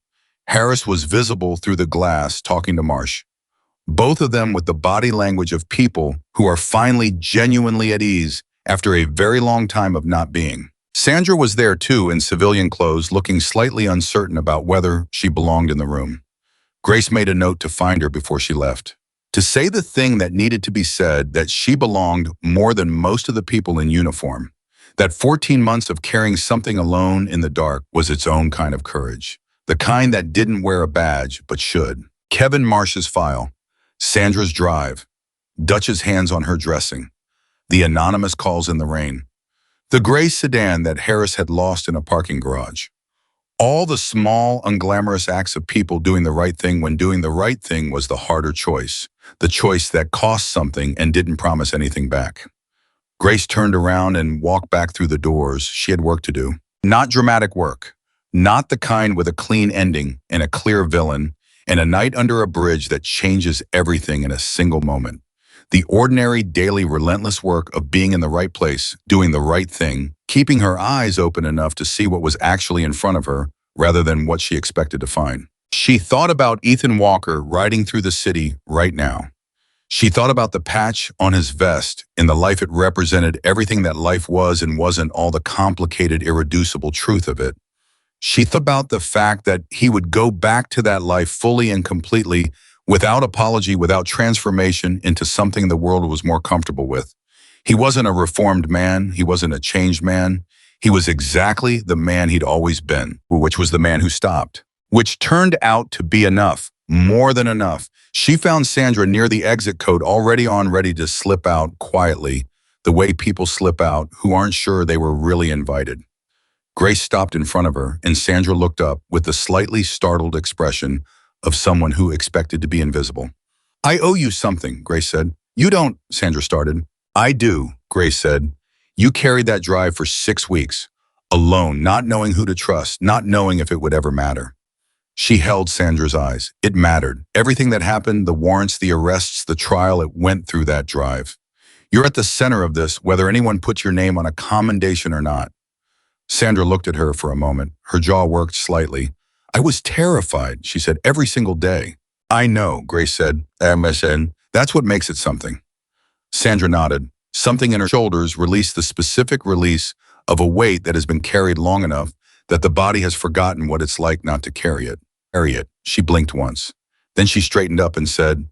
Speaker 1: Harris was visible through the glass talking to Marsh. Both of them with the body language of people who are finally genuinely at ease after a very long time of not being. Sandra was there too in civilian clothes, looking slightly uncertain about whether she belonged in the room. Grace made a note to find her before she left. To say the thing that needed to be said, that she belonged more than most of the people in uniform. That 14 months of carrying something alone in the dark was its own kind of courage. The kind that didn't wear a badge, but should. Kevin Marsh's file. Sandra's drive. Dutch's hands on her dressing. The anonymous calls in the rain. The gray sedan that Harris had lost in a parking garage. All the small, unglamorous acts of people doing the right thing when doing the right thing was the harder choice. The choice that cost something and didn't promise anything back. Grace turned around and walked back through the doors. She had work to do. Not dramatic work. Not the kind with a clean ending and a clear villain and a night under a bridge that changes everything in a single moment. The ordinary, daily, relentless work of being in the right place, doing the right thing, keeping her eyes open enough to see what was actually in front of her rather than what she expected to find. She thought about Ethan Walker riding through the city right now. She thought about the patch on his vest and the life it represented, everything that life was and wasn't, all the complicated, irreducible truth of it. She thought about the fact that he would go back to that life fully and completely, without apology, without transformation into something the world was more comfortable with. He wasn't a reformed man. He wasn't a changed man. He was exactly the man he'd always been, which was the man who stopped, which turned out to be enough, more than enough. She found Sandra near the exit code, already on, ready to slip out quietly, the way people slip out who aren't sure they were really invited. Grace stopped in front of her, and Sandra looked up with the slightly startled expression of someone who expected to be invisible. "I owe you something," Grace said. "You don't," Sandra started. "I do," Grace said. "You carried that drive for 6 weeks, alone, not knowing who to trust, not knowing if it would ever matter." She held Sandra's eyes. It mattered. Everything that happened, the warrants, the arrests, the trial, it went through that drive. You're at the center of this, whether anyone puts your name on a commendation or not. Sandra looked at her for a moment. Her jaw worked slightly. "I was terrified," she said, "every single day." "I know," Grace said. "MSN. That's what makes it something." Sandra nodded. Something in her shoulders released the specific release of a weight that has been carried long enough that the body has forgotten what it's like not to carry it. She blinked once. Then she straightened up and said,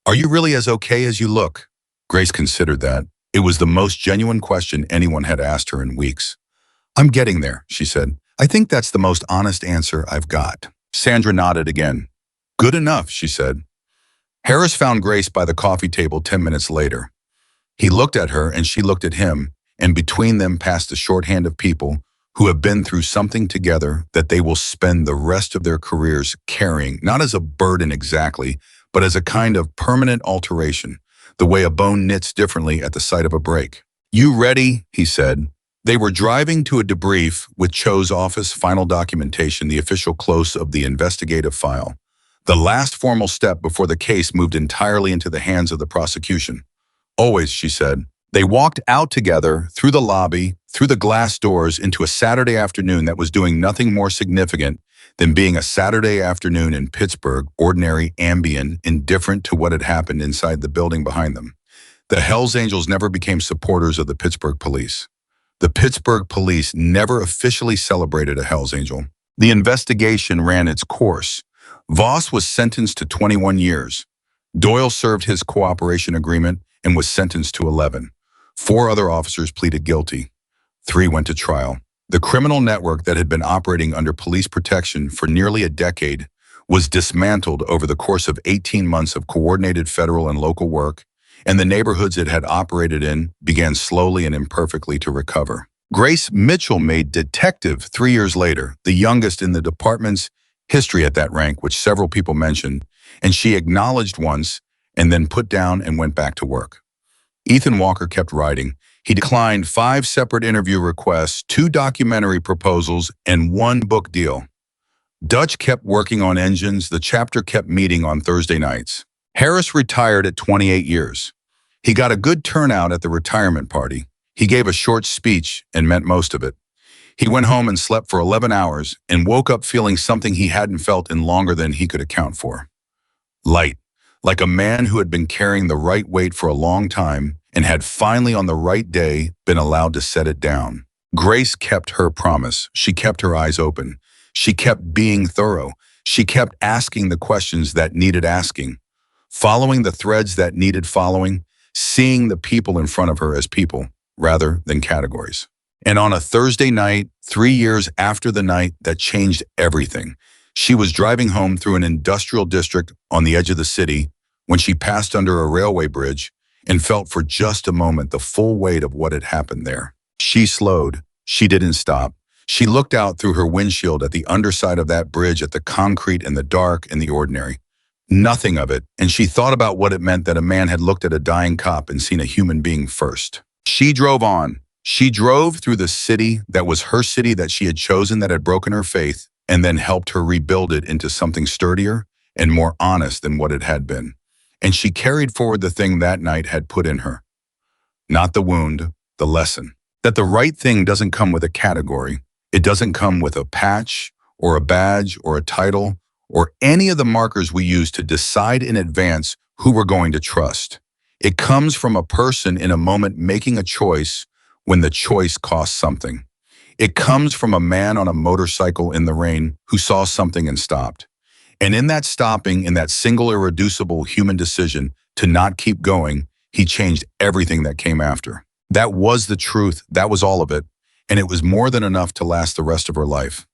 Speaker 1: "Are you really as okay as you look?" Grace considered that. It was the most genuine question anyone had asked her in weeks. "I'm getting there," she said. "I think that's the most honest answer I've got." Sandra nodded again. "Good enough," she said. Harris found Grace by the coffee table 10 minutes later. He looked at her and she looked at him, and between them passed a shorthand of people who have been through something together that they will spend the rest of their careers carrying, not as a burden exactly, but as a kind of permanent alteration, the way a bone knits differently at the sight of a break. "You ready?" he said. They were driving to a debrief with Cho's office, final documentation, the official close of the investigative file. The last formal step before the case moved entirely into the hands of the prosecution. "Always," she said. They walked out together, through the lobby, through the glass doors, into a Saturday afternoon that was doing nothing more significant than being a Saturday afternoon in Pittsburgh, ordinary, ambient, indifferent to what had happened inside the building behind them. The Hells Angels never became supporters of the Pittsburgh police. The Pittsburgh police never officially celebrated a Hells Angel. The investigation ran its course. Voss was sentenced to 21 years. Doyle served his cooperation agreement and was sentenced to 11. 4 other officers pleaded guilty. 3 went to trial. The criminal network that had been operating under police protection for nearly a decade was dismantled over the course of 18 months of coordinated federal and local work, and the neighborhoods it had operated in began slowly and imperfectly to recover. Grace Mitchell made detective 3 years later, the youngest in the department's history at that rank, which several people mentioned, and she acknowledged once and then put down and went back to work. Ethan Walker kept writing. He declined 5 separate interview requests, 2 documentary proposals, and 1 book deal. Dutch kept working on engines. The chapter kept meeting on Thursday nights. Harris retired at 28 years. He got a good turnout at the retirement party. He gave a short speech and meant most of it. He went home and slept for 11 hours and woke up feeling something he hadn't felt in longer than he could account for. Light, like a man who had been carrying the right weight for a long time and had finally on the right day been allowed to set it down. Grace kept her promise. She kept her eyes open. She kept being thorough. She kept asking the questions that needed asking, following the threads that needed following, seeing the people in front of her as people rather than categories. And on a Thursday night, 3 years after the night that changed everything, she was driving home through an industrial district on the edge of the city when she passed under a railway bridge and felt for just a moment the full weight of what had happened there. She slowed. She didn't stop. She looked out through her windshield at the underside of that bridge, at the concrete and the dark and the ordinary. Nothing of it, and she thought about what it meant that a man had looked at a dying cop and seen a human being first. She drove on. She drove through the city that was her city that she had chosen, that had broken her faith, and then helped her rebuild it into something sturdier and more honest than what it had been. And she carried forward the thing that night had put in her. Not the wound, the lesson. That the right thing doesn't come with a category. It doesn't come with a patch or a badge or a title or any of the markers we use to decide in advance who we're going to trust. It comes from a person in a moment making a choice when the choice costs something. It comes from a man on a motorcycle in the rain who saw something and stopped. And in that stopping, in that single irreducible human decision to not keep going, he changed everything that came after. That was the truth. That was all of it. And it was more than enough to last the rest of her life.